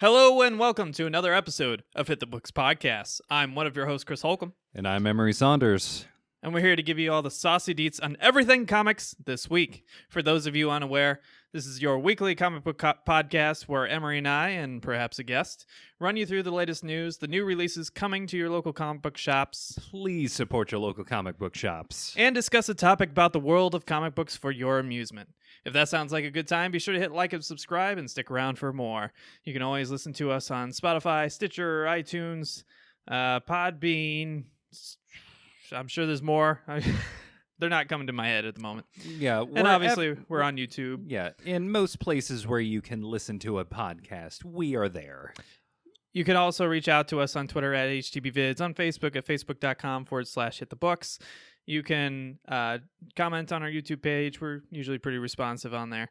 Hello and welcome to another episode of Hit the Books Podcast. I'm one of your hosts, Chris Holcomb. And I'm Emery Saunders. And we're here to give you all the saucy deets on everything comics this week. For those of you unaware, this is your weekly comic book podcast where Emery and I, and perhaps a guest, run you through the latest news, the new releases coming to your local comic book shops. Please support your local comic book shops. And discuss a topic about the world of comic books for your amusement. If that sounds like a good time, be sure to hit like and subscribe and stick around for more. You can always listen to us on Spotify, Stitcher, iTunes, Podbean. I'm sure there's more. They're not coming to my head at the moment. Yeah. And obviously, we're on YouTube. Yeah. In most places where you can listen to a podcast, we are there. You can also reach out to us on Twitter at HTBVids, on Facebook at facebook.com/hitthebooks. You can comment on our YouTube page. We're usually pretty responsive on there.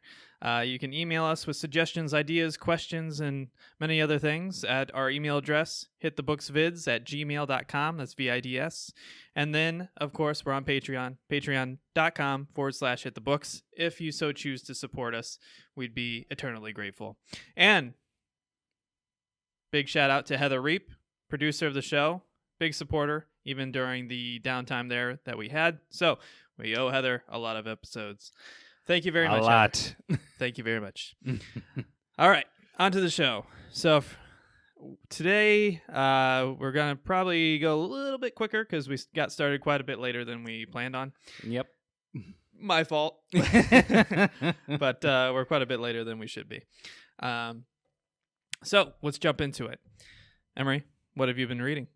You can email us with suggestions, ideas, questions, and many other things at our email address, hitthebooksvids@gmail.com. That's VIDS. And then, of course, we're on Patreon, patreon.com/hitthebooks. If you so choose to support us, we'd be eternally grateful. And big shout out to Heather Reap, producer of the show, big supporter, even during the downtime there that we had. So we owe Heather a lot of episodes. Thank you very much. A lot. Thank you very much. All right, on to the show. So today we're going to probably go a little bit quicker because we got started quite a bit later than we planned on. Yep. My fault. But we're quite a bit later than we should be. So let's jump into it. Emery, what have you been reading?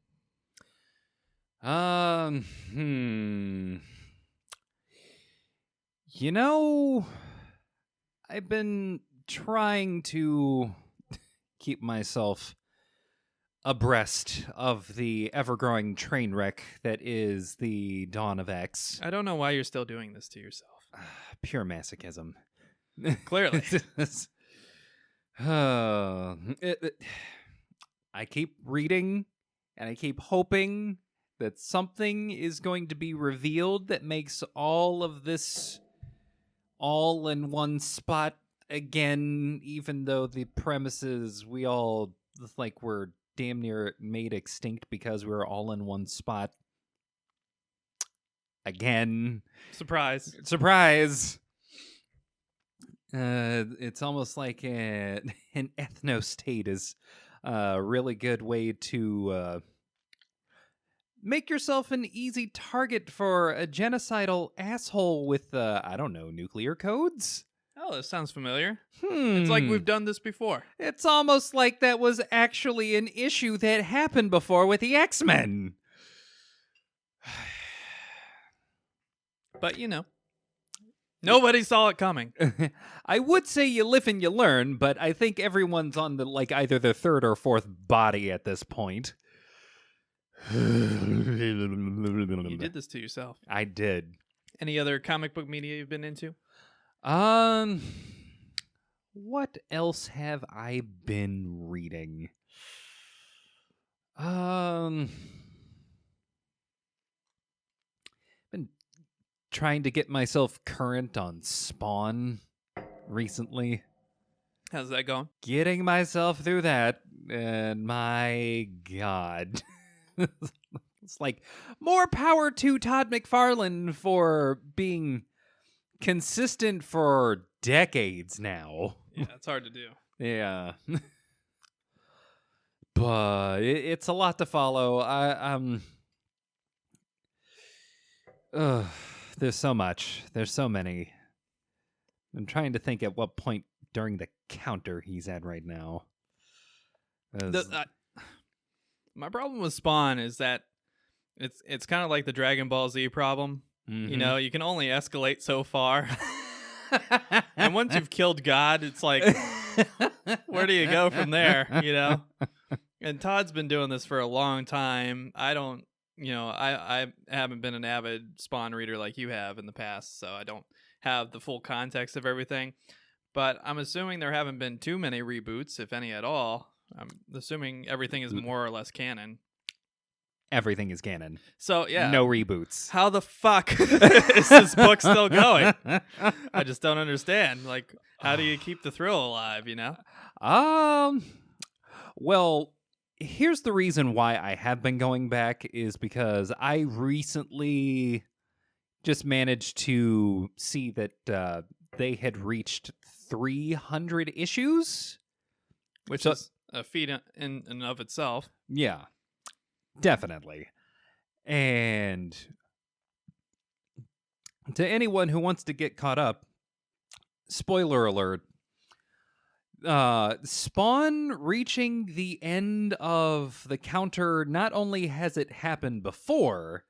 You know, I've been trying to keep myself abreast of the ever-growing train wreck that is the Dawn of X. I don't know why you're still doing this to yourself. Pure masochism. Clearly. I keep reading, and I keep hoping that something is going to be revealed that makes all of this all in one spot again, even though the premises we all like were damn near made extinct because we were all in one spot again. Surprise. It's almost like an ethno-state is a really good way to make yourself an easy target for a genocidal asshole with, I don't know, nuclear codes? Oh, that sounds familiar. It's like we've done this before. It's almost like that was actually an issue that happened before with the XMen. But, you know, nobody saw it coming. I would say you live and you learn, but I think everyone's on the either the third or fourth body at this point. You did this to yourself. I did. Any other comic book media you've been into? What else have I been reading? Been trying to get myself current on Spawn recently. How's that going? Getting myself through that, and my God. It's like, more power to Todd McFarlane for being consistent for decades now. Yeah, it's hard to do. Yeah. But it's a lot to follow. There's so much. There's so many. I'm trying to think at what point during the counter he's at right now. My problem with Spawn is that it's kind of like the Dragon Ball Z problem. Mm-hmm. You know, you can only escalate so far. And once you've killed God, it's like, where do you go from there, you know? And Todd's been doing this for a long time. I haven't been an avid Spawn reader like you have in the past, so I don't have the full context of everything. But I'm assuming there haven't been too many reboots, if any at all. I'm assuming everything is more or less canon. Everything is canon. So, yeah. No reboots. How the fuck is this book still going? I just don't understand. Like, how do you keep the thrill alive, you know? Well, here's the reason why I have been going back is because I recently just managed to see that they had reached 300 issues. Which is a feat in and of itself. Yeah, definitely. And to anyone who wants to get caught up, spoiler alert, Spawn reaching the end of the counter, not only has it happened before,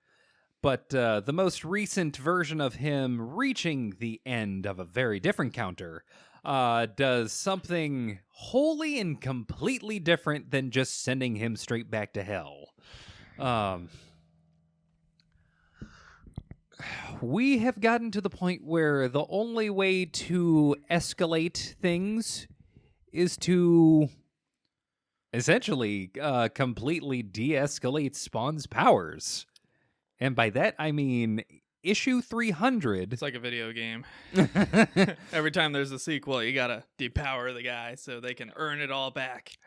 but the most recent version of him reaching the end of a very different counter does something wholly and completely different than just sending him straight back to hell. We have gotten to the point where the only way to escalate things is to essentially completely de-escalate Spawn's powers. And by that, I mean issue 300. It's like a video game. Every time there's a sequel, you gotta depower the guy so they can earn it all back.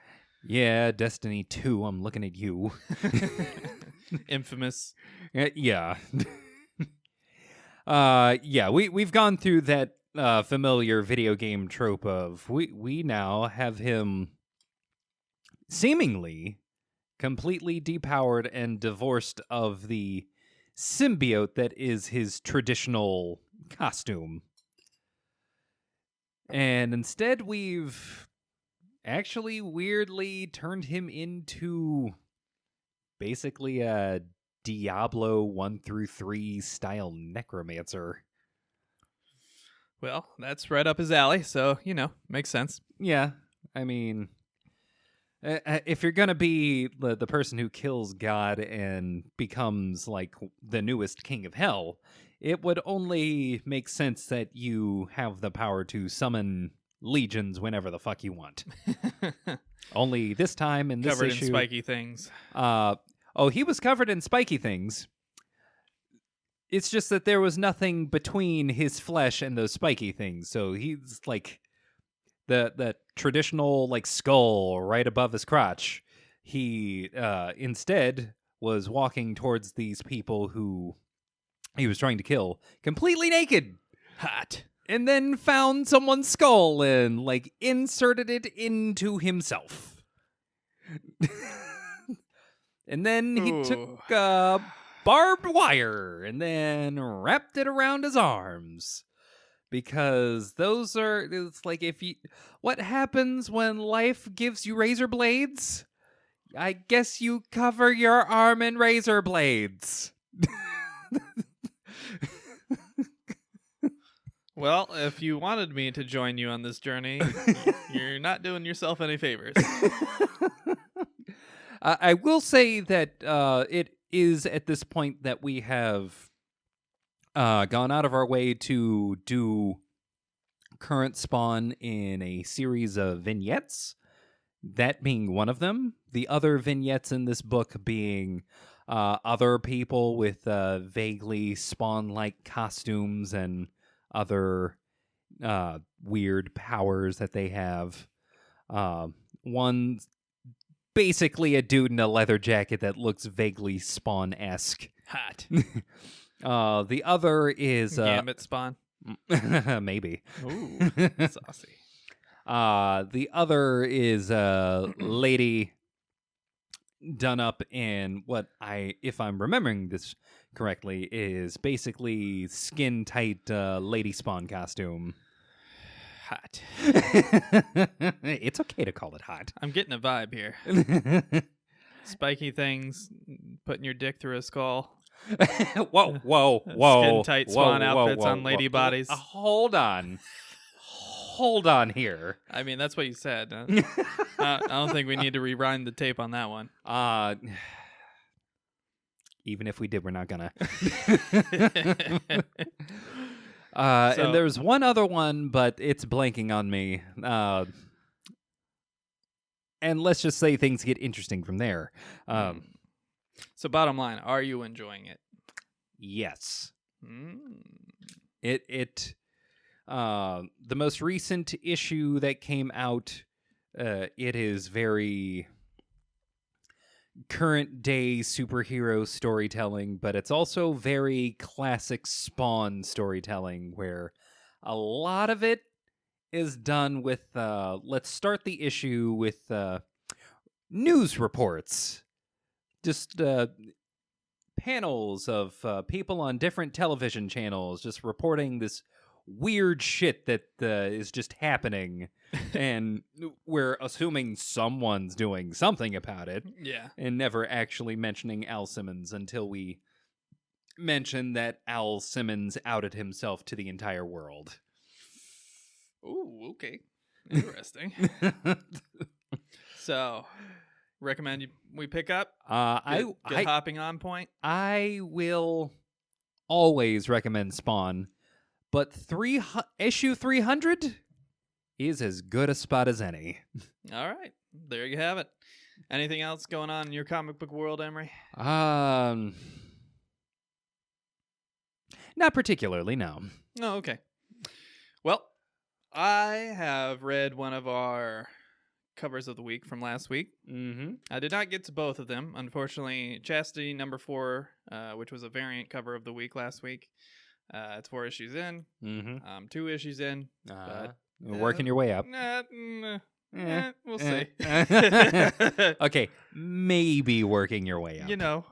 Yeah, Destiny 2, I'm looking at you. Infamous. Yeah. We've gone through that familiar video game trope of we now have him seemingly completely depowered and divorced of the symbiote that is his traditional costume. And instead we've actually weirdly turned him into basically a Diablo 1-3 style necromancer. Well, that's right up his alley, so, makes sense. Yeah, I mean, if you're gonna be the person who kills God and becomes like the newest king of hell, it would only make sense that you have the power to summon legions whenever the fuck you want. Only this time in this covered issue, in spiky things. He was covered in spiky things. It's just that there was nothing between his flesh and those spiky things, so he's like the traditional like skull right above his crotch. He instead was walking towards these people who he was trying to kill completely naked. Hot. And then found someone's skull and like inserted it into himself. And then he took barbed wire and then wrapped it around his arms. Because it's like what happens when life gives you razor blades? I guess you cover your arm in razor blades. Well, if you wanted me to join you on this journey, you're not doing yourself any favors. I will say that it is at this point that we have gone out of our way to do current Spawn in a series of vignettes, that being one of them. The other vignettes in this book being other people with vaguely Spawn-like costumes and other weird powers that they have. One basically a dude in a leather jacket that looks vaguely Spawn-esque. Hot. The other is Gambit Spawn. Maybe. Ooh, saucy. The other is lady done up in what if I'm remembering this correctly, is basically skin tight lady Spawn costume. Hot. It's okay to call it hot. I'm getting a vibe here. Spiky things, putting your dick through a skull. Whoa. Skin tight Spawn outfits on lady bodies. Hold on here. I mean, that's what you said. I don't think we need to rewind the tape on that one. Even if we did, we're not gonna. And there's one other one, but it's blanking on me. And let's just say things get interesting from there. So bottom line, are you enjoying it? Yes. The most recent issue that came out It is very current day superhero storytelling, but it's also very classic Spawn storytelling, where a lot of it is done with let's start the issue with news reports. Just panels of people on different television channels just reporting this weird shit that is just happening. And we're assuming someone's doing something about it. Yeah. And never actually mentioning Al Simmons until we mention that Al Simmons outed himself to the entire world. Ooh, okay. Interesting. So, recommend we pick up? Get hopping on point? I will always recommend Spawn, but issue 300 is as good a spot as any. All right. There you have it. Anything else going on in your comic book world, Emery? Not particularly, no. Oh, okay. Well, I have read one of our covers of the week from last week. Mm-hmm. I did not get to both of them. Unfortunately, Chastity number 4, which was a variant cover of the week last week. It's 4 issues in. Mm-hmm. 2 issues in. But, working your way up. We'll see. Okay, maybe working your way up. You know,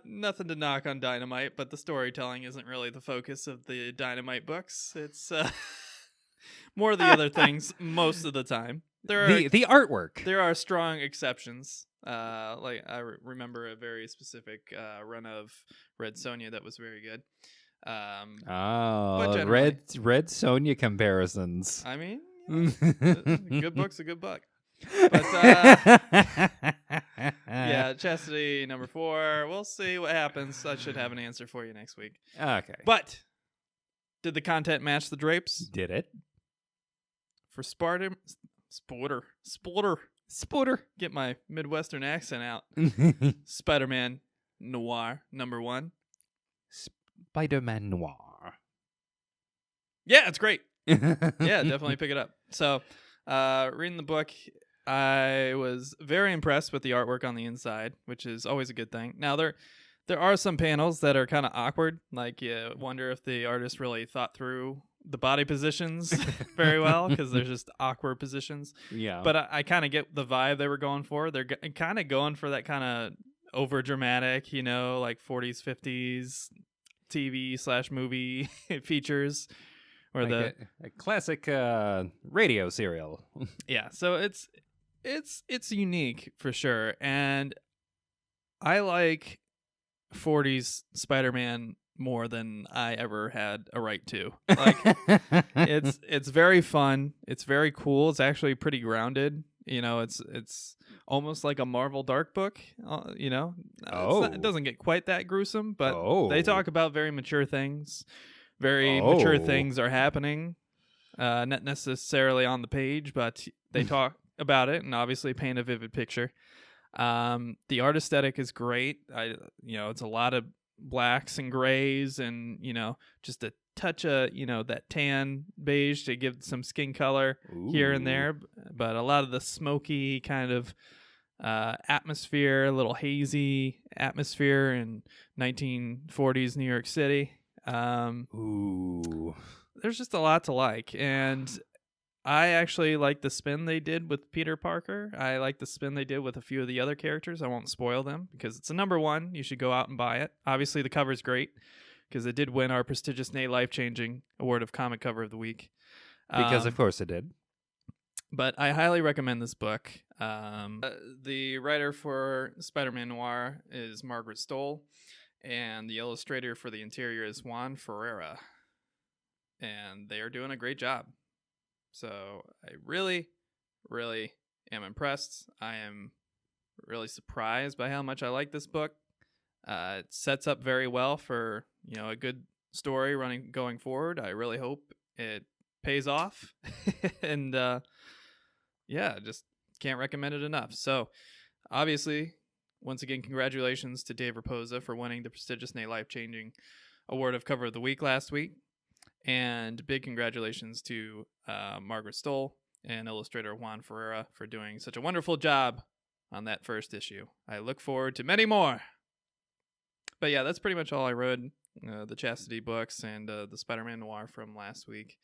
nothing to knock on Dynamite, but the storytelling isn't really the focus of the Dynamite books. It's more of the other things most of the time. The artwork. There are strong exceptions. Like I remember a very specific run of Red Sonja that was very good. Red Sonja comparisons. I mean, a good book's a good book. But yeah, Chastity number 4. We'll see what happens. I should have an answer for you next week. Okay. But did the content match the drapes? Did it? For Sporter. Get my Midwestern accent out. SpiderMan Noir number 1. SpiderMan Noir. Yeah, it's great. Yeah, definitely pick it up. So, reading the book, I was very impressed with the artwork on the inside, which is always a good thing. Now, there are some panels that are kind of awkward. Like, you wonder if the artist really thought through the body positions very well, because there's just awkward positions. Yeah. But I kind of get the vibe they were going for. They're kind of going for that kind of over dramatic, like 40s, 50s TV/movie features. Or like a classic radio serial. Yeah, so it's unique for sure, and I like 40s Spider-Man more than I ever had a right to. Like, it's very fun. It's very cool. It's actually pretty grounded. It's almost like a Marvel Dark book. It doesn't get quite that gruesome, but they talk about very mature things. Very mature things are happening, not necessarily on the page, but they talk about it and obviously paint a vivid picture. The art aesthetic is great. It's a lot of blacks and grays and, just a touch of, that tan beige to give some skin color here and there. But a lot of the smoky kind of atmosphere, a little hazy atmosphere in 1940s New York City. There's just a lot to like, and I actually like the spin they did with Peter Parker. I like the spin they did with a few of the other characters. I won't spoil them because it's a number 1. You should go out and buy it. Obviously, the cover's great because it did win our prestigious Nay Life-Changing Award of Comic Cover of the Week. Because of course it did. But I highly recommend this book. The writer for SpiderMan Noir is Margaret Stoll. And the illustrator for the interior is Juan Ferreira. And they are doing a great job. So I really, really am impressed. I am really surprised by how much I like this book. It sets up very well for, a good story going forward. I really hope it pays off. And just can't recommend it enough. So obviously, once again, congratulations to Dave Raposa for winning the prestigious Nay Life-Changing Award of Cover of the Week last week. And big congratulations to Margaret Stoll and illustrator Juan Ferreira for doing such a wonderful job on that first issue. I look forward to many more. But yeah, that's pretty much all I read. The Chastity books and the SpiderMan Noir from last week.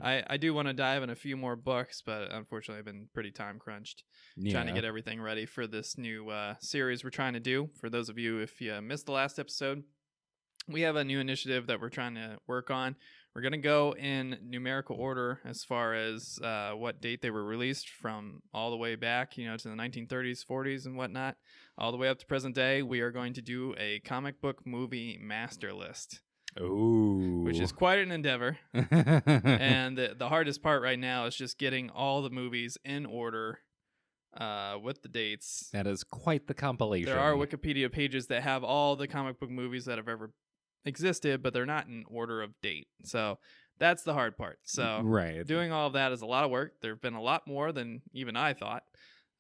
I do want to dive in a few more books, but unfortunately I've been pretty time crunched trying to get everything ready for this new series we're trying to do. For those of you, if you missed the last episode, we have a new initiative that we're trying to work on. We're going to go in numerical order as far as what date they were released from all the way back, to the 1930s, 40s, and whatnot, all the way up to present day. We are going to do a comic book movie master list. Ooh. Which is quite an endeavor. And the hardest part right now is just getting all the movies in order with the dates. That is quite the compilation. There are Wikipedia pages that have all the comic book movies that have ever existed, but they're not in order of date. So that's the hard part. So doing all of that is a lot of work. There have been a lot more than even I thought.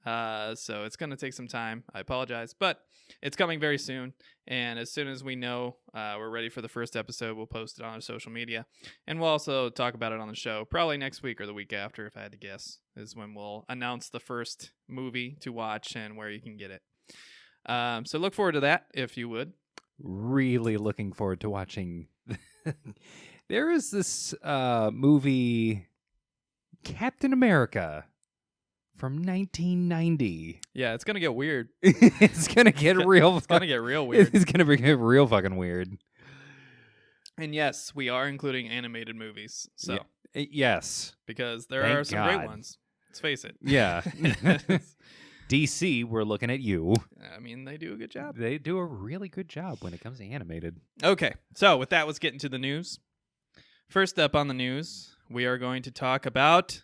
So it's going to take some time. I apologize, but it's coming very soon. And as soon as we know we're ready for the first episode, we'll post it on our social media. And we'll also talk about it on the show probably next week or the week after, if I had to guess, is when we'll announce the first movie to watch and where you can get it. So look forward to that, if you would. Really looking forward to watching. There is this movie, Captain America, from 1990. Yeah, it's gonna get weird. It's gonna get real. It's gonna get real weird. It's gonna get real fucking weird. And yes, we are including animated movies. So yes, because there are some great ones. Let's face it. Yeah. DC, we're looking at you. I mean, they do a good job. They do a really good job when it comes to animated. Okay, so with that, let's get into the news. First up on the news, we are going to talk about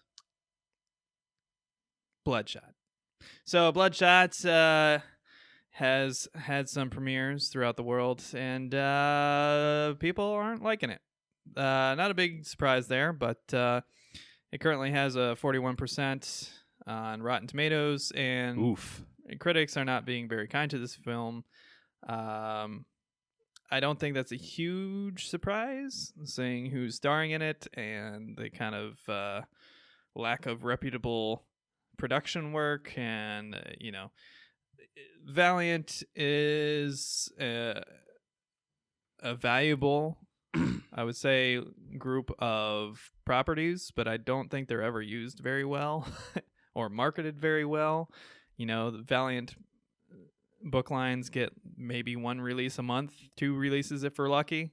Bloodshot. So Bloodshot has had some premieres throughout the world, and people aren't liking it. Not a big surprise there, but it currently has a 41% on Rotten Tomatoes, and critics are not being very kind to this film. I don't think that's a huge surprise, seeing who's starring in it and the kind of lack of reputable production work. And, Valiant is a valuable, I would say, group of properties, but I don't think they're ever used very well. Or marketed very well. The Valiant book lines get maybe one release a month, 2 releases if we're lucky.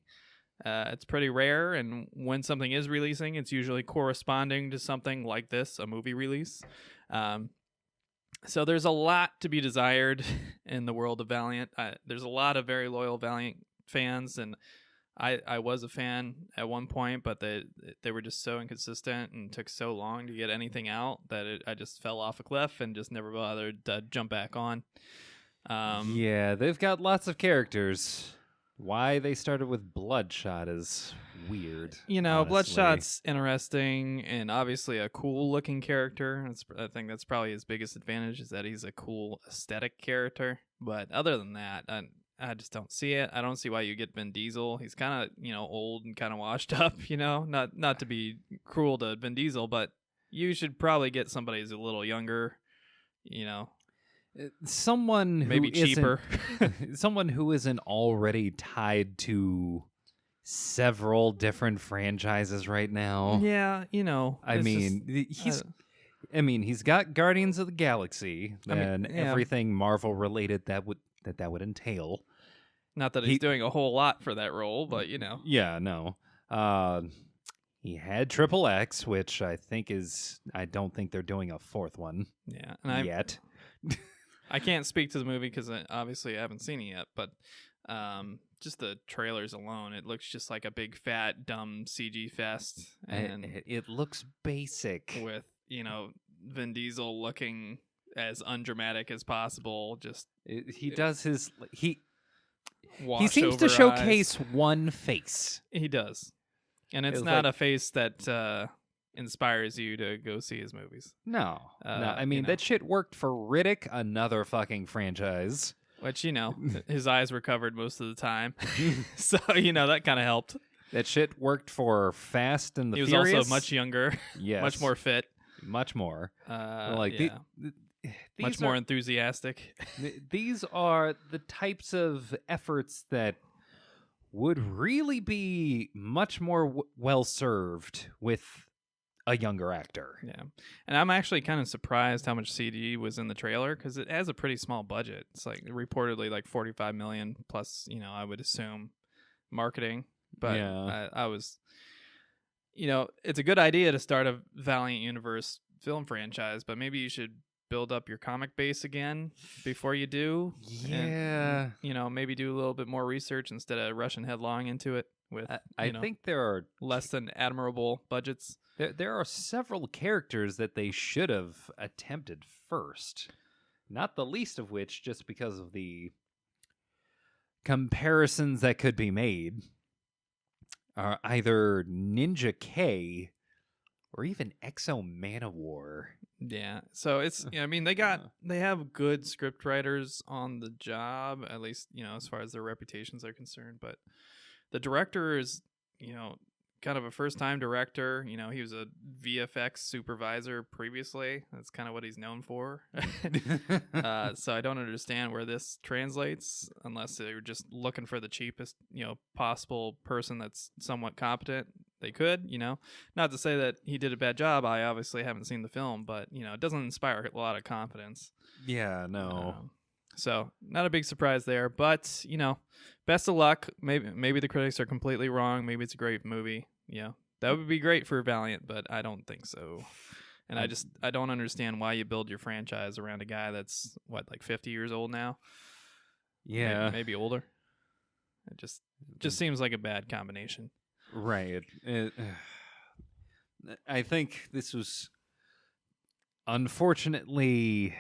It's pretty rare, and when something is releasing, it's usually corresponding to something like this, a movie release. So there's a lot to be desired in the world of Valiant. There's a lot of very loyal Valiant fans, and I was a fan at one point, but they were just so inconsistent and took so long to get anything out that I just fell off a cliff and just never bothered to jump back on. Yeah, they've got lots of characters. Why they started with Bloodshot is weird. Honestly. Bloodshot's interesting and obviously a cool-looking character. I think that's probably his biggest advantage, is that he's a cool aesthetic character. But other than that, I just don't see it. I don't see why you get Vin Diesel. He's kind of, old and kind of washed up, Not to be cruel to Vin Diesel, but you should probably get somebody who's a little younger, Someone who maybe cheaper. Someone who isn't already tied to several different franchises right now. Yeah, he's got Guardians of the Galaxy and everything Marvel related that would entail. Not that he's doing a whole lot for that role, but Yeah, no. He had Triple X, which I don't think they're doing a 4th one. Yeah, and yet. I can't speak to the movie because obviously I haven't seen it yet, but just the trailers alone, it looks just like a big fat dumb CG fest, and it looks basic with Vin Diesel looking as undramatic as possible. He seems to showcase one face. He does, and it's not a face that inspires you to go see his movies. No. I mean, that shit worked for Riddick, another fucking franchise. Which, his eyes were covered most of the time. So, that kind of helped. That shit worked for Fast and the Furious. He was also much younger, much more fit. much more. Yeah. Much more enthusiastic. These are the types of efforts that would really be much more well served with a younger actor. Yeah. And I'm actually kind of surprised how much CG was in the trailer because it has a pretty small budget. It's like reportedly like 45 million plus, I would assume marketing. But Yeah. I was, it's a good idea to start a Valiant Universe film franchise, but maybe you should build up your comic base again before you do. Yeah. And, maybe do a little bit more research instead of rushing headlong into it with, I think there are less than admirable budgets. There are several characters that they should have attempted first. Not the least of which, just because of the comparisons that could be made, are either Ninja K or even XMen Noir. Yeah. So it's, they have good script writers on the job, at least, as far as their reputations are concerned. But the director is, kind of a first-time director. He was a VFX supervisor previously. That's kind of what he's known for. So I don't understand where this translates unless they're just looking for the cheapest, possible person that's somewhat competent. They could, Not to say that he did a bad job. I obviously haven't seen the film, but, it doesn't inspire a lot of confidence. Yeah, no. So not a big surprise there, but best of luck. Maybe the critics are completely wrong. Maybe it's a great movie. That would be great for Valiant, but I don't think so. And I don't understand why you build your franchise around a guy that's like 50 years old now. Yeah, maybe older. It just seems like a bad combination. Right. I think this was unfortunately.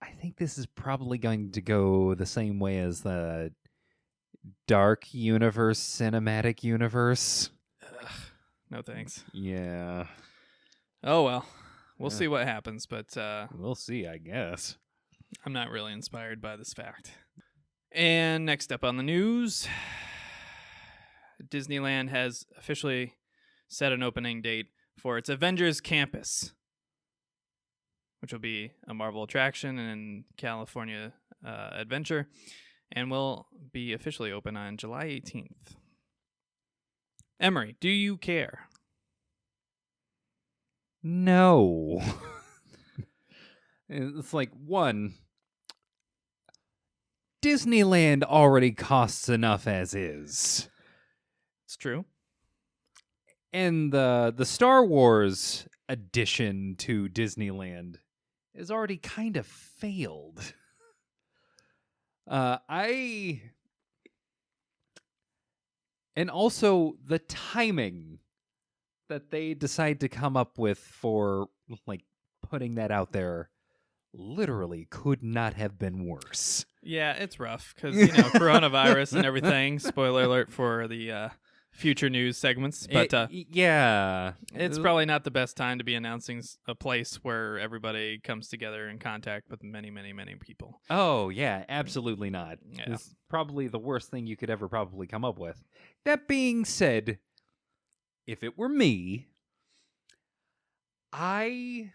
I think this is probably going to go the same way as the Dark Universe cinematic universe. No thanks. Yeah. Oh, well. We'll see what happens, but... we'll see, I guess. I'm not really inspired by this fact. And next up on the news, Disneyland has officially set an opening date for its Avengers Campus, which will be a Marvel attraction and California adventure, and will be officially open on July 18th. Emery, do you care? No. It's like, one, Disneyland already costs enough as is. It's true. And the Star Wars addition to Disneyland has already kind of failed. And also the timing that they decide to come up with for like putting that out there literally could not have been worse. Yeah, it's rough because coronavirus and everything. Spoiler alert for the future news segments, but yeah, it's probably not the best time to be announcing a place where everybody comes together in contact with many, many, many people. Oh yeah, absolutely not. Yeah. It's probably the worst thing you could ever probably come up with. That being said, if it were me, I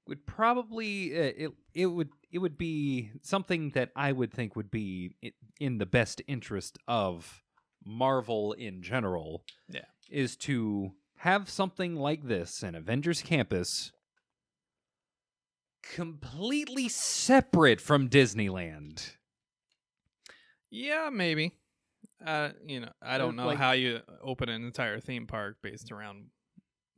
would probably it would be something that I would think would be in the best interest of Marvel in general. Yeah, is to have something like this, an Avengers Campus, completely separate from Disneyland. Yeah, maybe. I don't know how you open an entire theme park based around.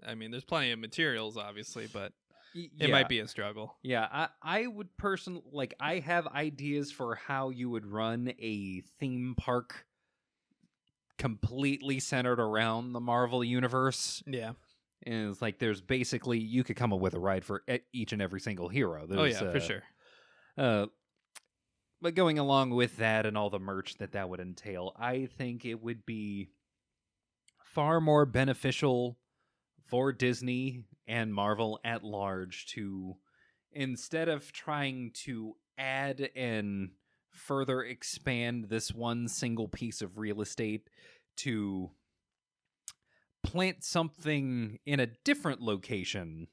I mean, there's plenty of materials, obviously, but it might be a struggle. Yeah, I would personally I have ideas for how you would run a theme park completely centered around the Marvel universe. Yeah. And it's like there's basically you could come up with a ride for each and every single hero. For sure. But going along with that and all the merch that would entail, I think it would be far more beneficial for Disney and Marvel at large to, instead of trying to add and further expand this one single piece of real estate, to plant something in a different location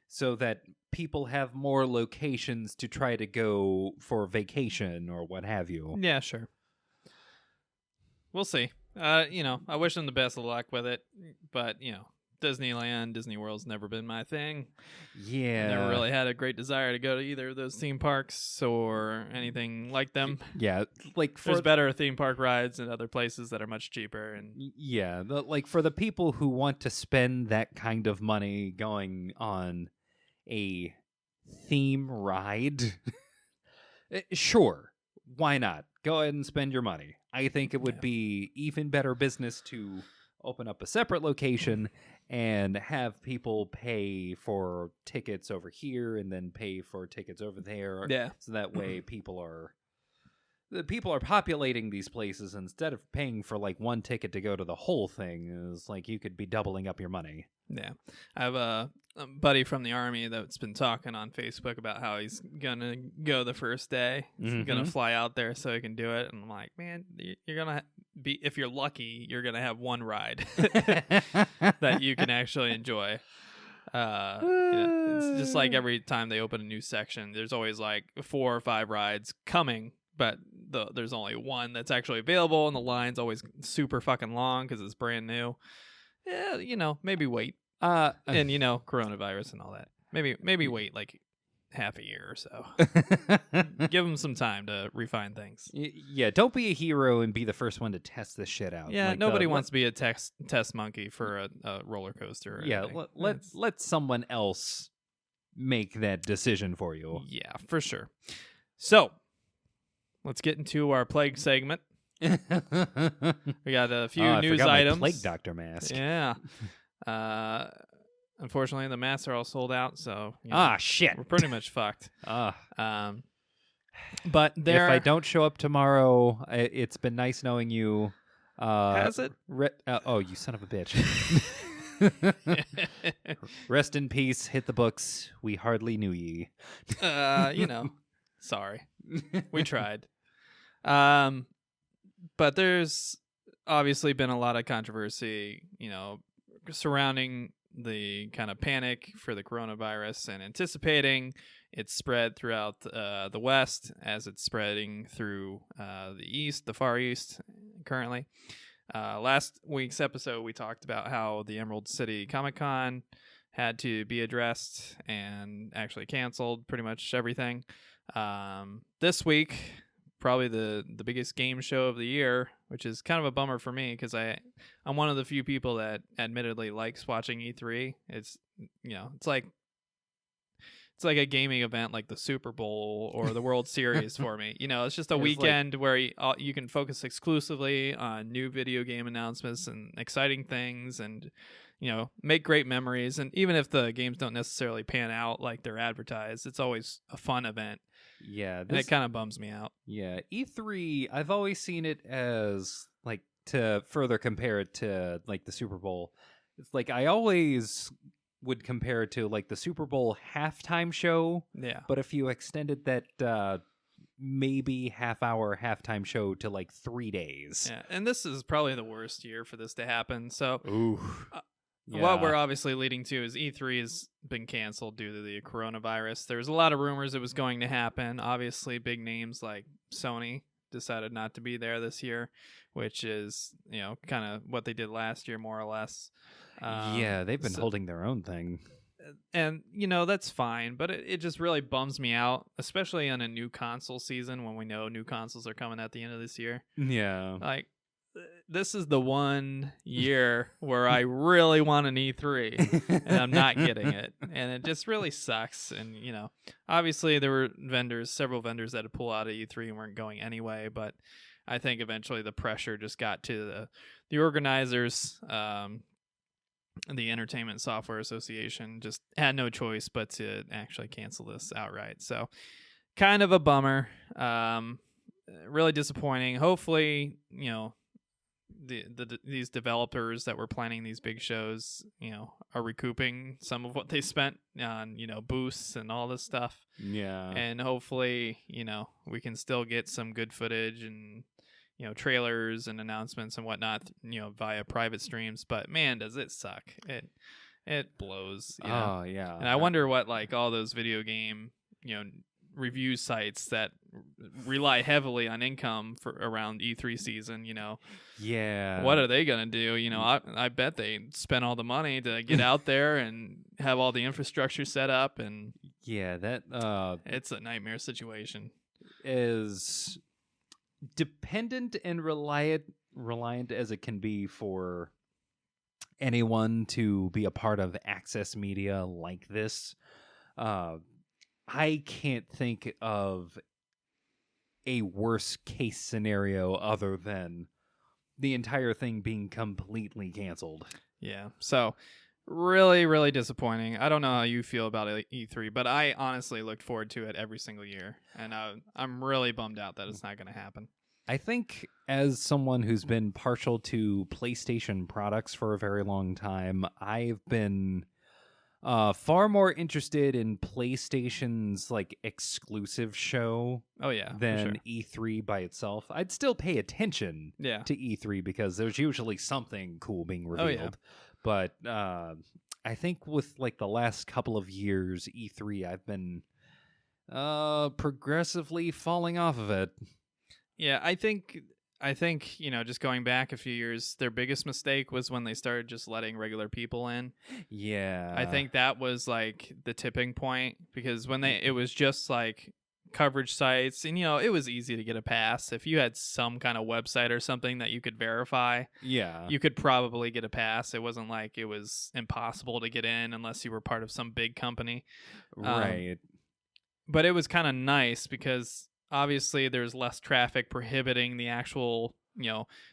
so that people have more locations to try to go for vacation or what have you. Yeah, sure. We'll see. I wish them the best of luck with it, but Disneyland, Disney World's never been my thing. Yeah. Never really had a great desire to go to either of those theme parks or anything like them. Yeah, there's better theme park rides in other places that are much cheaper. And yeah, for the people who want to spend that kind of money going on a theme ride, sure, why not? Go ahead and spend your money. I think it would be even better business to open up a separate location and have people pay for tickets over here and then pay for tickets over there. Yeah. So that way people are populating these places instead of paying for like one ticket to go to the whole thing. Is like you could be doubling up your money. Yeah. I have a buddy from the Army that's been talking on Facebook about how he's gonna go the first day. He's gonna fly out there so he can do it. And I'm like, man, you're gonna be, if you're lucky, you're gonna have one ride that you can actually enjoy. It's just like every time they open a new section, there's always like 4 or 5 rides coming, but there's only one that's actually available, and the line's always super fucking long because it's brand new. Yeah, maybe wait. And coronavirus and all that. Maybe wait like half a year or so. Give them some time to refine things. Yeah, don't be a hero and be the first one to test this shit out. Yeah, nobody wants to be a test monkey for a roller coaster. Yeah, let someone else make that decision for you. Yeah, for sure. So, let's get into our plague segment. We got a few news items. My plague doctor mask. Yeah. Unfortunately, the masks are all sold out, so shit, we're pretty much fucked. But if I don't show up tomorrow, it's been nice knowing you. Has it? You son of a bitch. Rest in peace. Hit the books. We hardly knew ye. Sorry, we tried. But there's obviously been a lot of controversy, surrounding the kind of panic for the coronavirus and anticipating its spread throughout the West as it's spreading through the East, the Far East currently. Last week's episode, we talked about how the Emerald City Comic-Con had to be addressed and actually canceled pretty much everything. This week, probably the biggest game show of the year, which is kind of a bummer for me because I'm one of the few people that admittedly likes watching E3. It's like a gaming event like the Super Bowl or the World Series for me. It's just a weekend where you can focus exclusively on new video game announcements and exciting things and make great memories. And even if the games don't necessarily pan out like they're advertised, it's always a fun event. Yeah, and it kind of bums me out. Yeah, E3, I've always seen it as, like, to further compare it to, like, the Super Bowl. It's like, I always would compare it to, like, the Super Bowl halftime show. Yeah. But if you extended that maybe half-hour halftime show to, like, 3 days. Yeah, and this is probably the worst year for this to happen. So, ooh. Yeah. What we're obviously leading to is E3 has been canceled due to the coronavirus. There was a lot of rumors it was going to happen. Obviously, big names like Sony decided not to be there this year, which is, kind of what they did last year, more or less. Yeah, they've been holding their own thing. And, that's fine, but it just really bums me out, especially on a new console season when we know new consoles are coming at the end of this year. Yeah. Like, this is the one year where I really want an E3 and I'm not getting it. And it just really sucks. And, obviously there were several vendors that had pulled out of E3 and weren't going anyway. But I think eventually the pressure just got to the organizers. The Entertainment Software Association just had no choice but to actually cancel this outright. So kind of a bummer. Really disappointing. Hopefully, these developers that were planning these big shows, are recouping some of what they spent on, booths and all this stuff. Yeah. And hopefully, we can still get some good footage and, trailers and announcements and whatnot, via private streams. But man, does it suck. It blows. Oh, yeah. And I wonder what like all those video game, review sites that rely heavily on income for around E3 season, Yeah. what are they going to do? I bet they spent all the money to get out there and have all the infrastructure set up, and yeah, that it's a nightmare situation. Is dependent and reliant as it can be for anyone to be a part of access media like this. I can't think of a worst case scenario other than the entire thing being completely canceled. Yeah. So really, really disappointing. I don't know how you feel about E3, but I honestly looked forward to it every single year. And I'm really bummed out that it's not going to happen. I think as someone who's been partial to PlayStation products for a very long time, I've been far more interested in PlayStation's like exclusive show than E3 by itself. I'd still pay attention to E3 because there's usually something cool being revealed. But I think with like the last couple of years, E3, I've been progressively falling off of it. Yeah, I think just going back a few years, their biggest mistake was when they started just letting regular people in. Yeah. I think that was like the tipping point, because when it was just like coverage sites, and it was easy to get a pass. If you had some kind of website or something that you could verify, you could probably get a pass. It wasn't like it was impossible to get in unless you were part of some big company. Right. But it was kind of nice because obviously there's less traffic prohibiting the actual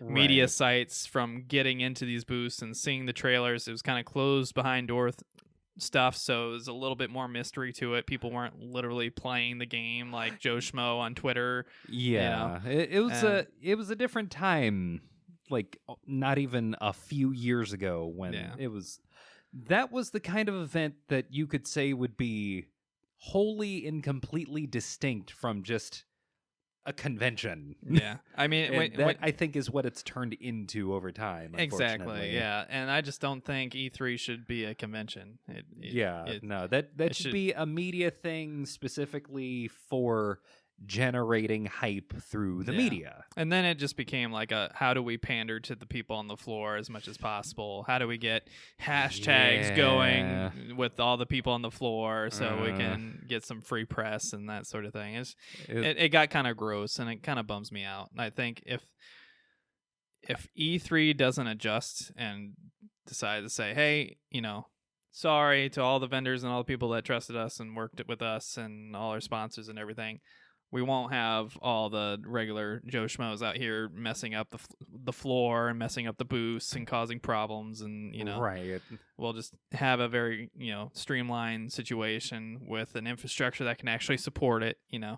media sites from getting into these booths and seeing the trailers. It was kind of closed behind door stuff, so it was a little bit more mystery to it. People weren't literally playing the game like Joe Schmo on Twitter. It was a different time, like not even a few years ago, when that was the kind of event that you could say would be wholly and completely distinct from just a convention. I mean, I think is what it's turned into over time. Exactly. Yeah, and I just don't think E3 should be a convention. That should be a media thing specifically for generating hype through the media. And then it just became like how do we pander to the people on the floor as much as possible? How do we get hashtags going with all the people on the floor so we can get some free press and that sort of thing? It got kind of gross, and it kind of bums me out. And I think if E3 doesn't adjust and decide to say, hey, sorry to all the vendors and all the people that trusted us and worked with us and all our sponsors and everything, we won't have all the regular Joe Schmoes out here messing up the floor and messing up the booths and causing problems, and we'll just have a very streamlined situation with an infrastructure that can actually support it. So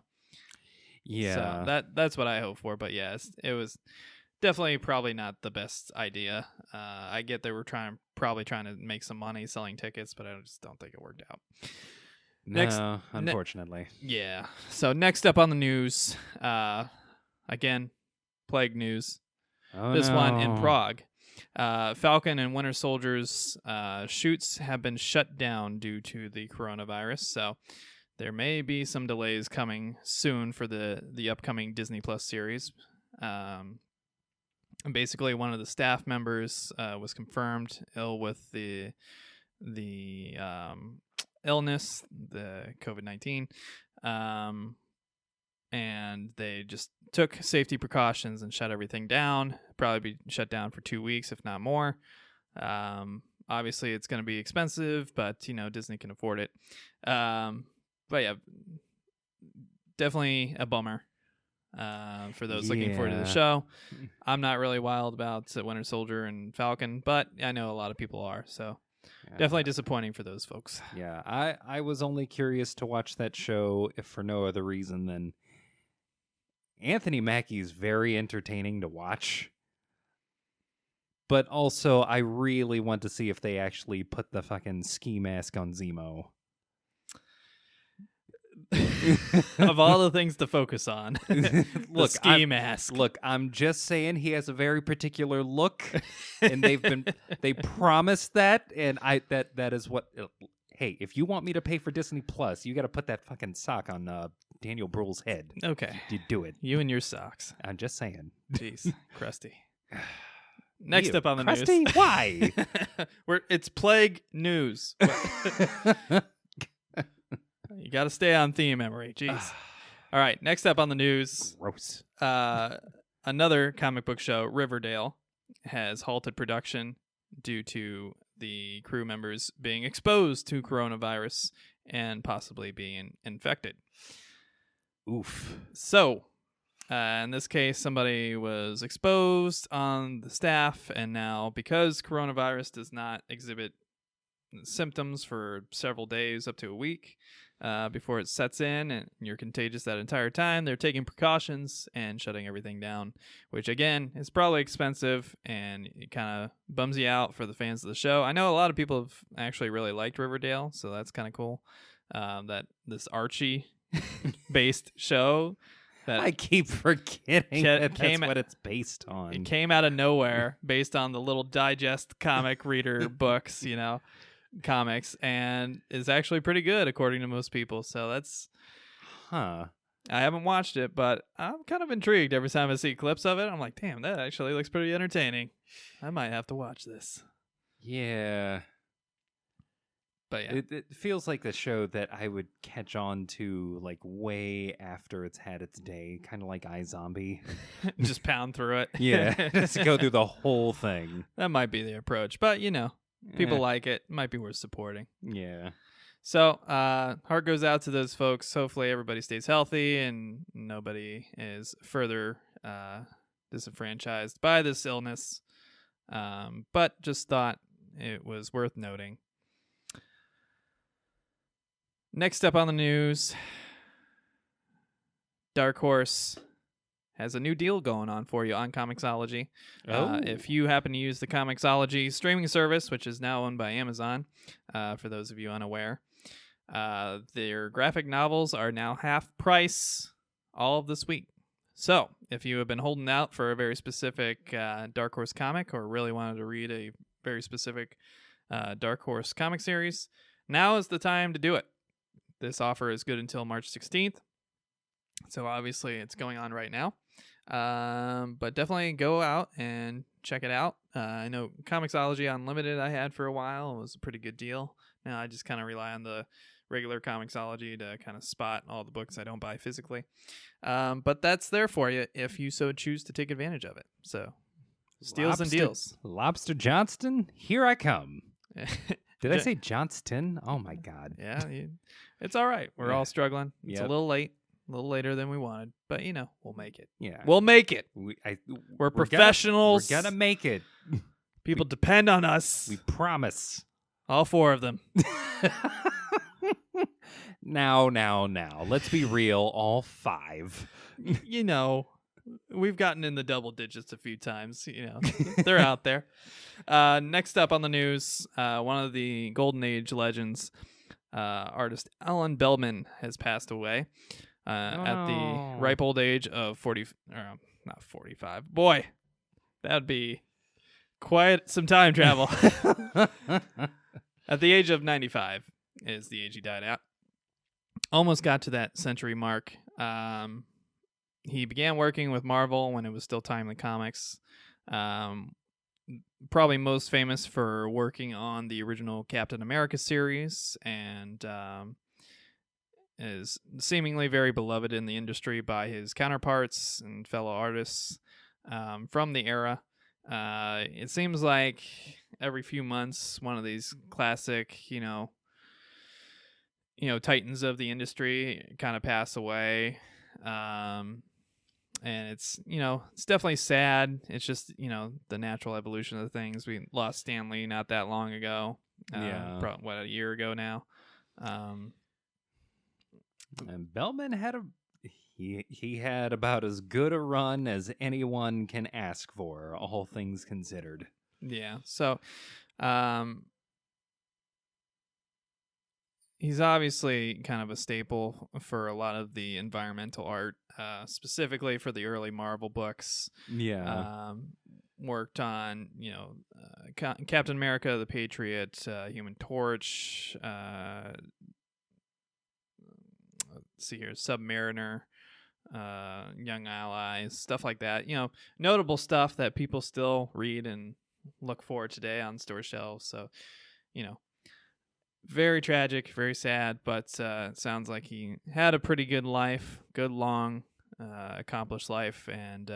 that's what I hope for. But it was definitely probably not the best idea. I get they were probably trying to make some money selling tickets, but I just don't think it worked out. Unfortunately. So next up on the news, again, plague news. One in Prague. Falcon and Winter Soldier's shoots have been shut down due to the coronavirus, so there may be some delays coming soon for the upcoming Disney Plus series. Basically, one of the staff members was confirmed ill with the illness, the COVID-19, and they just took safety precautions and shut everything down. Probably be shut down for 2 weeks, if not more. Obviously, it's going to be expensive, but Disney can afford it. But definitely a bummer for those looking forward to the show. I'm not really wild about Winter Soldier and Falcon, but I know a lot of people are, so definitely disappointing for those folks. I was only curious to watch that show if for no other reason than Anthony Mackie's very entertaining to watch, but also I really want to see if they actually put the fucking ski mask on Zemo. Of all the things to focus on, the ski mask. Look, I'm just saying he has a very particular look, and they promised that, and that is what. Hey, if you want me to pay for Disney Plus, you got to put that fucking sock on Daniel Bruhl's head. Okay, you do it. You and your socks. I'm just saying. Jeez, crusty. Next up on the crusty? News. Why? It's plague news. You got to stay on theme, Emery. Jeez. All right. Next up on the news. Gross. Another comic book show, Riverdale, has halted production due to the crew members being exposed to coronavirus and possibly being infected. Oof. So, in this case, somebody was exposed on the staff, and now because coronavirus does not exhibit symptoms for several days, up to a week, before it sets in and you're contagious that entire time, they're taking precautions and shutting everything down, which again is probably expensive and it kind of bums you out for the fans of the show. I know a lot of people have actually really liked Riverdale, so that's kind of cool. That this Archie based show that I keep forgetting that's what it's based on. It came out of nowhere based on the little digest comic reader books, comics, and is actually pretty good according to most people. So that's I haven't watched it, but I'm kind of intrigued every time I see clips of it. I'm like, damn, that actually looks pretty entertaining. I might have to watch this. Yeah. But yeah, it feels like the show that I would catch on to like way after it's had its day, kind of like iZombie. Just pound through it. Yeah, just go through the whole thing. That might be the approach, but people like it. Might be worth supporting. Yeah. So, heart goes out to those folks. Hopefully everybody stays healthy and nobody is further disenfranchised by this illness. But just thought it was worth noting. Next up on the news, Dark Horse has a new deal going on for you on Comixology. If you happen to use the Comixology streaming service, which is now owned by Amazon, for those of you unaware, their graphic novels are now half price all of this week. So if you have been holding out for a very specific Dark Horse comic or really wanted to read a very specific Dark Horse comic series, now is the time to do it. This offer is good until March 16th. So obviously it's going on right now. But definitely go out and check it out. I know Comixology Unlimited I had for a while. It was a pretty good deal. Now I just kind of rely on the regular Comixology to kind of spot all the books I don't buy physically. But that's there for you if you so choose to take advantage of it. So steals and deals. Lobster Johnston, here I come. Did I say Johnston? Oh my God. Yeah, it's all right. We're all struggling. It's a little late. A little later than we wanted, but we'll make it. Yeah, we'll make it. We're professionals. We're gonna make it. People depend on us. We promise. All 4 of them. Now. Let's be real. All 5. We've gotten in the double digits a few times. They're out there. Next up on the news, one of the Golden Age legends, artist Alan Bellman, has passed away. At the ripe old age of not 45. Boy, that'd be quite some time travel. At the age of 95 is the age he died at. Almost got to that century mark. He began working with Marvel when it was still Timely Comics. Probably most famous for working on the original Captain America series and is seemingly very beloved in the industry by his counterparts and fellow artists from the era. It seems like every few months, one of these classic, titans of the industry kind of pass away. And it's definitely sad. It's just, the natural evolution of things. We lost Stan Lee not that long ago. A year ago now. And Bellman had he had about as good a run as anyone can ask for, all things considered. Yeah. So, he's obviously kind of a staple for a lot of the environmental art, specifically for the early Marvel books. Yeah. Worked on, Captain America, the Patriot, Human Torch, let's see here, Submariner, Young Allies, stuff like that. Notable stuff that people still read and look for today on store shelves. So, very tragic, very sad, but it sounds like he had a pretty good life, good, long, accomplished life, and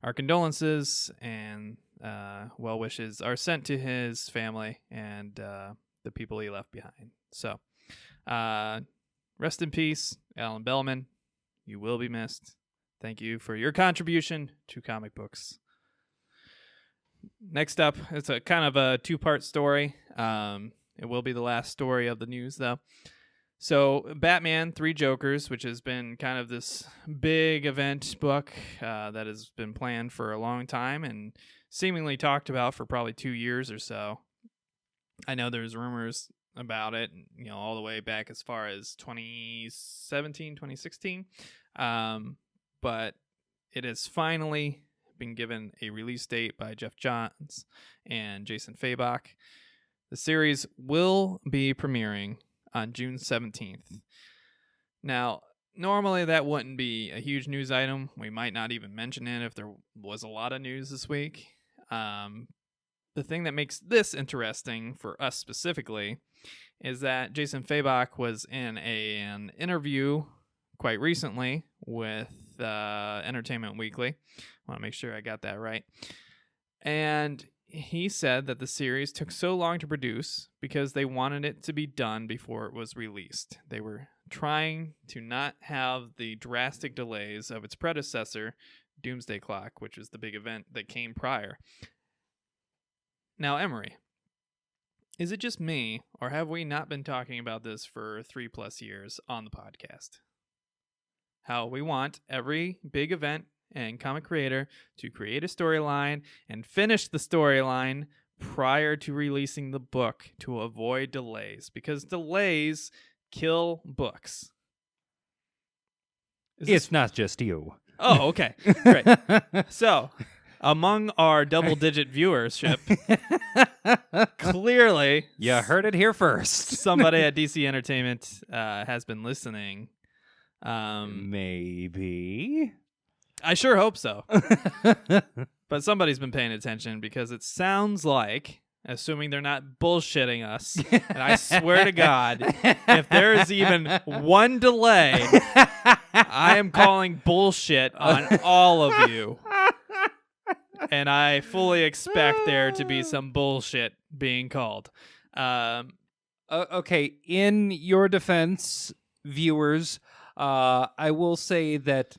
our condolences and well wishes are sent to his family and the people he left behind. So, rest in peace, Alan Bellman. You will be missed. Thank you for your contribution to comic books. Next up, it's a kind of a two-part story. It will be the last story of the news, though. So, Batman 3 Jokers, which has been kind of this big event book that has been planned for a long time and seemingly talked about for probably 2 years or so. I know there's rumors about it, all the way back as far as 2017, 2016. But it has finally been given a release date by Jeff Johns and Jason Fabok. The series will be premiering on June 17th. Now, normally that wouldn't be a huge news item. We might not even mention it if there was a lot of news this week. The thing that makes this interesting for us specifically is that Jason Fabok was in an interview quite recently with Entertainment Weekly. I want to make sure I got that right. And he said that the series took so long to produce because they wanted it to be done before it was released. They were trying to not have the drastic delays of its predecessor, Doomsday Clock, which is the big event that came prior. Now, Emery, is it just me, or have we not been talking about this for 3+ years on the podcast? How we want every big event and comic creator to create a storyline and finish the storyline prior to releasing the book to avoid delays, because delays kill books. It's not just you. Oh, okay. Great. So, among our double-digit viewership, clearly... You heard it here first. Somebody at DC Entertainment has been listening. Maybe. I sure hope so. But somebody's been paying attention, because it sounds like, assuming they're not bullshitting us, and I swear to God, if there is even one delay, I am calling bullshit on all of you. And I fully expect there to be some bullshit being called. Okay, in your defense, viewers, I will say that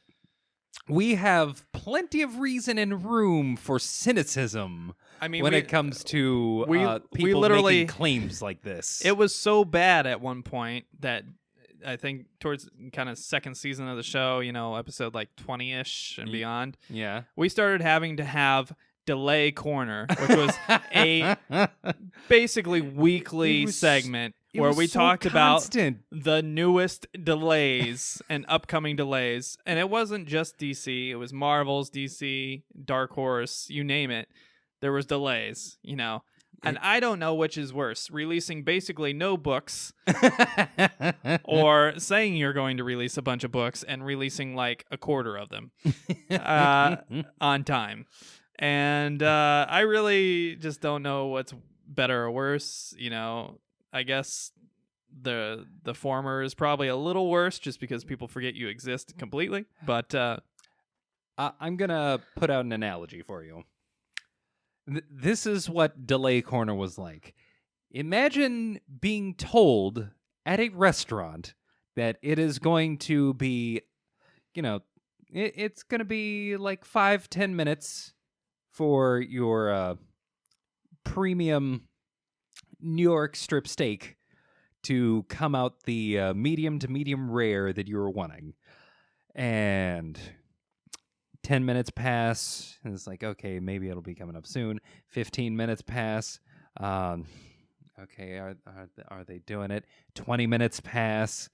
we have plenty of reason and room for cynicism. I mean, when it comes to people literally making claims like this. It was so bad at one point that I think towards kind of second season of the show, episode like 20-ish and beyond. Yeah. We started having to have Delay Corner, which was a basically weekly segment where we talked about the newest delays and upcoming delays. And it wasn't just DC. It was Marvel's, DC, Dark Horse, you name it. There was delays, And I don't know which is worse, releasing basically no books or saying you're going to release a bunch of books and releasing like a quarter of them on time. And I really just don't know what's better or worse. I guess the former is probably a little worse just because people forget you exist completely. But I'm going to put out an analogy for you. This is what Delay Corner was like. Imagine being told at a restaurant that it is going to be, it's going to be like 5-10 minutes for your premium New York strip steak to come out the medium to medium rare that you were wanting. And 10 minutes pass, and it's like, okay, maybe it'll be coming up soon. 15 minutes pass. Okay, are they doing it? 20 minutes pass.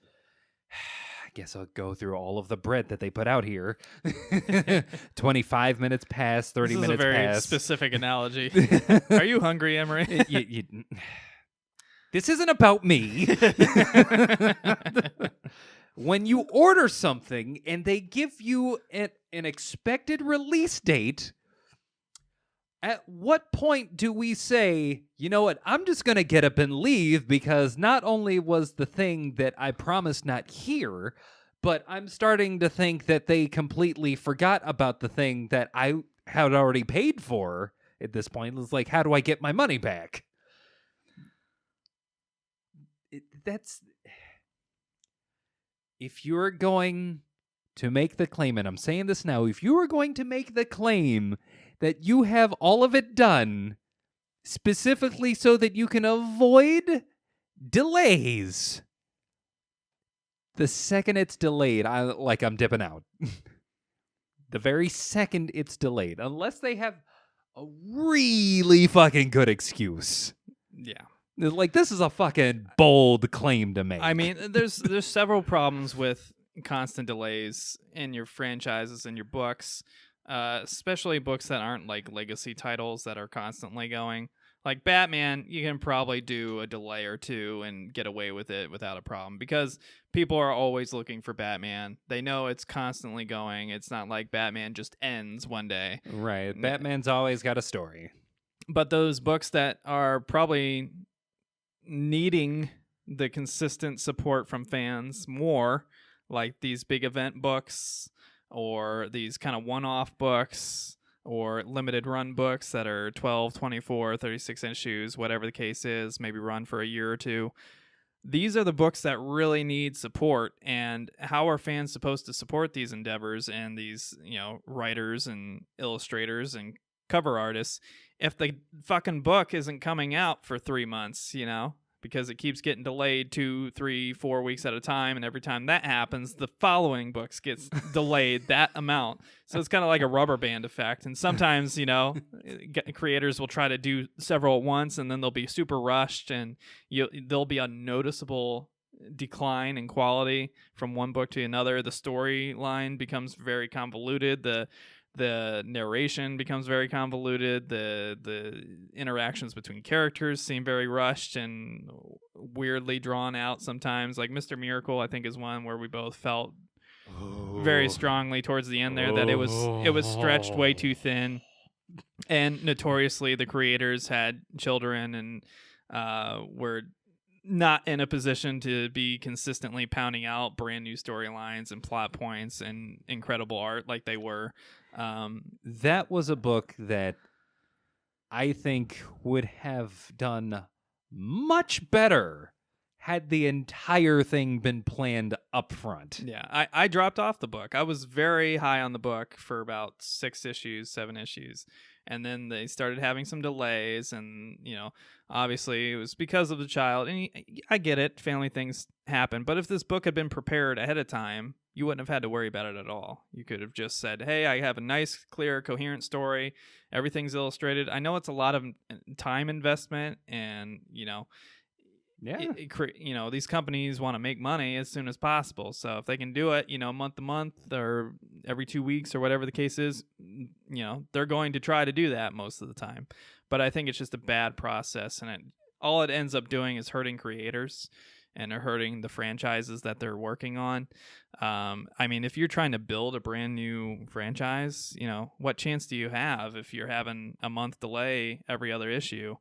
I guess I'll go through all of the bread that they put out here. 25 minutes pass, 30 minutes pass. This is a very specific analogy. Are you hungry, Emery? This isn't about me. When you order something and they give you an expected release date, at what point do we say, you know what, I'm just going to get up and leave because not only was the thing that I promised not here, but I'm starting to think that they completely forgot about the thing that I had already paid for at this point. It's like, how do I get my money back? If you're going to make the claim, and I'm saying this now, if you are going to make the claim that you have all of it done specifically so that you can avoid delays, the second it's delayed, I'm dipping out. The very second it's delayed, unless they have a really fucking good excuse. Yeah. Like, this is a fucking bold claim to make. I mean, there's several problems with constant delays in your franchises and your books, especially books that aren't like legacy titles that are constantly going. Like Batman, you can probably do a delay or two and get away with it without a problem because people are always looking for Batman. They know it's constantly going. It's not like Batman just ends one day. Right. Batman's always got a story. But those books that are probably needing the consistent support from fans more, like these big event books or these kind of one-off books or limited run books that are 12, 24, 36 issues, whatever the case is, maybe run for a year or two. These are the books that really need support. And how are fans supposed to support these endeavors and these, writers and illustrators and cover artists if the fucking book isn't coming out for 3 months, because it keeps getting delayed 2, 3, 4 weeks at a time, and every time that happens, the following books gets delayed that amount. So it's kind of like a rubber band effect. And sometimes, creators will try to do several at once, and then they'll be super rushed, and there'll be a noticeable decline in quality from one book to another. The storyline becomes very convoluted. The narration becomes very convoluted. The interactions between characters seem very rushed and weirdly drawn out sometimes. Like Mr. Miracle, I think, is one where we both felt very strongly towards the end there that it was stretched way too thin. And notoriously, the creators had children and were not in a position to be consistently pounding out brand new storylines and plot points and incredible art like they were. That was a book that I think would have done much better had the entire thing been planned up front. Yeah, I dropped off the book. I was very high on the book for about 7 issues. And then they started having some delays, and, obviously it was because of the child. And I get it, family things happen. But if this book had been prepared ahead of time, you wouldn't have had to worry about it at all. You could have just said, hey, I have a nice, clear, coherent story. Everything's illustrated. I know it's a lot of time investment, and, these companies want to make money as soon as possible. So if they can do it, month to month or every 2 weeks or whatever the case is, they're going to try to do that most of the time. But I think it's just a bad process, and all it ends up doing is hurting creators and are hurting the franchises that they're working on. If you're trying to build a brand new franchise, what chance do you have if you're having a month delay every other issue?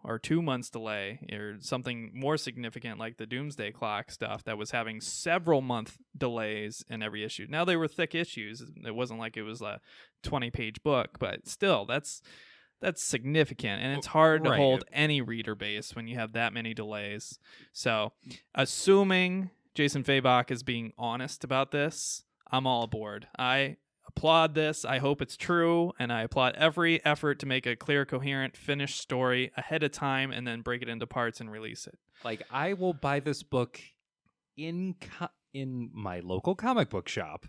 Or 2 months delay, or something more significant like the Doomsday Clock stuff that was having several month delays in every issue. Now, they were thick issues. It wasn't like it was a 20-page book, but still, that's significant, and it's hard to hold any reader base when you have that many delays. So, assuming Jason Fabok is being honest about this, I'm all aboard. I applaud this. I hope it's true, and I applaud every effort to make a clear, coherent, finished story ahead of time and then break it into parts and release it. Like, I will buy this book in in my local comic book shop.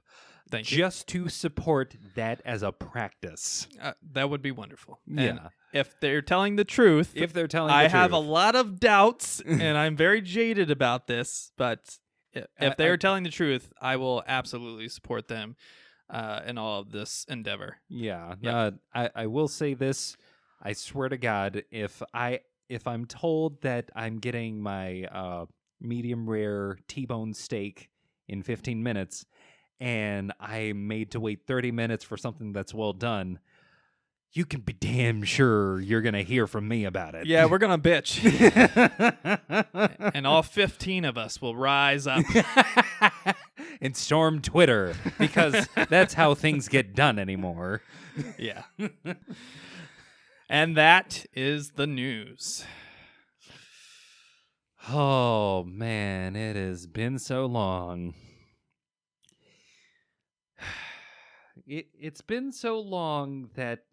Thank you. Just to support that as a practice. That would be wonderful. Yeah. And if they're telling the truth, I have a lot of doubts, and I'm very jaded about this, but if they're telling the truth, I will absolutely support them in all of this endeavor. Yeah. Yep. I will say this. I swear to God, if I'm told that I'm getting my medium rare T-bone steak in 15 minutes, and I'm made to wait 30 minutes for something that's well done, you can be damn sure you're going to hear from me about it. Yeah, we're going to bitch. And all 15 of us will rise up. And storm Twitter, because that's how things get done anymore. Yeah. And that is the news. Oh, man, it has been so long. It's been so long that,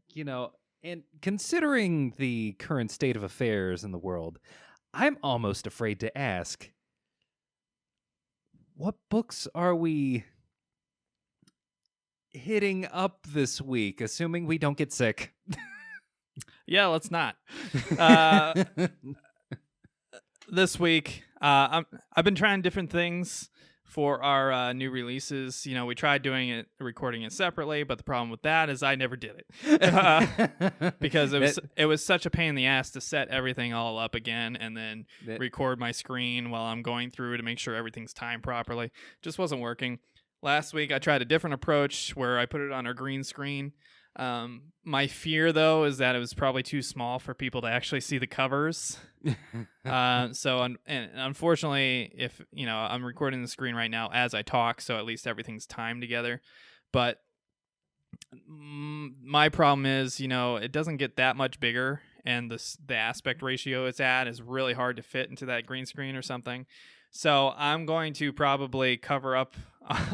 and considering the current state of affairs in the world, I'm almost afraid to ask, what books are we hitting up this week, assuming we don't get sick? Yeah, let's not. This week, I've been trying different things for our new releases. We tried recording it separately, but the problem with that is I never did it because it was such a pain in the ass to set everything all up again and then record my screen while I'm going through to make sure everything's timed properly. Just wasn't working. Last week I tried a different approach where I put it on our green screen. My fear though is that it was probably too small for people to actually see the covers. And unfortunately, if I'm recording the screen right now as I talk, so at least everything's timed together. But my problem is, it doesn't get that much bigger, and the aspect ratio it's at is really hard to fit into that green screen or something. So I'm going to probably cover up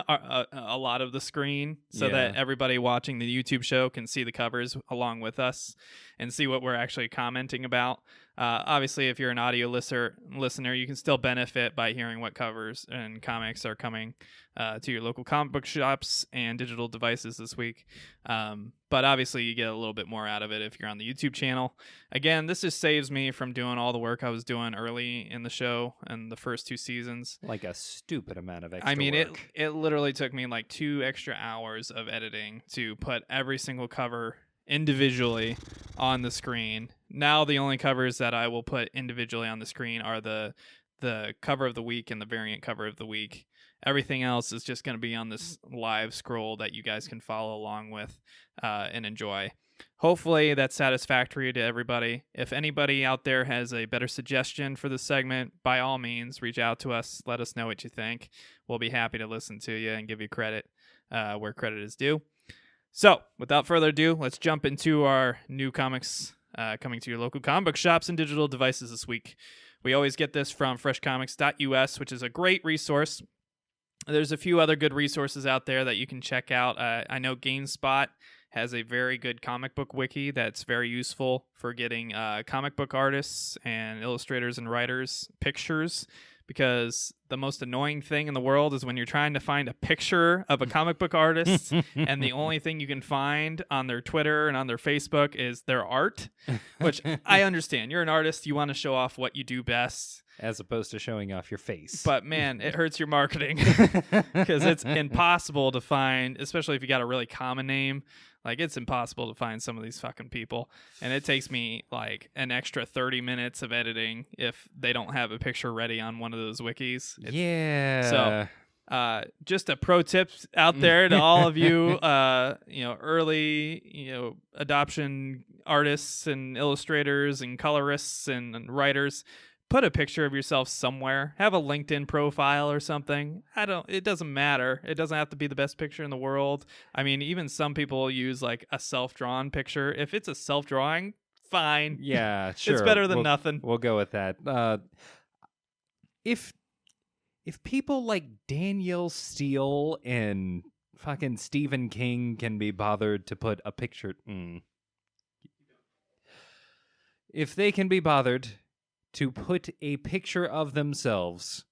a lot of the screen so that everybody watching the YouTube show can see the covers along with us and see what we're actually commenting about. Obviously, if you're an audio listener, you can still benefit by hearing what covers and comics are coming to your local comic book shops and digital devices this week. But obviously, you get a little bit more out of it if you're on the YouTube channel. Again, this just saves me from doing all the work I was doing early in the show and the first 2 seasons. Like a stupid amount of extra work. It literally took me like 2 extra hours of editing to put every single cover individually on the screen. Now the only covers that I will put individually on the screen are the cover of the week and the variant cover of the week. Everything else is just going to be on this live scroll that you guys can follow along with and enjoy. Hopefully that's satisfactory to everybody. If anybody out there has a better suggestion for this segment, by all means, reach out to us. Let us know what you think. We'll be happy to listen to you and give you credit where credit is due. So, without further ado, let's jump into our new comics coming to your local comic book shops and digital devices this week. We always get this from freshcomics.us, which is a great resource. There's a few other good resources out there that you can check out. I know GameSpot has a very good comic book wiki that's very useful for getting comic book artists and illustrators and writers pictures, because the most annoying thing in the world is when you're trying to find a picture of a comic book artist and the only thing you can find on their Twitter and on their Facebook is their art, which I understand. You're an artist. You want to show off what you do best. As opposed to showing off your face. But man, it hurts your marketing because it's impossible to find, especially if you got a really common name. Like, it's impossible to find some of these fucking people. And it takes me like an extra 30 minutes of editing if they don't have a picture ready on one of those wikis. So just a pro tip out there to all of you, early, adoption artists and illustrators and colorists and writers. Put a picture of yourself somewhere. Have a LinkedIn profile or something. It doesn't matter. It doesn't have to be the best picture in the world. I mean, even some people use like a self-drawn picture. If it's a self-drawing, fine. Yeah, sure. It's better than nothing. We'll go with that. If people like Danielle Steele and fucking Stephen King can be bothered to put a picture, if they can be bothered to put a picture of themselves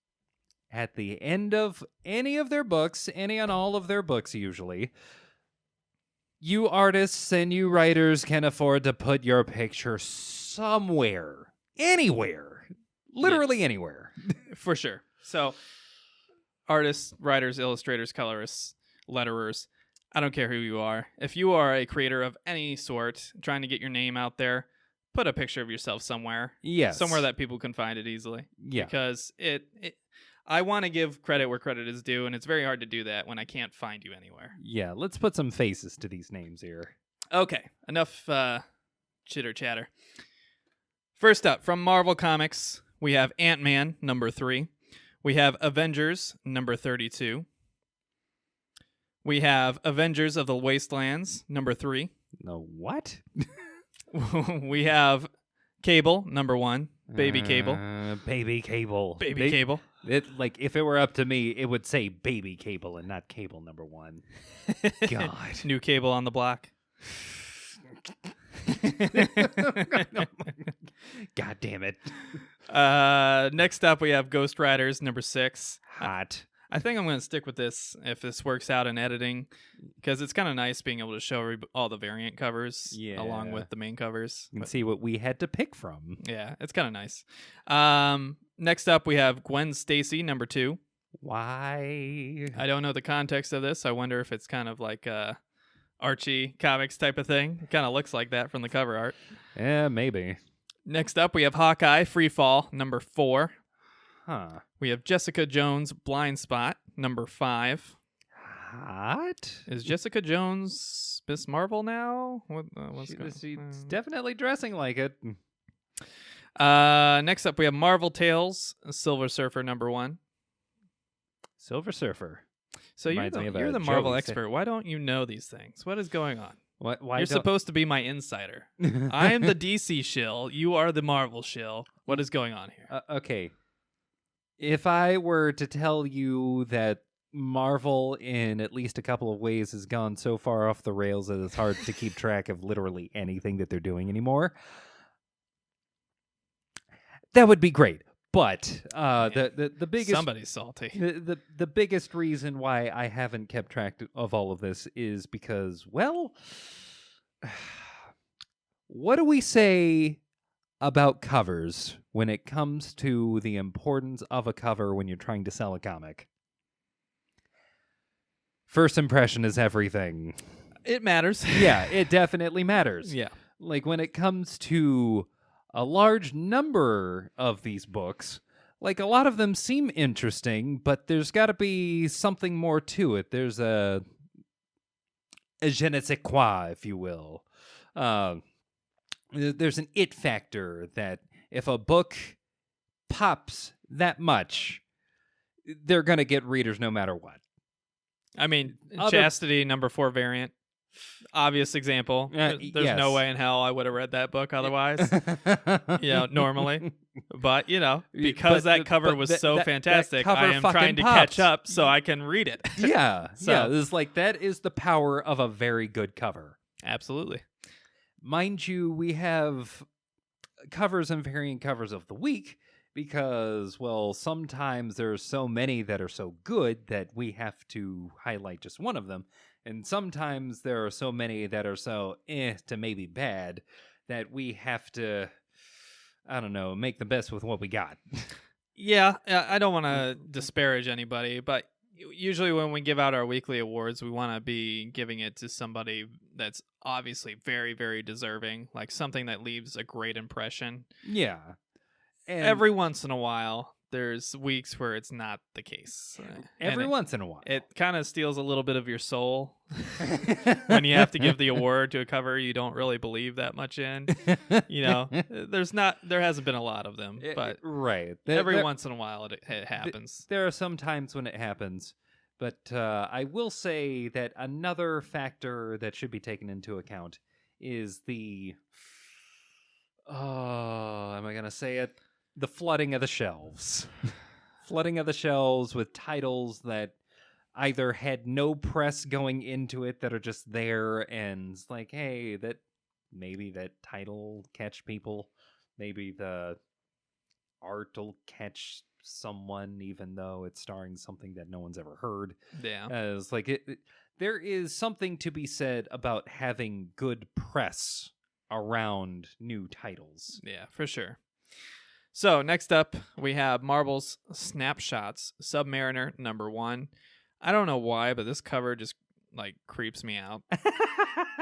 at the end of any of their books, any and all of their books usually, you artists and you writers can afford to put your picture somewhere, anywhere, literally anywhere. For sure. So, artists, writers, illustrators, colorists, letterers, I don't care who you are. If you are a creator of any sort, trying to get your name out there, put a picture of yourself somewhere. Yes. Somewhere that people can find it easily. Yeah. Because I want to give credit where credit is due, and it's very hard to do that when I can't find you anywhere. Yeah, let's put some faces to these names here. Okay, enough chitter chatter. First up, from Marvel Comics, we have Ant-Man, number 3. We have Avengers, number 32. We have Avengers of the Wastelands, number 3. No, what? We have Cable, number 1. Baby Cable. Baby Cable. Baby Cable. Like, if it were up to me, it would say Baby Cable and not Cable number 1. God. New Cable on the block. God damn it. Next up, we have Ghost Riders, number 6. Hot. I think I'm going to stick with this if this works out in editing, because it's kind of nice being able to show all the variant covers along with the main covers. You can see what we had to pick from. Yeah, it's kind of nice. Next up, we have Gwen Stacy, number 2. Why? I don't know the context of this. I wonder if it's kind of like Archie comics type of thing. It kind of looks like that from the cover art. Yeah, maybe. Next up, we have Hawkeye, Free Fall, number 4. Huh. We have Jessica Jones, Blind Spot, number 5. Hot? Is Jessica Jones Miss Marvel now? She's definitely dressing like it. Next up, we have Marvel Tales, Silver Surfer, number 1. Silver Surfer. So you're the Marvel expert. Why don't you know these things? What is going on? Why you're supposed to be my insider. I am the DC shill. You are the Marvel shill. What is going on here? Okay. If I were to tell you that Marvel, in at least a couple of ways, has gone so far off the rails that it's hard to keep track of literally anything that they're doing anymore, that would be great. But the biggest somebody's salty. The biggest reason why I haven't kept track of all of this is because, well, what do we say about covers when it comes to the importance of a cover when you're trying to sell a comic? First impression is everything. It matters. Yeah, it definitely matters. Yeah. Like when it comes to a large number of these books, like a lot of them seem interesting, but there's got to be something more to it. There's a je ne sais quoi, if you will. There's an it factor that if a book pops that much, they're going to get readers no matter what. I mean, Chastity, number 4 variant. Obvious example. There's yes. no way in hell I would have read that book otherwise. Normally. But, because that cover was so fantastic, I am trying to catch up so I can read it. Yeah. It's like that is the power of a very good cover. Absolutely. Mind you, we have covers and variant covers of the week because, well, sometimes there's so many that are so good that we have to highlight just one of them. And sometimes there are so many that are so to maybe bad that we have to, I don't know, make the best with what we got. Yeah, I don't want to disparage anybody, but usually when we give out our weekly awards, we want to be giving it to somebody that's obviously very, very deserving, like something that leaves a great impression. Yeah. And every once in a while, there's weeks where it's not the case. Every once in a while. It kind of steals a little bit of your soul when you have to give the award to a cover you don't really believe that much in. There hasn't been a lot of them, but right. Every once in a while it happens. There are some times when it happens, but I will say that another factor that should be taken into account is the am I going to say it? The flooding of the shelves. Flooding of the shelves with titles that either had no press going into it that are just there and it's like, hey, maybe that title catch people. Maybe the art will catch someone, even though it's starring something that no one's ever heard. Yeah. It's like there is something to be said about having good press around new titles. Yeah, for sure. So next up, we have Marvel's Snapshots Submariner #1. I don't know why, but this cover just like creeps me out.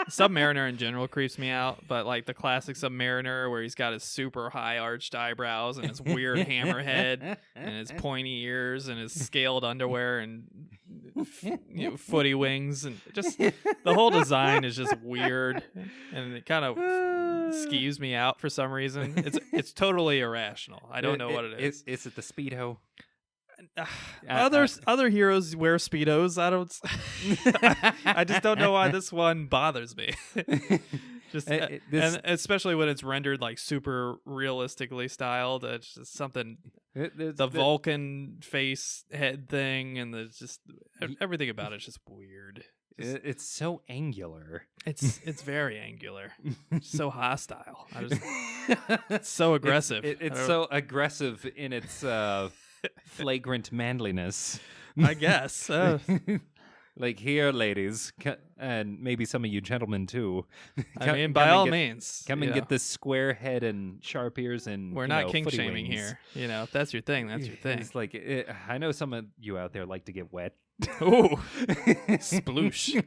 Submariner in general creeps me out, but like the classic Submariner where he's got his super high arched eyebrows and his weird hammerhead and his pointy ears and his scaled underwear and footy wings, and just the whole design is just weird, and it kind of skews me out for some reason. It's totally irrational. I don't know what it is. Is it the Speedo? Other heroes wear Speedos. I just don't know why this one bothers me. And especially when it's rendered like super realistically styled. It's just something. The Vulcan face head thing, and just everything about it's just weird. It's so angular. It's very angular. So hostile. It's so aggressive. It's so aggressive in its flagrant manliness, I guess. Like, here, ladies, and maybe some of you gentlemen too. By all means, come and get this square head and sharp ears, and we're not kink shaming here. If that's your thing, that's your thing. It's like I know some of you out there like to get wet. Ooh, sploosh.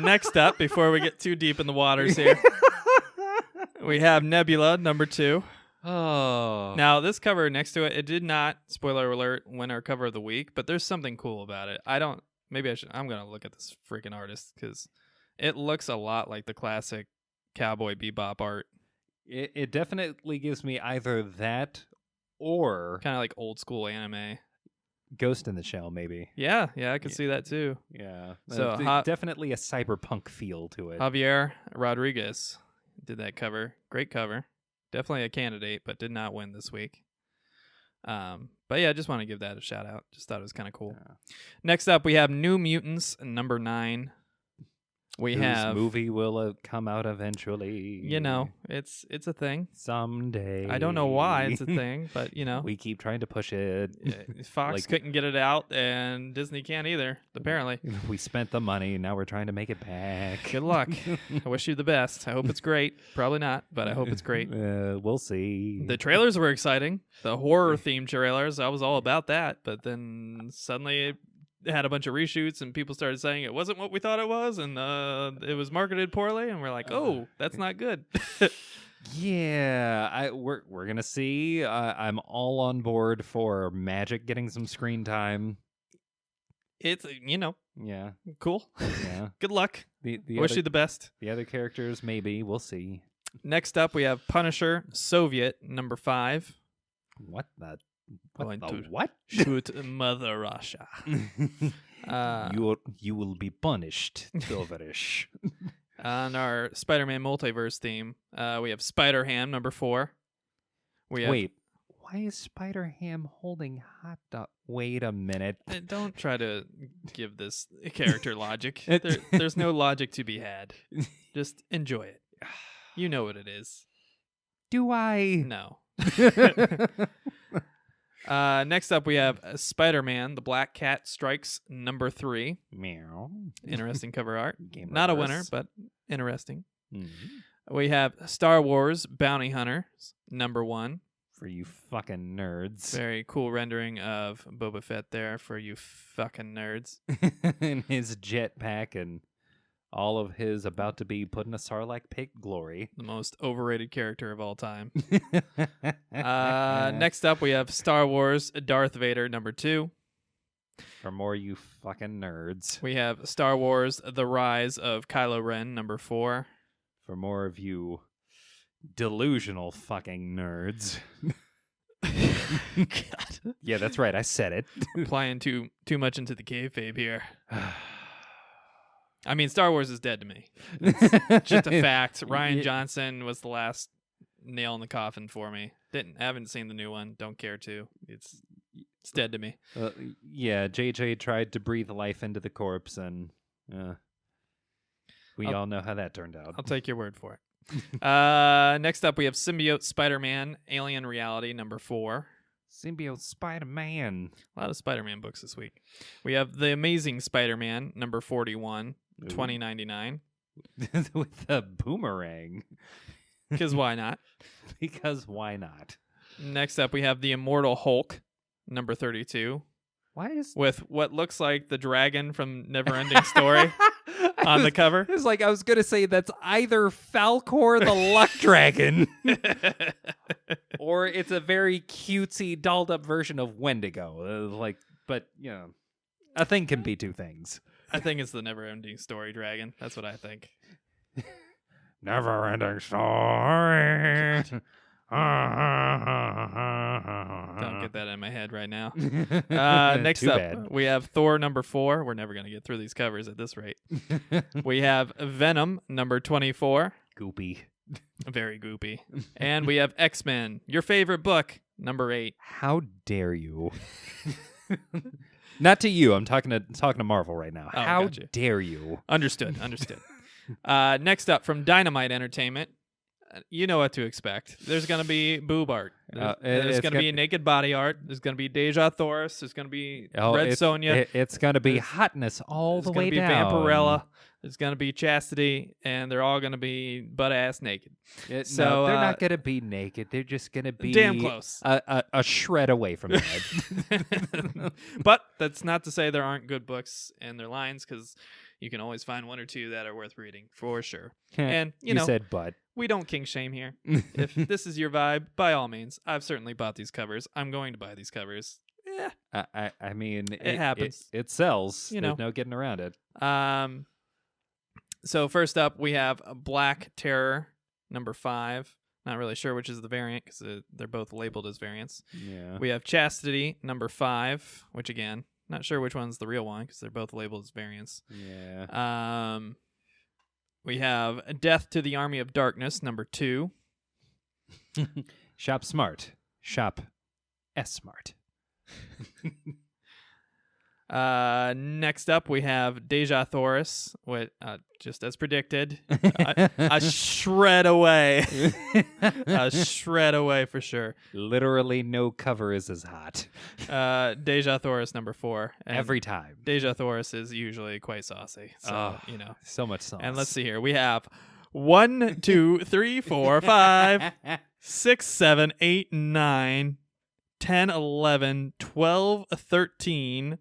Next up, before we get too deep in the waters here, we have Nebula #2. Oh. Now, this cover next to it did not, spoiler alert, win our cover of the week, but there's something cool about it. I'm going to look at this freaking artist because it looks a lot like the classic Cowboy Bebop art. It definitely gives me either that or kind of like old school anime. Ghost in the Shell, maybe. Yeah, I could see that too. Yeah. So definitely a cyberpunk feel to it. Javier Rodriguez did that cover. Great cover. Definitely a candidate, but did not win this week. But yeah, I just want to give that a shout out. Just thought it was kind of cool. Yeah. Next up, we have New Mutants #9. Whose movie will come out eventually. It's a thing. Someday. I don't know why it's a thing, but we keep trying to push it. Fox couldn't get it out, and Disney can't either, apparently. We spent the money, now we're trying to make it back. Good luck. I wish you the best. I hope it's great. Probably not, but I hope it's great. We'll see. The trailers were exciting. The horror-themed trailers, I was all about that, but then suddenly it had a bunch of reshoots, and people started saying it wasn't what we thought it was, and it was marketed poorly, and we're like, oh, that's not good. Yeah, we're gonna see. I'm all on board for Magic getting some screen time. It's yeah, cool. Yeah, good luck. Wish you the best. The other characters, maybe we'll see. Next up, we have Punisher Soviet #5. What the? What? Shoot Mother Russia. You will be punished, Silverish. On our Spider-Man multiverse theme, we have Spider-Ham #4. Wait, why is Spider-Ham holding hot dog? Wait a minute. Don't try to give this character logic. There's no logic to be had. Just enjoy it. You know what it is. Do I? No. Next up, we have Spider-Man, The Black Cat Strikes #3. Meow. Interesting cover art. Not a winner, but interesting. Mm-hmm. We have Star Wars Bounty Hunter #1. For you fucking nerds. Very cool rendering of Boba Fett there for you fucking nerds. In his jetpack and all of his about to be put in a Sarlacc pit glory. The most overrated character of all time. Next up, we have Star Wars Darth Vader #2. For more you fucking nerds. We have Star Wars The Rise of Kylo Ren #4. For more of you delusional fucking nerds. God. Yeah, that's right. I said it. Applying too much into the kayfabe here. I mean, Star Wars is dead to me. It's just a fact. Rian Johnson was the last nail in the coffin for me. Haven't seen the new one. Don't care to. It's dead to me. Yeah, JJ tried to breathe life into the corpse, and we all know how that turned out. I'll take your word for it. Next up, we have Symbiote Spider-Man Alien Reality #4. Symbiote Spider-Man. A lot of Spider-Man books this week. We have The Amazing Spider-Man #41, $20.99. With the boomerang. Because why not? Because why not? Next up, we have The Immortal Hulk #32. Why is with what looks like the dragon from Neverending Story on the cover? It's like I was gonna say that's either Falcor the Luck Dragon, or it's a very cutesy, dolled up version of Wendigo. But you know, a thing can be two things. I think it's the Neverending Story dragon. That's what I think. Never-ending story. Don't get that in my head right now. Next up, bad. we have Thor #4. We're never going to get through these covers at this rate. We have Venom #24. Goopy. Very goopy. And we have X-Men, your favorite book, #8. How dare you? Not to you. I'm talking to Marvel right now. Oh, How gotcha. dare you? Understood. Next up, from Dynamite Entertainment, you know what to expect. There's going to be boob art. There's going to be naked body art. There's going to be Deja Thoris. There's going to be Red Sonja. It's going to be hotness all the way down. There's going to be Vampirella. There's going to be Chastity, and they're all going to be butt-ass naked. No, they're not going to be naked. They're just going to be damn close. A shred away from that. But that's not to say there aren't good books in their lines, because you can always find one or two that are worth reading, for sure. And, you know, said but. We don't kink shame here. If this is your vibe, by all means, I've certainly bought these covers. I'm going to buy these covers. I mean, it happens. It sells. You know. There's no getting around it. So first up, we have Black Terror #5. Not really sure which is the variant because they're both labeled as variants. Yeah. We have Chastity #5, which again, not sure which one's the real one because they're both labeled as variants. Yeah. We have Death to the Army of Darkness #2. Shop smart. Shop S-smart. Next up, we have Deja Thoris, with just as predicted, a shred away, a shred away for sure. Literally, no cover is as hot. Deja Thoris #4. Every time. Deja Thoris is usually quite saucy, so you know, so much sauce. And let's see here, we have 1, 2, 3, 4, 5, 6, 7, 8, 9, 10, 11, 12, 13.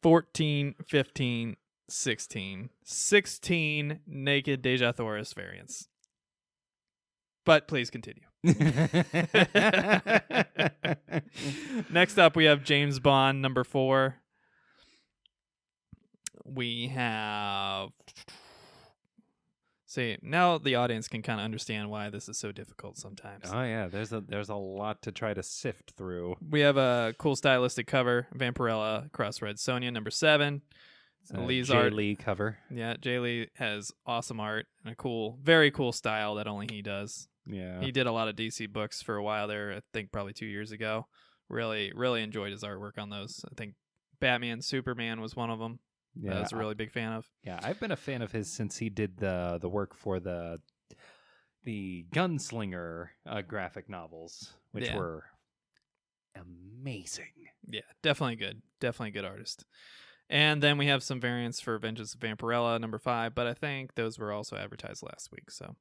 14, 15, 16. 16 naked Deja Thoris variants. But please continue. Next up, we have James Bond #4. We have... See, now the audience can kind of understand why this is so difficult sometimes. Oh yeah, there's a lot to try to sift through. We have a cool stylistic cover, Vampirella cross Red Sonja #7. Lee's Jay art. Lee cover. Yeah, Jay Lee has awesome art and a cool, very cool style that only he does. Yeah. He did a lot of DC books for a while there, I think probably 2 years ago. Really, really enjoyed his artwork on those. I think Batman, Superman was one of them. Yeah, I was a really big fan of. Yeah, I've been a fan of his since he did the work for the Gunslinger graphic novels, which were amazing. Yeah, definitely good. Definitely good artist. And then we have some variants for Vengeance of Vampirella #5, but I think those were also advertised last week, so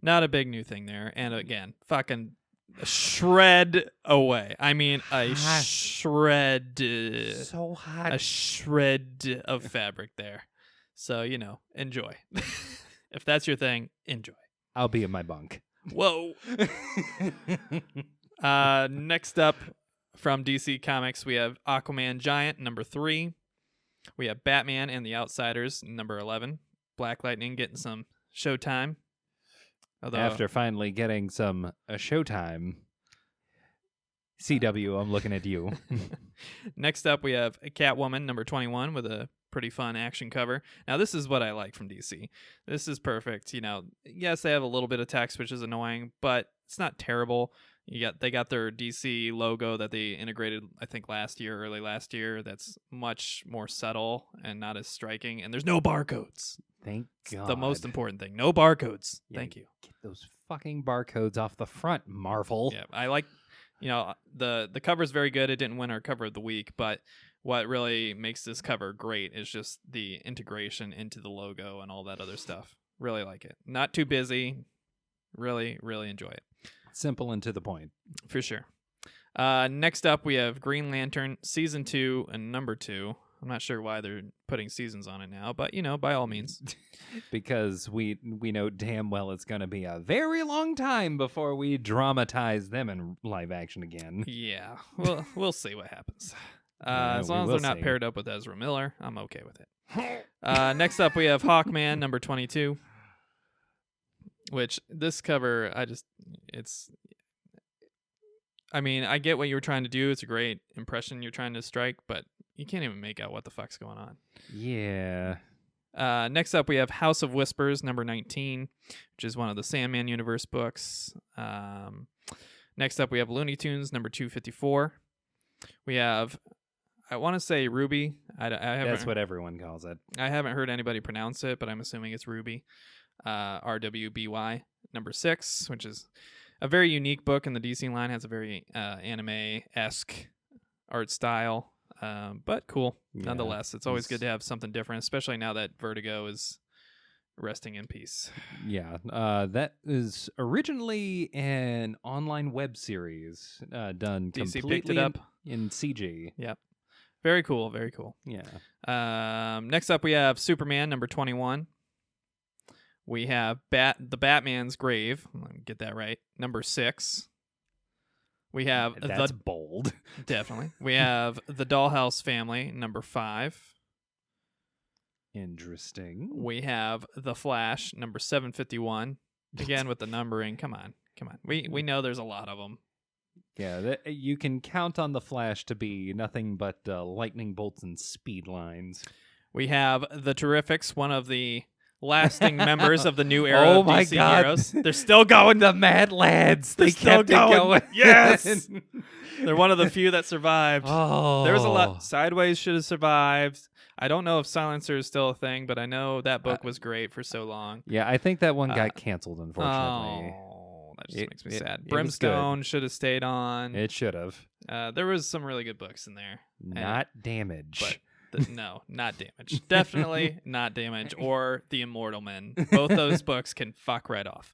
not a big new thing there. And again, fucking a shred away. I mean, a shred. So hot. A shred of fabric there. So, you know, enjoy. If that's your thing, enjoy. I'll be in my bunk. Whoa. Next up from DC Comics, we have Aquaman Giant #3. We have Batman and the Outsiders #11. Black Lightning getting some showtime. Although, after finally getting some showtime, CW, I'm looking at you. Next up, we have Catwoman #21 with a pretty fun action cover. Now, this is what I like from DC. This is perfect. You know, yes, they have a little bit of text, which is annoying, but it's not terrible. They got their DC logo that they integrated, I think, early last year. That's much more subtle and not as striking. And there's no barcodes. Thank It's God. the most important thing. No barcodes. Yeah, Thank you. Get those fucking barcodes off the front, Marvel. Yeah, I like, the cover's very good. It didn't win our cover of the week, but what really makes this cover great is just the integration into the logo and all that other stuff. Really like it. Not too busy. Really, really enjoy it. Simple and to the point. For sure. Next up, we have Green Lantern Season 2 and Number 2. I'm not sure why they're putting seasons on it now, but, by all means. Because we know damn well it's going to be a very long time before we dramatize them in live action again. Yeah, we'll see what happens. Yeah, as long as we they're will not see. paired up with Ezra Miller, I'm okay with it. Next up, we have Hawkman Number 22, which this cover, I get what you were trying to do. It's a great impression you're trying to strike, but you can't even make out what the fuck's going on. Yeah. Next up, we have House of Whispers, number 19, which is one of the Sandman universe books. Next up, we have Looney Tunes, number 254. We have, I want to say Ruby. That's what everyone calls it. I haven't heard anybody pronounce it, but I'm assuming it's Ruby. RWBY, number 6, which is a very unique book in the DC line. Has a very anime-esque art style. But cool, nonetheless. It's always good to have something different, especially now that Vertigo is resting in peace. Yeah, that is originally an online web series done DC completely picked it up in CG. Yep. Very cool, very cool. Yeah. Next up, we have Superman, number 21. We have the Batman's Grave. Let me get that right. Number 6. We have That's bold. Definitely. We have the Dollhouse Family, number 5. Interesting. We have the Flash, number 751. Again with the numbering. Come on. We know there's a lot of them. Yeah, you can count on the Flash to be nothing but lightning bolts and speed lines. We have the Terrifics, one of the lasting members of the new era of my DC God. heroes. They're still going. The Mad Lads. They still kept it going. Yes. They're one of the few that survived. Oh. There was a lot. Sideways should have survived. I don't know if Silencer is still a thing, but I know that book was great for so long. Yeah, I think that one got canceled, unfortunately. Oh, that just makes me sad. it was Brimstone should have stayed on. It should have. There was some really good books in there. Not Damage. But no, not Damage. Definitely not Damage or The Immortal Men. Both those books can fuck right off.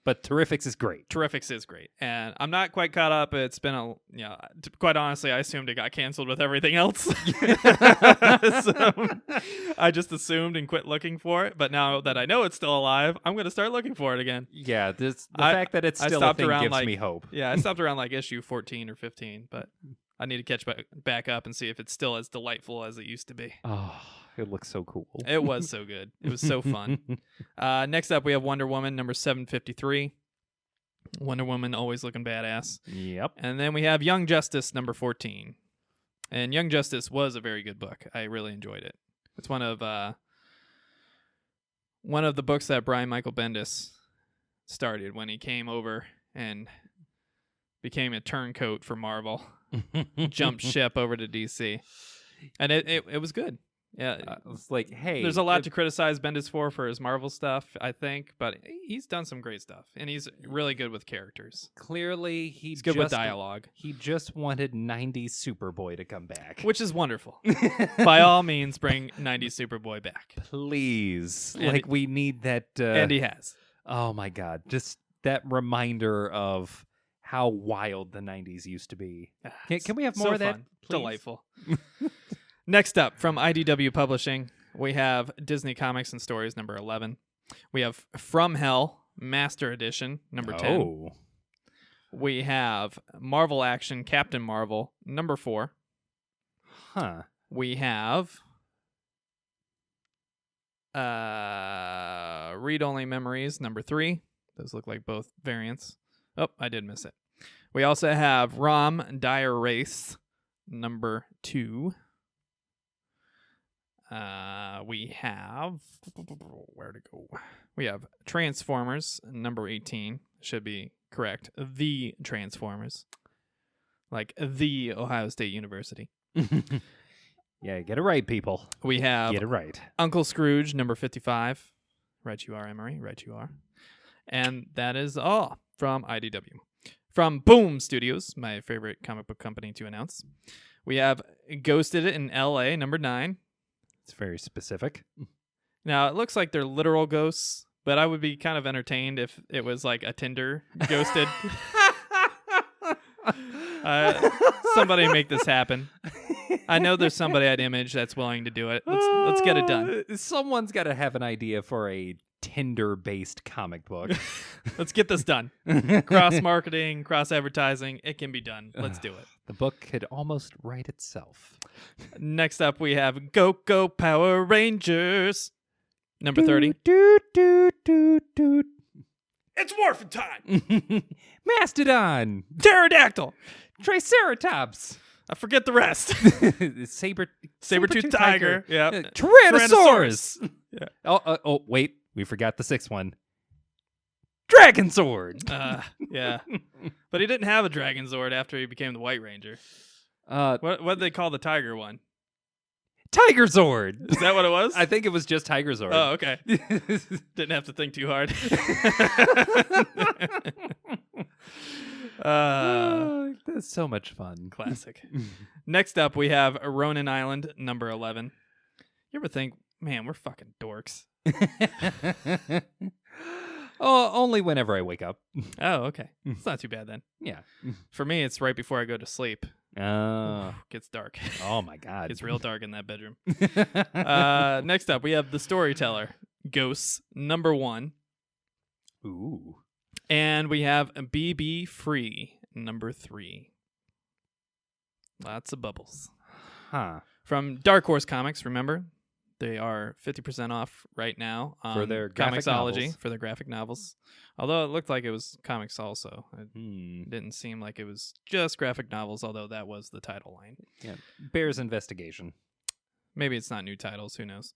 But Terrifics is great. Terrifics is great. And I'm not quite caught up. It's been quite honestly, I assumed it got canceled with everything else. So, I just assumed and quit looking for it. But now that I know it's still alive, I'm going to start looking for it again. Yeah, the fact that it's still a thing gives me hope. Yeah, I stopped around like issue 14 or 15, but I need to catch back up and see if it's still as delightful as it used to be. Oh, it looks so cool. It was so good. It was so fun. Next up, we have Wonder Woman, number 753. Wonder Woman always looking badass. Yep. And then we have Young Justice, number 14. And Young Justice was a very good book. I really enjoyed it. It's one of the books that Brian Michael Bendis started when he came over and became a turncoat for Marvel. Jumped ship over to DC. And it was good. Yeah. It's like, hey. There's a lot to criticize Bendis for his Marvel stuff, I think, but he's done some great stuff. And he's really good with characters. Clearly, He's good with dialogue. He just wanted 90s Superboy to come back. Which is wonderful. By all means, bring 90s Superboy back. Please. And we need that. And he has. Oh, my God. Just that reminder of how wild the 90s used to be. Can we have more of that? Fun. Delightful. Next up, from IDW Publishing, we have Disney Comics and Stories, number 11. We have From Hell, Master Edition, number 10. Oh. We have Marvel Action, Captain Marvel, number 4. Huh. We have Read Only Memories, number 3. Those look like both variants. Oh, I did miss it. We also have Rom Dire Wraiths, number 2. We have... Where to go? We have Transformers, number 18. Should be correct. The Transformers. Like the Ohio State University. Yeah, get it right, people. We have Get it right. Uncle Scrooge, number 55. Right you are, Emery. Right you are. And that is all from IDW. From Boom Studios, my favorite comic book company to announce, we have Ghosted in L.A., number 9. It's very specific. Now, it looks like they're literal ghosts, but I would be kind of entertained if it was like a Tinder ghosted. Somebody make this happen. I know there's somebody at Image that's willing to do it. Let's get it done. Someone's got to have an idea for a Tinder-based comic book. Let's get this done. Cross-marketing, cross-advertising, it can be done. Let's do it. The book could almost write itself. Next up, we have Go Power Rangers, number 30. It's morphin' time! Mastodon! Pterodactyl! Triceratops! I forget the rest. Saber-tooth tiger. Yeah. Tyrannosaurus! Yeah. Oh, wait. We forgot the 6th one. Dragon Sword! Yeah. But he didn't have a Dragon Zord after he became the White Ranger. What did they call the tiger one? Tiger Zord! Is that what it was? I think it was just Tiger Zord. Oh, okay. Didn't have to think too hard. That's so much fun. Classic. Next up, we have Ronin Island, number 11. You ever think, man, we're fucking dorks? Oh, only whenever I wake up. Oh, okay. It's not too bad then. Yeah. For me, it's right before I go to sleep. Oh. Gets dark. Oh my God. It's real dark in that bedroom. Next up, we have The Storyteller, Ghosts, number 1. Ooh. And we have BB Free, number 3. Lots of bubbles. Huh. From Dark Horse Comics, remember? They are 50% off right now on For their graphic novels. for their graphic novels. Although it looked like it was comics also. It Hmm. didn't seem like it was just graphic novels, although that was the title line. Yeah. Bears investigation. Maybe it's not new titles. Who knows?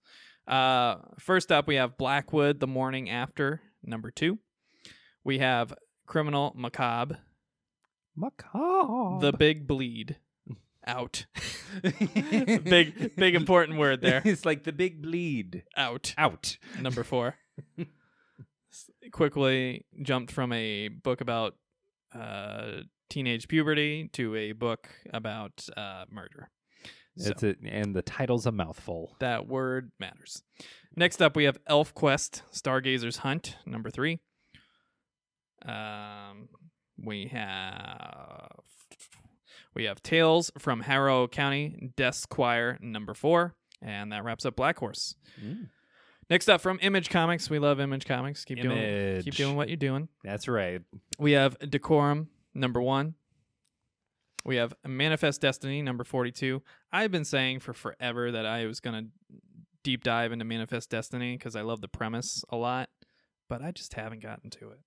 First up, we have Blackwood, The Morning After, number 2. We have Criminal Macabre, The Big Bleed, out. big important word there. It's like the big bleed. Out. Number 4. Quickly jumped from a book about teenage puberty to a book about murder. And the title's a mouthful. That word matters. Next up, we have Elf Quest, Stargazer's Hunt, number 3. We have Tales from Harrow County, Death's Choir, number 4. And that wraps up Black Horse. Mm. Next up, from Image Comics. We love Image Comics. Keep doing what you're doing. That's right. We have Decorum, number 1. We have Manifest Destiny, number 42. I've been saying for forever that I was going to deep dive into Manifest Destiny because I love the premise a lot, but I just haven't gotten to it.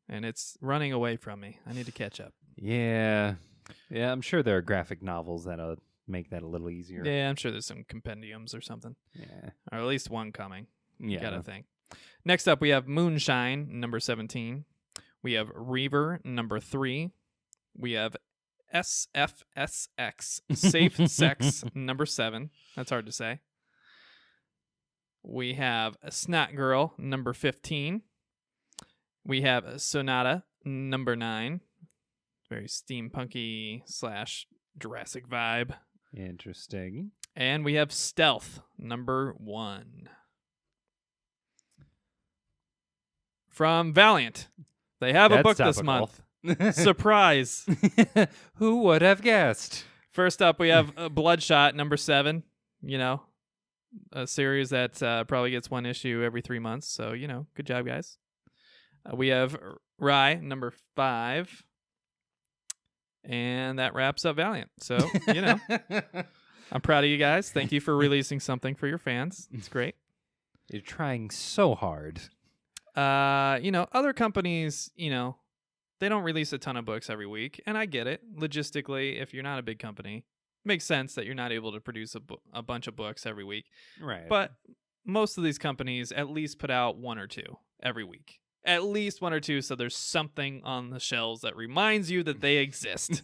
And it's running away from me. I need to catch up. Yeah. Yeah, I'm sure there are graphic novels that'll make that a little easier. Yeah, I'm sure there's some compendiums or something. Yeah. Or at least one coming. Yeah. Gotta think. Next up, we have Moonshine, number 17. We have Reaver, number 3. We have SFSX, Safe Sex, number 7. That's hard to say. We have Snot Girl, number 15. We have Sonata, number 9. Very steampunky / Jurassic vibe. Interesting. And we have Stealth, number 1. From Valiant. They have a book this month. Surprise. Who would have guessed? First up, we have Bloodshot, number 7. You know, a series that probably gets one issue every 3 months. So, you know, good job, guys. We have Rye, number 5. And that wraps up Valiant. So, you know, I'm proud of you guys. Thank you for releasing something for your fans. It's great. You're trying so hard. You know, other companies, you know, they don't release a ton of books every week. And I get it. Logistically, if you're not a big company, it makes sense that you're not able to produce a bunch of books every week. Right. But most of these companies at least put out 1 or 2 every week. At least 1 or 2, so there's something on the shelves that reminds you that they exist.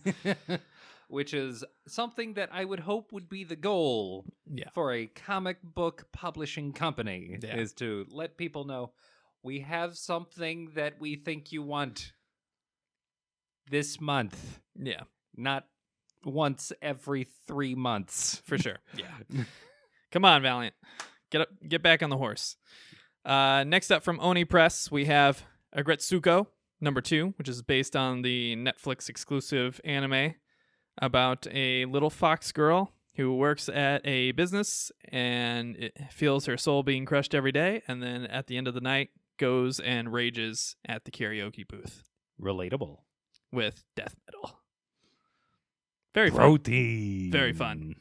which is something that I would hope would be the goal for a comic book publishing company, is to let people know we have something that we think you want this month. Yeah. Not once every 3 months. For sure. Yeah. Come on, Valiant. Get back on the horse. Next up from Oni Press, we have Agretsuko #2, which is based on the Netflix exclusive anime about a little fox girl who works at a business and it feels her soul being crushed every day, and then at the end of the night goes and rages at the karaoke booth. Relatable. With death metal. Very Protein. Fun. Very fun.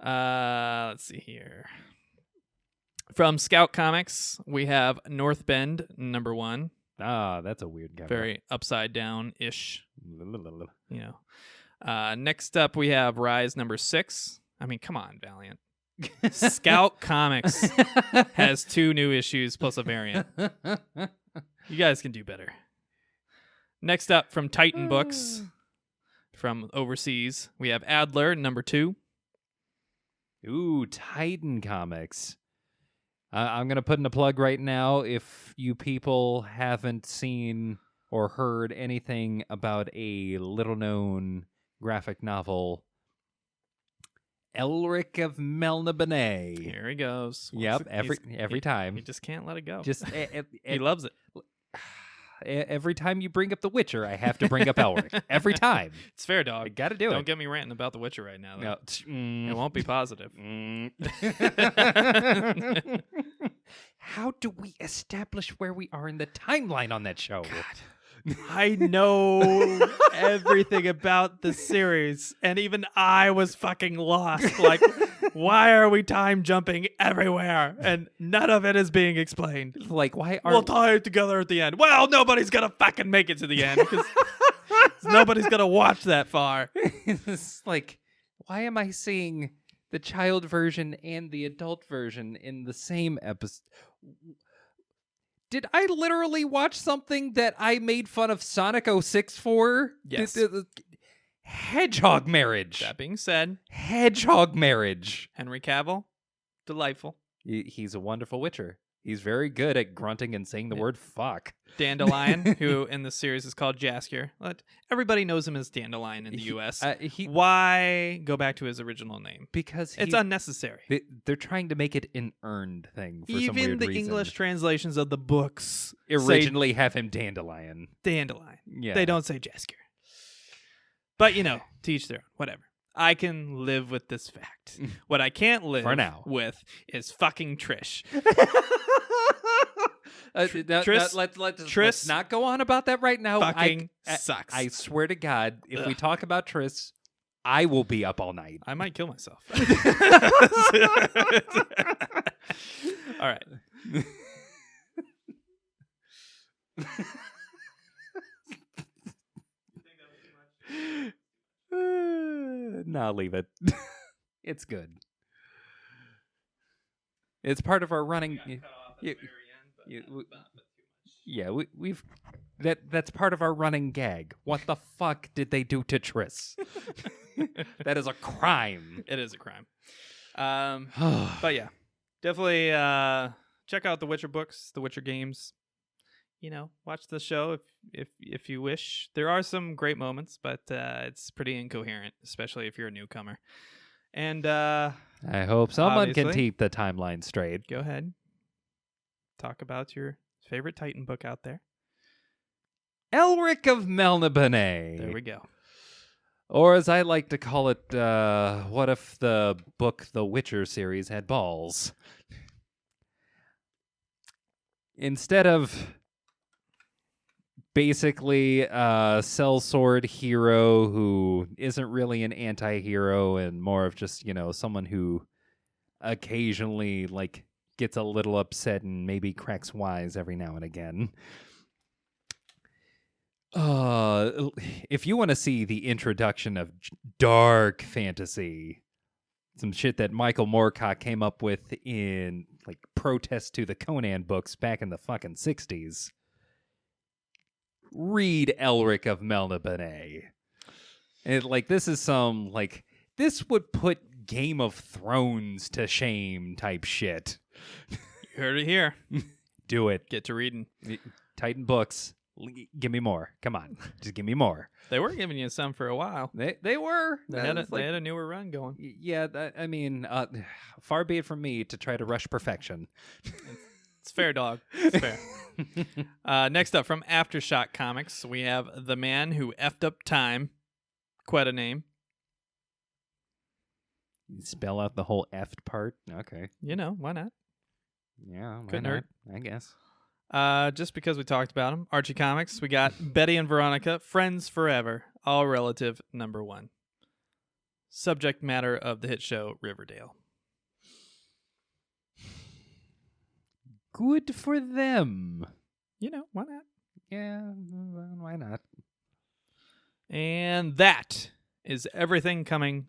Let's see here. From Scout Comics, we have North Bend #1. Ah, that's a weird guy. Very upside down-ish. You know. Next up, we have Rise #6. I mean, come on, Valiant. Scout Comics has 2 new issues plus a variant. You guys can do better. Next up, from Titan Books, from overseas, we have Adler #2. Ooh, Titan Comics. I'm going to put in a plug right now. If you people haven't seen or heard anything about a little-known graphic novel, Elric of Melniboné. Here he goes. Yep, every time. He just can't let it go. Just he loves it. Every time you bring up The Witcher, I have to bring up Elric. Every time. It's fair, dog. I got to do it. Don't get me ranting about The Witcher right now, though. No. It won't be positive. How do we establish where we are in the timeline on that show? God. I know everything about the series, and even I was fucking lost. Like, why are we time jumping everywhere? And none of it is being explained. Like, why are we'll tie it together at the end? Well, nobody's gonna fucking make it to the end because nobody's gonna watch that far. It's like, why am I seeing the child version and the adult version in the same episode? Did I literally watch something that I made fun of Sonic 06 for? Yes. Hedgehog marriage. That being said, Hedgehog marriage. Henry Cavill, delightful. He's a wonderful Witcher. He's very good at grunting and saying the word fuck. Dandelion, who in the series is called Jaskier. Everybody knows him as Dandelion in the U.S. Why go back to his original name? Because it's unnecessary. They're trying to make it an earned thing for some weird reason. Even the English translations of the books originally have him Dandelion. Dandelion. Yeah. They don't say Jaskier. But, to each their own. Whatever. I can live with this fact. What I can't live with is fucking Trish. Let's not go on about that right now. Fucking sucks. I swear to God, if we talk about Trish, I will be up all night. I might kill myself. All right. Nah, leave it. It's good. It's part of our running. We've that's part of our running gag. What the fuck did they do to Triss? That is a crime. It is a crime. But yeah, definitely check out the Witcher books, the Witcher games. Watch the show if you wish. There are some great moments, but it's pretty incoherent, especially if you're a newcomer. And I hope someone can keep the timeline straight. Go ahead. Talk about your favorite Titan book out there. Elric of Melniboné. There we go. Or as I like to call it, what if the book The Witcher series had balls? Instead of basically a sellsword hero who isn't really an anti-hero and more of just, someone who occasionally, gets a little upset and maybe cracks wise every now and again. If you want to see the introduction of dark fantasy, some shit that Michael Moorcock came up with in protest to the Conan books back in the fucking 60s, read Elric of Melniboné. This is some this would put Game of Thrones to shame type shit. You heard it here. Do it. Get to reading. Titan books. Give me more. Come on. Just give me more. They were giving you some for a while. They were. They had a newer run going. Yeah, far be it from me to try to rush perfection. It's fair, dog. It's fair. Next up, from Aftershock Comics, we have The Man Who Effed Up Time. Quite a name. You spell out the whole effed part? Okay. You know, why not? Yeah, couldn't hurt. I guess. Just because we talked about them, Archie Comics, we got Betty and Veronica, Friends Forever, all relative #1. Subject matter of the hit show Riverdale. Good for them. You know, why not? Yeah, why not? And that is everything coming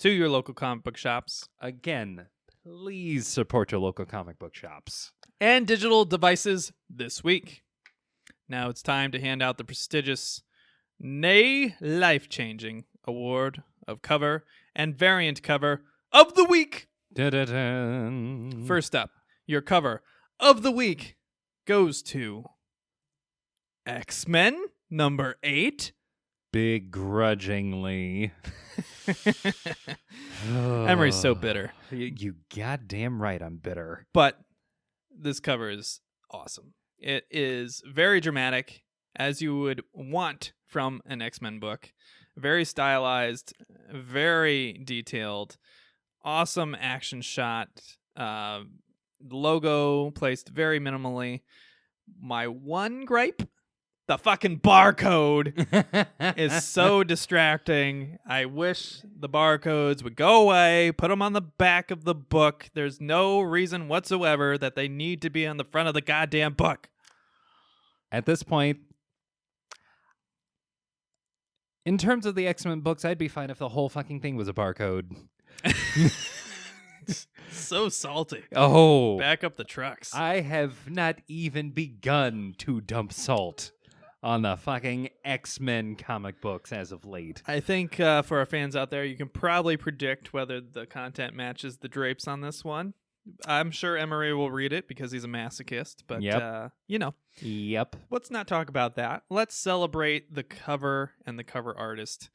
to your local comic book shops. Again, please support your local comic book shops. And digital devices this week. Now it's time to hand out the prestigious, nay, life-changing award of cover and variant cover of the week. Da-da-da. First up, your cover of the week goes to XMen #8. Begrudgingly. Emery's so bitter. You goddamn right I'm bitter. But this cover is awesome. It is very dramatic, as you would want from an X-Men book. Very stylized, very detailed, awesome action shot. Logo placed very minimally. My one gripe, the fucking barcode is so distracting. I wish the barcodes would go away, put them on the back of the book. There's no reason whatsoever that they need to be on the front of the goddamn book. At this point, in terms of the X-Men books, I'd be fine if the whole fucking thing was a barcode. So salty. Oh. Back up the trucks. I have not even begun to dump salt on the fucking X-Men comic books as of late. I think for our fans out there, you can probably predict whether the content matches the drapes on this one. I'm sure Emery will read it because he's a masochist, but you know. Yep. Let's not talk about that. Let's celebrate the cover and the cover artist,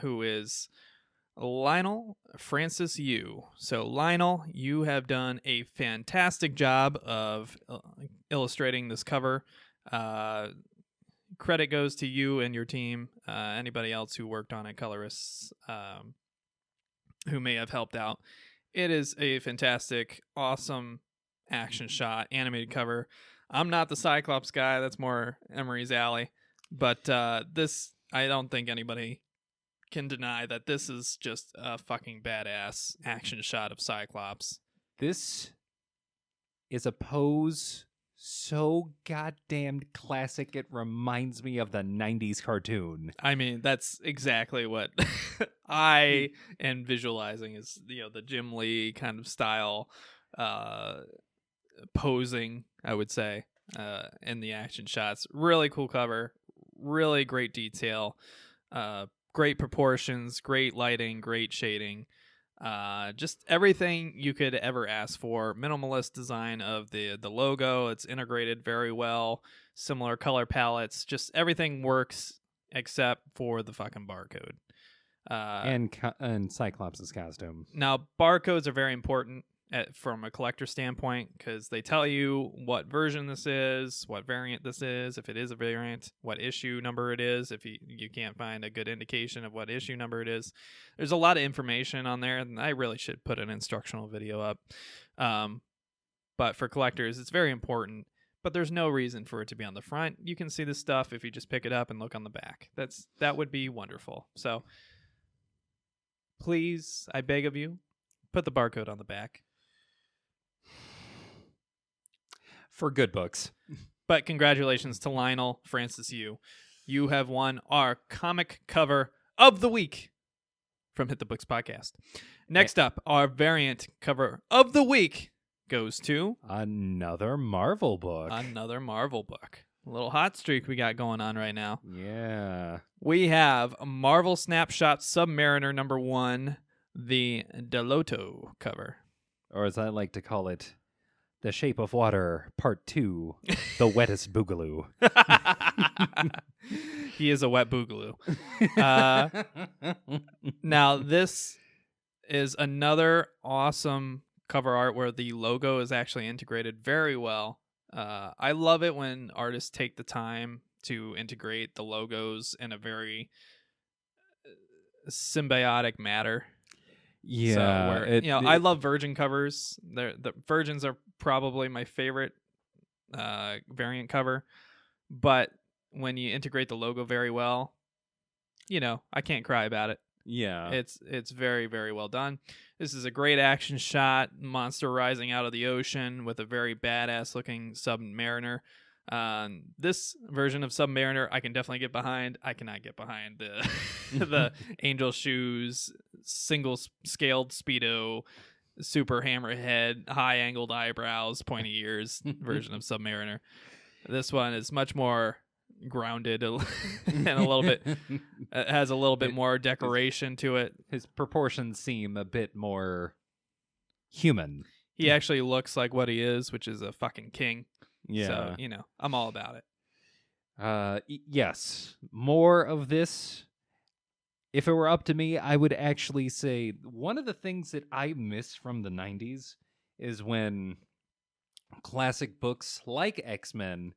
who is Lionel Francis Yu. So Lionel, you have done a fantastic job of illustrating this cover. Credit goes to you and your team. Anybody else who worked on it, colorists who may have helped out. It is a fantastic, awesome action shot, animated cover. I'm not the Cyclops guy. That's more Emery's alley. But this, I don't think anybody can deny that this is just a fucking badass action shot of Cyclops. This is a pose so goddamn classic, it reminds me of the 90s cartoon. I mean, that's exactly what I am visualizing is, the Jim Lee kind of style posing, I would say, in the action shots. Really cool cover, really great detail, great proportions, great lighting, great shading. Just everything you could ever ask for. Minimalist design of the logo. It's integrated very well. Similar color palettes. Just everything works except for the fucking barcode. And Cyclops' costume. Now, barcodes are very important from a collector standpoint because they tell you what version this is, what variant this is, if it is a variant, what issue number it is, if you can't find a good indication of what issue number it is. There's a lot of information on there, and I really should put an instructional video up. But for collectors, it's very important, but there's no reason for it to be on the front. You can see this stuff if you just pick it up and look on the back. That would be wonderful. So please, I beg of you, put the barcode on the back. For good books. But congratulations to Lionel Francis Yu. You have won our comic cover of the week from Hit the Books Podcast. Next up, our variant cover of the week goes to another Marvel book. Another Marvel book. A little hot streak we got going on right now. Yeah. We have Marvel Snapshot Submariner #1, the Deloto cover. Or as I like to call it, The Shape of Water, Part 2, The Wettest Boogaloo. He is a wet boogaloo. Now, this is another awesome cover art where the logo is actually integrated very well. I love it when artists take the time to integrate the logos in a very symbiotic manner. Yeah. So where, I love Virgin covers. The Virgins are probably my favorite variant cover. But when you integrate the logo very well, I can't cry about it. Yeah. It's very, very well done. This is a great action shot, monster rising out of the ocean with a very badass looking Submariner. This version of Submariner I can definitely get behind. I cannot get behind the the angel shoes, single scaled Speedo, super hammerhead, high angled eyebrows, pointy ears version of Submariner. This one is much more grounded and a little bit has a little bit more decoration to it. His proportions seem a bit more human. He actually looks like what he is, which is a fucking king. Yeah. So, I'm all about it. Yes. More of this. If it were up to me, I would actually say one of the things that I miss from the 90s is when classic books like X-Men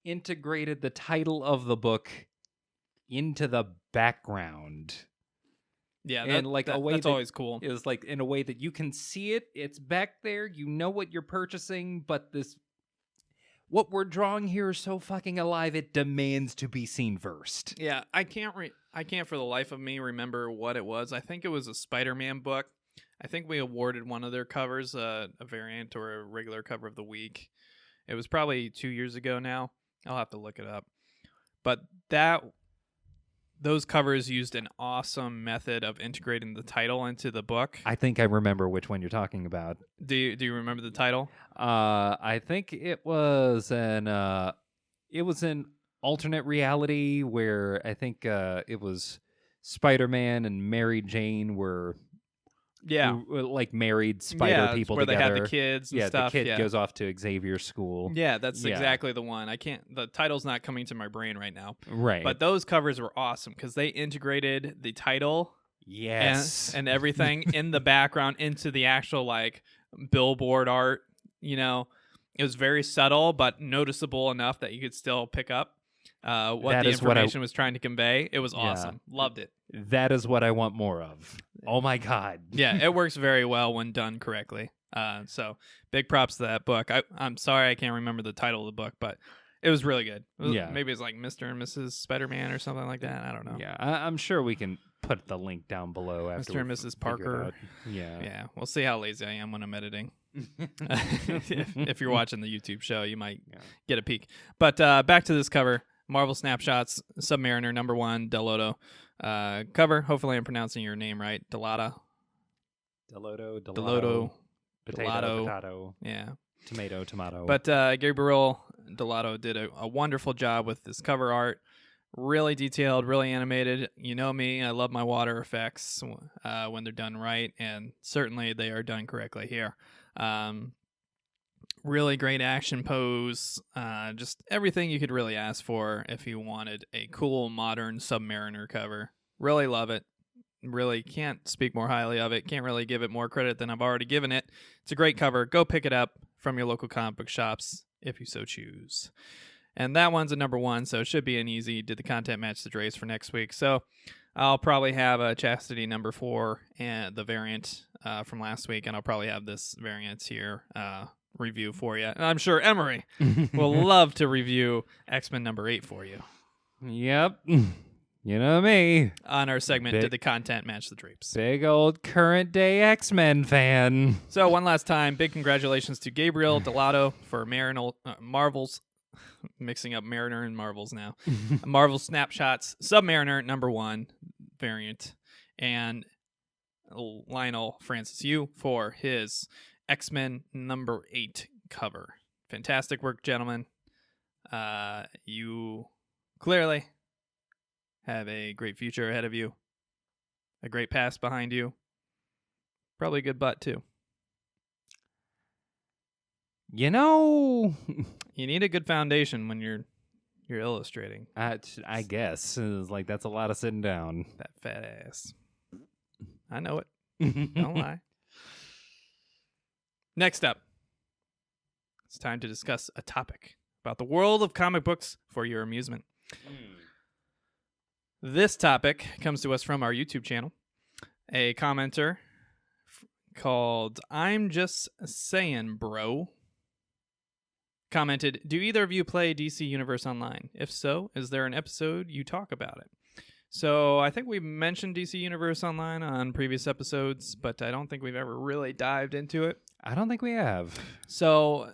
integrated the title of the book into the background. Yeah, and that's always cool. It was like in a way that you can see it, it's back there, you know what you're purchasing, but what we're drawing here is so fucking alive, it demands to be seen first. Yeah, I can't for the life of me remember what it was. I think it was a Spider-Man book. I think we awarded one of their covers a variant or a regular cover of the week. It was probably 2 years ago now. I'll have to look it up. But those covers used an awesome method of integrating the title into the book. I think I remember which one you're talking about. Do you remember the title? I think it was an alternate reality where I think it was Spider-Man and Mary Jane were like married spider people where together. They had the kids and stuff. The kid goes off to Xavier's school. Yeah, that's exactly the one. The title's not coming to my brain right now. Right. But those covers were awesome because they integrated the title and everything in the background into the actual like billboard art. It was very subtle but noticeable enough that you could still pick up what the information was trying to convey. It was awesome. Loved it. That is what I want more of. Oh my God. Yeah, it works very well when done correctly. So big props to that book. I'm sorry I can't remember the title of the book, but it was really good. Maybe it's like Mr. and Mrs. Spider-Man or something like that. I don't know. Yeah, I'm sure we can put the link down below after Mr. and Mrs. Parker. Yeah. We'll see how lazy I am when I'm editing. if you're watching the YouTube show, you might get a peek. But back to this cover. Marvel Snapshots, Submariner #1, Deloto. Cover. Hopefully I'm pronouncing your name right. Deloto. Potato. Yeah. Tomato. But Gabriel Deloto did a wonderful job with this cover art. Really detailed, really animated. You know me, I love my water effects when they're done right, and certainly they are done correctly here. Really great action pose. Just everything you could really ask for if you wanted a cool, modern Submariner cover. Really love it. Really can't speak more highly of it. Can't really give it more credit than I've already given it. It's a great cover. Go pick it up from your local comic book shops if you so choose. And that one's a #1, so it should be an easy did the content match the drapes for next week. So I'll probably have a Chastity #4 and the variant from last week, and I'll probably have this variant here review for you. And I'm sure Emery will love to review X-Men #8 for you. Yep. You know me. On our segment, Did the Content Match the Drapes? Big old current day X-Men fan. So one last time, big congratulations to Gabriel Deloto for Marvel's, mixing up Mariner and Marvel's now, Marvel Snapshots, Submariner #1 variant, and Lionel Francis Yu for his X-Men #8 cover. Fantastic work, gentlemen. You clearly have a great future ahead of you, a great past behind you, probably a good butt too. You know, You need a good foundation when you're illustrating. I guess it's like that's a lot of sitting down. That fat ass. I know it. Don't lie. Next up, it's time to discuss a topic about the world of comic books for your amusement. This topic comes to us from our YouTube channel. A commenter called I'm Just Saying Bro commented, do either of you play DC Universe Online? If so, is there an episode you talk about it? So I think we mentioned DC Universe Online on previous episodes, but I don't think we've ever really dived into it. I don't think we have. So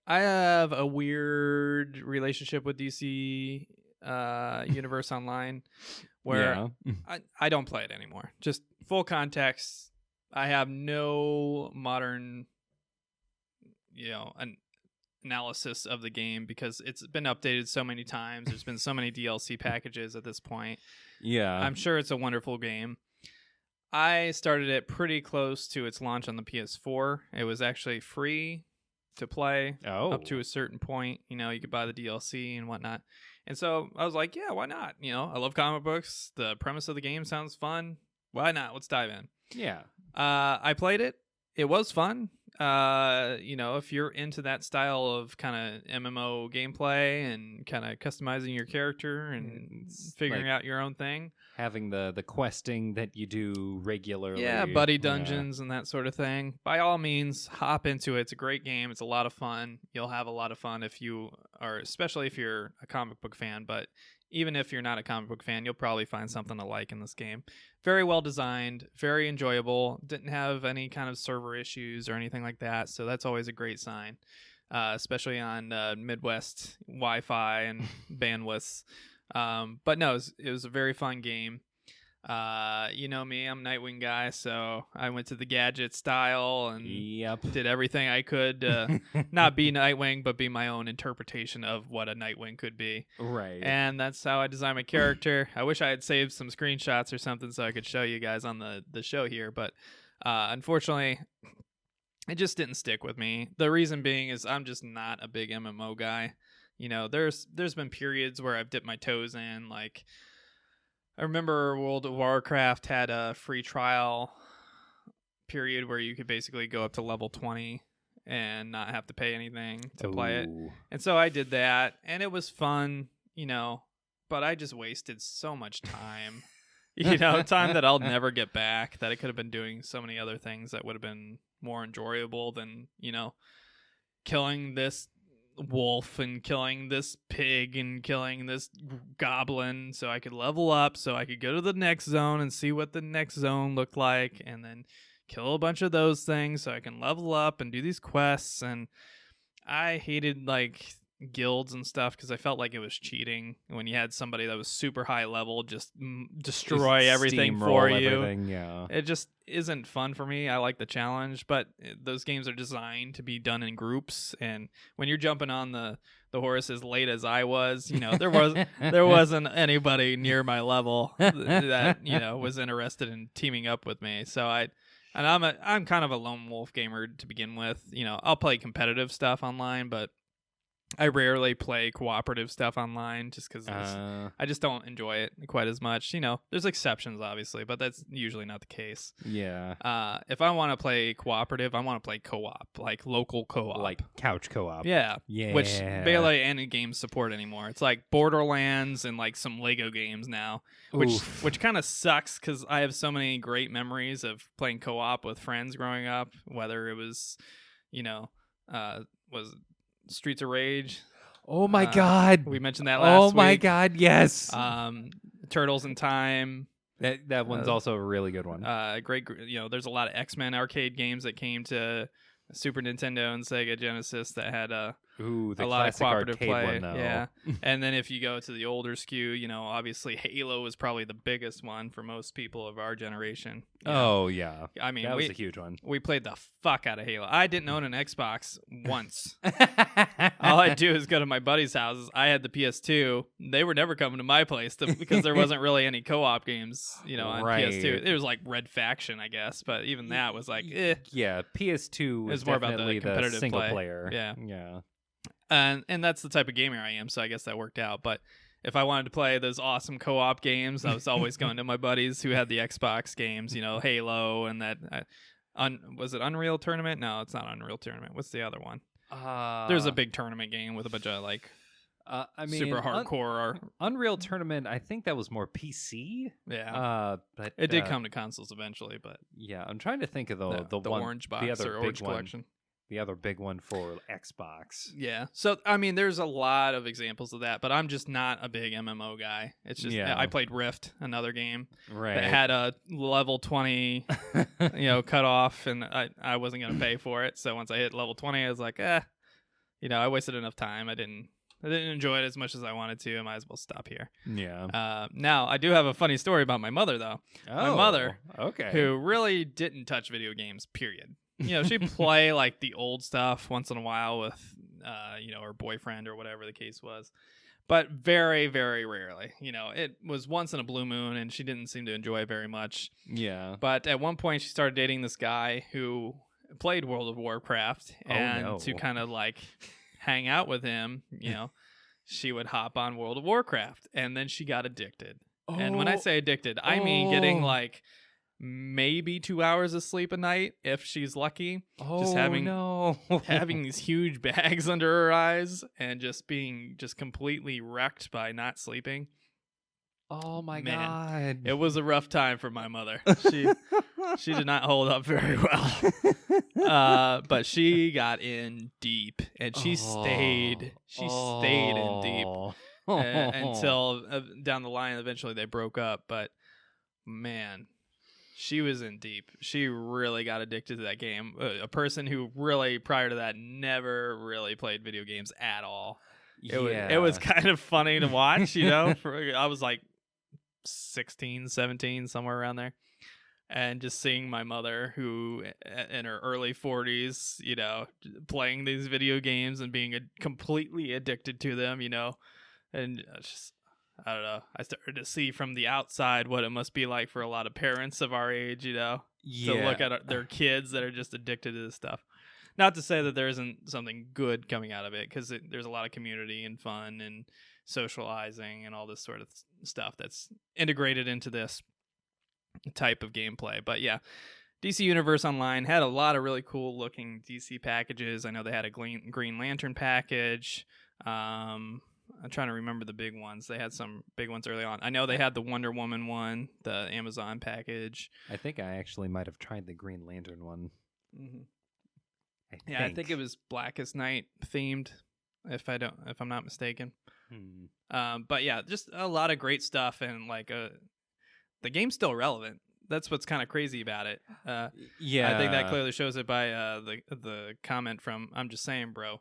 I have a weird relationship with DC Universe Online where I don't play it anymore. Just full context, I have no modern, analysis of the game because it's been updated so many times. There's been so many DLC packages at this point. Yeah. I'm sure it's a wonderful game. I started it pretty close to its launch on the PS4. It was actually free to play up to a certain point. You could buy the DLC and whatnot. And so I was like, yeah, why not? I love comic books. The premise of the game sounds fun. Why not? Let's dive in. Yeah. I played it. It was fun. If you're into that style of kind of MMO gameplay and kind of customizing your character and figuring out your own thing. Having the questing that you do regularly. Yeah, buddy dungeons and that sort of thing. By all means, hop into it. It's a great game. It's a lot of fun. You'll have a lot of fun especially if you're a comic book fan, but even if you're not a comic book fan, you'll probably find something to like in this game. Very well designed, very enjoyable. Didn't have any kind of server issues or anything like that, so that's always a great sign, especially on Midwest Wi-Fi and bandwidths. But no, it was a very fun game. You know me, I'm a Nightwing guy, so I went to the gadget style and did everything I could to not be Nightwing, but be my own interpretation of what a Nightwing could be. Right. And that's how I designed my character. I wish I had saved some screenshots or something so I could show you guys on the show here, but unfortunately, it just didn't stick with me. The reason being is I'm just not a big MMO guy. There's been periods where I've dipped my toes in, like I remember World of Warcraft had a free trial period where you could basically go up to level 20 and not have to pay anything to play it. And so I did that, and it was fun, but I just wasted so much time. Time that I'll never get back, that I could have been doing so many other things that would have been more enjoyable than, killing this wolf and killing this pig and killing this goblin so I could level up so I could go to the next zone and see what the next zone looked like and then kill a bunch of those things so I can level up and do these quests. And I hated guilds and stuff because I felt like it was cheating when you had somebody that was super high level just destroy everything for you. It just isn't fun for me. I like the challenge, but those games are designed to be done in groups, and when you're jumping on the horse as late as I was, there wasn't anybody near my level that was interested in teaming up with me. So I'm kind of a lone wolf gamer to begin with. I'll play competitive stuff online, but I rarely play cooperative stuff online just because I just don't enjoy it quite as much. There's exceptions, obviously, but that's usually not the case. Yeah. If I want to play cooperative, I want to play co-op, like local co-op. Like couch co-op. Yeah. Which barely any games support anymore. It's like Borderlands and some Lego games now, which kind of sucks because I have so many great memories of playing co-op with friends growing up, whether it was, was Streets of Rage. Oh my god. We mentioned that last week. Oh my god, yes. Turtles in Time. That one's also a really good one. Great, there's a lot of XMen arcade games that came to Super Nintendo and Sega Genesis that had a lot of cooperative play. One, though. Yeah. And then if you go to the older SKU, obviously Halo was probably the biggest one for most people of our generation. You know? Oh yeah, I mean, that was a huge one. We played the fuck out of Halo. I didn't own an Xbox once. All I'd do is go to my buddies' houses. I had the PS2. They were never coming to my place because there wasn't really any co-op games, on PS2. It was like Red Faction, I guess, but even that was like, eh. Yeah, PS2 was more about definitely the competitive single play. player. Yeah. And that's the type of gamer I am, so I guess that worked out. But if I wanted to play those awesome co-op games, I was always going to my buddies who had the Xbox games, Halo and that. Was it Unreal Tournament? No, it's not Unreal Tournament. What's the other one? There's a big tournament game with a bunch of super hardcore. Unreal Tournament, I think that was more PC. Yeah. But it did come to consoles eventually, but yeah, I'm trying to think of the one, Orange Box, the other or Orange Collection. The other big one for Xbox. Yeah. So, I mean, there's a lot of examples of that, but I'm just not a big MMO guy. It's just, I played Rift, another game that had a level 20, cutoff, and I wasn't going to pay for it. So once I hit level 20, I was like, I wasted enough time. I didn't enjoy it as much as I wanted to. I might as well stop here. Yeah. Now, I do have a funny story about my mother, though. My mother, who really didn't touch video games, period. She'd play like the old stuff once in a while with, her boyfriend or whatever the case was, but very, very rarely. It was once in a blue moon, and she didn't seem to enjoy it very much. Yeah. But at one point, she started dating this guy who played World of Warcraft, and to kind of like hang out with him, she would hop on World of Warcraft, and then she got addicted. And when I say addicted, I mean getting like maybe 2 hours of sleep a night if she's lucky. Just having these huge bags under her eyes and just being completely wrecked by not sleeping. Oh my God. It was a rough time for my mother. She did not hold up very well. But she got in deep, and she stayed in deep until down the line. Eventually they broke up, but man, she was in deep. She really got addicted to that game. A person who really, prior to that, never really played video games at all. It was kind of funny to watch, I was like 16, 17, somewhere around there. And just seeing my mother, who in her early 40s, playing these video games and being completely addicted to them, and just, I don't know. I started to see from the outside what it must be like for a lot of parents of our age, to look at their kids that are just addicted to this stuff. Not to say that there isn't something good coming out of it, because there's a lot of community and fun and socializing and all this sort of stuff that's integrated into this type of gameplay. But yeah, DC Universe Online had a lot of really cool looking DC packages. I know they had a Green Lantern package. I'm trying to remember the big ones. They had some big ones early on. I know they had the Wonder Woman one, the Amazon package. I think I actually might have tried the Green Lantern one. Mm-hmm. I think it was Blackest Night themed, if I'm not mistaken. But yeah, just a lot of great stuff, and the game's still relevant. That's what's kind of crazy about it. I think that clearly shows it by the comment from "I'm just saying, bro."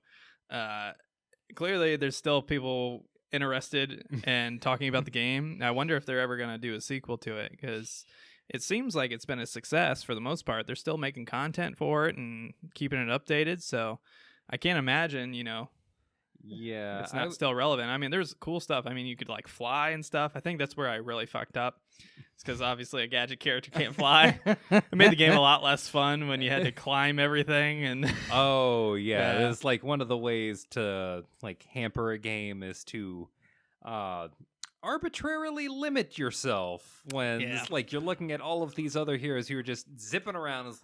Clearly, there's still people interested in talking about the game. I wonder if they're ever going to do a sequel to it, because it seems like it's been a success for the most part. They're still making content for it and keeping it updated. So I can't imagine, it's not still relevant. I mean, there's cool stuff. I mean, you could fly and stuff. I think that's where I really fucked up. It's because obviously a gadget character can't fly. It made the game a lot less fun when you had to climb everything. And it's one of the ways to hamper a game is to arbitrarily limit yourself when it's you're looking at all of these other heroes who are just zipping around. It's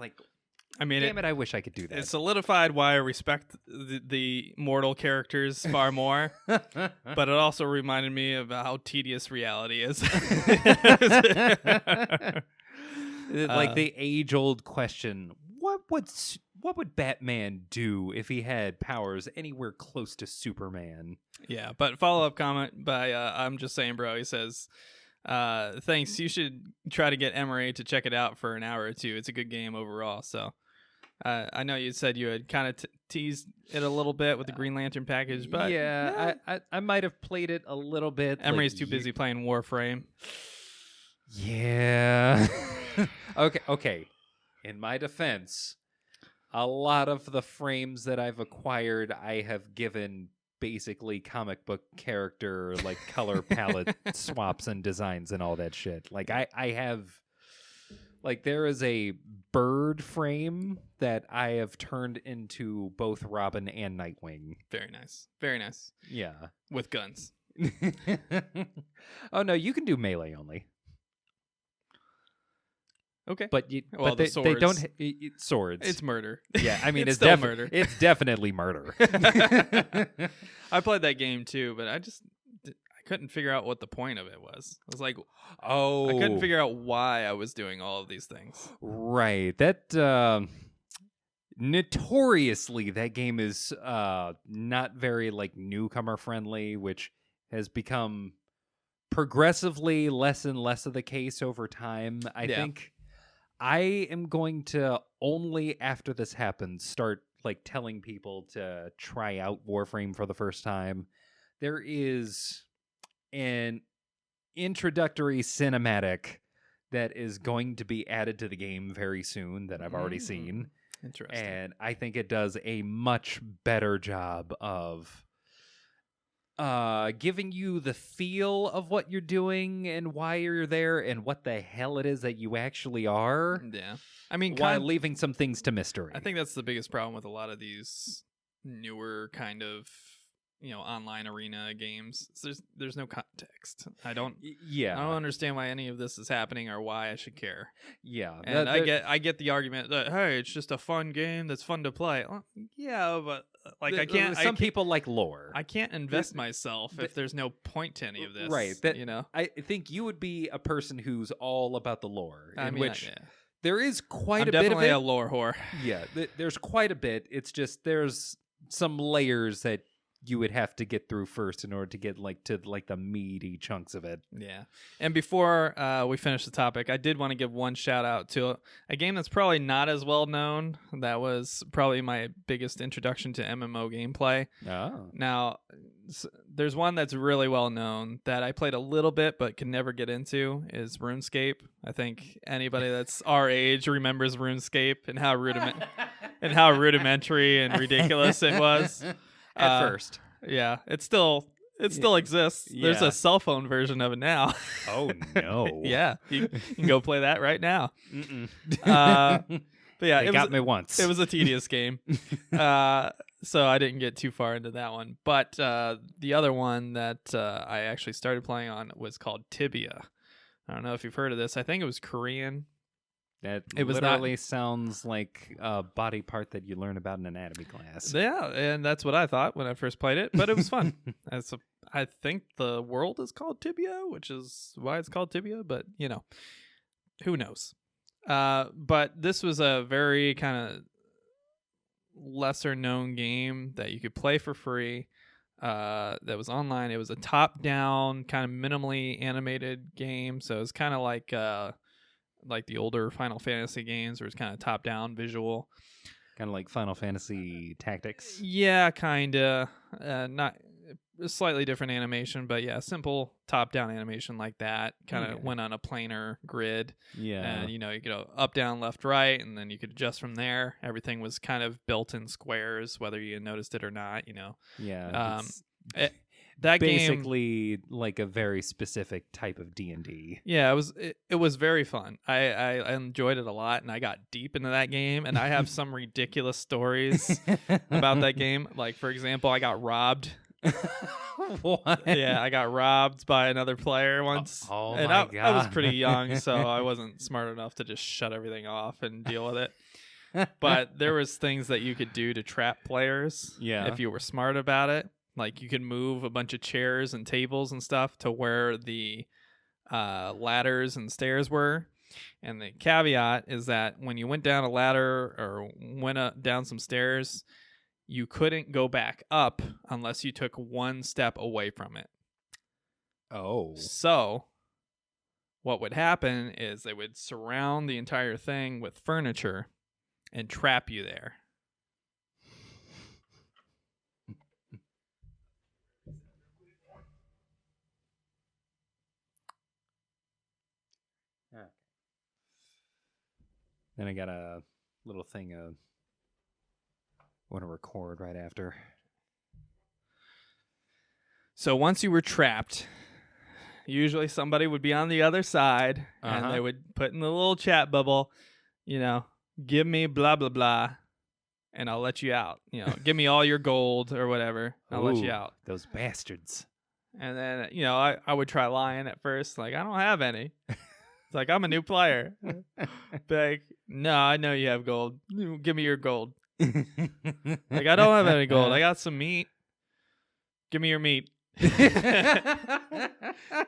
damn it, I wish I could do that. It solidified why I respect the mortal characters far more, but it also reminded me of how tedious reality is. The age-old question, what would Batman do if he had powers anywhere close to Superman? Yeah, but follow-up comment by I'm just saying, bro. He says, thanks, you should try to get Emery to check it out for an hour or two. It's a good game overall, so... I know you said you had kind of teased it a little bit with the Green Lantern package, but I might have played it a little bit. Emery's too busy playing Warframe. Yeah. Okay. In my defense, a lot of the frames that I've acquired, I have given basically comic book character, like color palette swaps and designs and all that shit. Like I have, like there is a bird frame that I have turned into both Robin and Nightwing. Very nice. Very nice. Yeah. With guns. Oh no, you can do melee only. Okay. But they don't swords. It's murder. Yeah, I mean it's still murder. It's definitely murder. I played that game too, but I couldn't figure out what the point of it was. I was like, I couldn't figure out why I was doing all of these things. Right. That notoriously that game is not very like newcomer friendly, which has become progressively less and less of the case over time. I think I am going to, only after this happens, start like telling people to try out Warframe for the first time. There is an introductory cinematic that is going to be added to the game very soon that I've already seen. Interesting. And I think it does a much better job of giving you the feel of what you're doing and why you're there and what the hell it is that you actually are. Yeah. I mean, while leaving some things to mystery. I think that's the biggest problem with a lot of these newer kind of, online arena games. There's no context. I don't understand why any of this is happening or why I should care. Yeah. And I get the argument that, hey, it's just a fun game that's fun to play. Well, yeah, but I can't. Some people like lore. I can't invest myself if there's no point to any of this. Right. I think you would be a person who's all about the lore. There is quite a bit of it. I'm definitely a lore whore. Yeah, there's quite a bit. It's just there's some layers that you would have to get through first in order to get to the meaty chunks of it. Yeah. And before we finish the topic, I did want to give one shout out to a game that's probably not as well known. That was probably my biggest introduction to MMO gameplay. Oh. Now, there's one that's really well known that I played a little bit but can never get into is RuneScape. I think anybody that's our age remembers RuneScape and how rudimentary and ridiculous it was. At first. Yeah, it still exists. Yeah. There's a cell phone version of it now. Oh, no. Yeah, you can go play that right now. But yeah, it got me once. It was a tedious game. So I didn't get too far into that one. But the other one that I actually started playing on was called Tibia. I don't know if you've heard of this. I think it was Korean. It literally sounds like a body part that you learn about in anatomy class. Yeah, and that's what I thought when I first played it, but it was fun. I think the world is called Tibia, which is why it's called Tibia, but, who knows? But this was a very kind of lesser-known game that you could play for free that was online. It was a top-down, kind of minimally animated game, so it was kind of like the older Final Fantasy games where it's kind of top-down visual. Kind of like Final Fantasy Tactics? Yeah, kind of. Not a slightly different animation, but yeah, simple top-down animation like that. Kind of went on a planar grid. Yeah. And, you could go up, down, left, right, and then you could adjust from there. Everything was kind of built in squares, whether you noticed it or not, Yeah. That basically like a very specific type of D&D. Yeah, it was very fun. I enjoyed it a lot, and I got deep into that game, and I have some ridiculous stories about that game. Like, for example, I got robbed. What? Yeah, I got robbed by another player once. Oh and my God. I was pretty young, so I wasn't smart enough to just shut everything off and deal with it. But there was things that you could do to trap players if you were smart about it. Like, you could move a bunch of chairs and tables and stuff to where the ladders and stairs were. And the caveat is that when you went down a ladder or went down some stairs, you couldn't go back up unless you took one step away from it. Oh. So what would happen is they would surround the entire thing with furniture and trap you there. Then I got a little thing I want to record right after. So once you were trapped, usually somebody would be on the other side, and they would put in the little chat bubble, give me blah, blah, blah, and I'll let you out. Give me all your gold or whatever. I'll let you out. Those bastards. And then, I would try lying at first. Like, I don't have any. It's like, I'm a new player. Be like, no, I know you have gold. Give me your gold. Like, I don't have any gold. I got some meat. Give me your meat.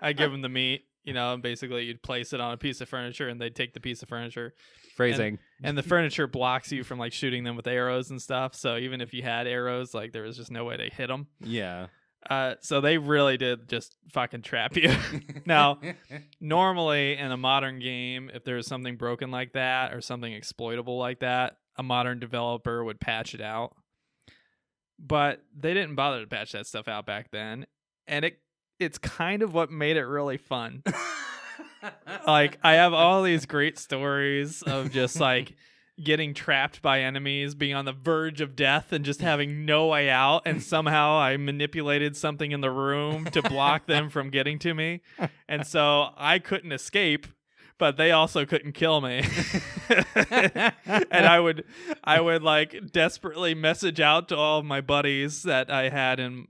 I give them the meat, and basically you'd place it on a piece of furniture and they'd take the piece of furniture. Phrasing. And the furniture blocks you from like shooting them with arrows and stuff. So even if you had arrows, like there was just no way to hit them. Yeah. So they really did just fucking trap you. Now, normally in a modern game, if there was something broken like that or something exploitable like that, a modern developer would patch it out. But they didn't bother to patch that stuff out back then. And it's kind of what made it really fun. Like, I have all these great stories of just like getting trapped by enemies, being on the verge of death and just having no way out. And somehow I manipulated something in the room to block them from getting to me. And so I couldn't escape, but they also couldn't kill me. And I would like desperately message out to all of my buddies that I had in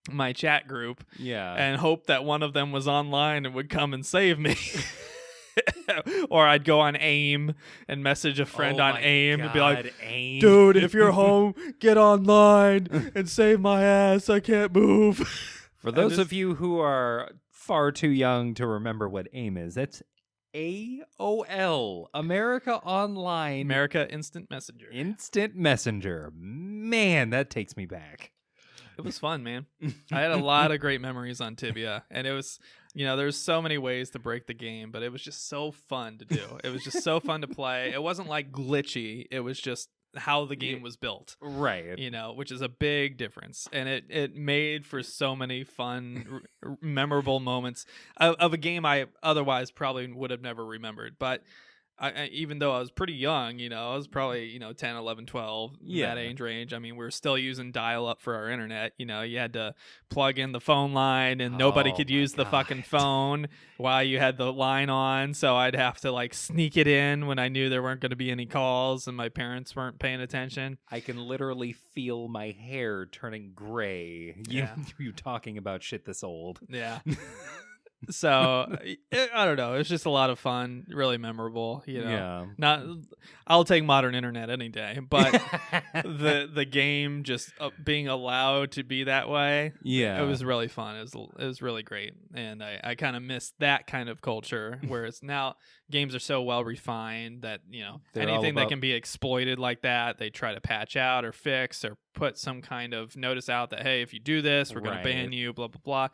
my chat group, and hope that one of them was online and would come and save me. Or I'd go on AIM and message a friend on AIM and be like, AIM. dude, if you're home, get online and save my ass. I can't move. For those of you who are far too young to remember what AIM is, that's AOL, America Online. America Instant Messenger. Instant Messenger. Man, that takes me back. It was fun, man. I had a lot of great memories on Tibia, and it was, there's so many ways to break the game, but it was just so fun to do. It was just so fun to play. It wasn't like glitchy. It was just how the game was built. Right. Which is a big difference. And it made for so many fun, memorable moments of a game I otherwise probably would have never remembered. But I, even though I was pretty young, I was probably, 10, 11, 12, that age range. I mean, we were still using dial-up for our internet. You had to plug in the phone line, and nobody could use the fucking phone while you had the line on. So I'd have to, like, sneak it in when I knew there weren't going to be any calls and my parents weren't paying attention. I can literally feel my hair turning gray. You talking about shit this old. Yeah. So I don't know. It's just a lot of fun, really memorable. Not. I'll take modern internet any day, but the game just being allowed to be that way. Yeah, it was really fun. It was really great, and I kind of missed that kind of culture. Whereas now games are so well refined that anything that can be exploited like that, they try to patch out or fix or put some kind of notice out that, hey, if you do this, we're going to ban you. Blah blah blah.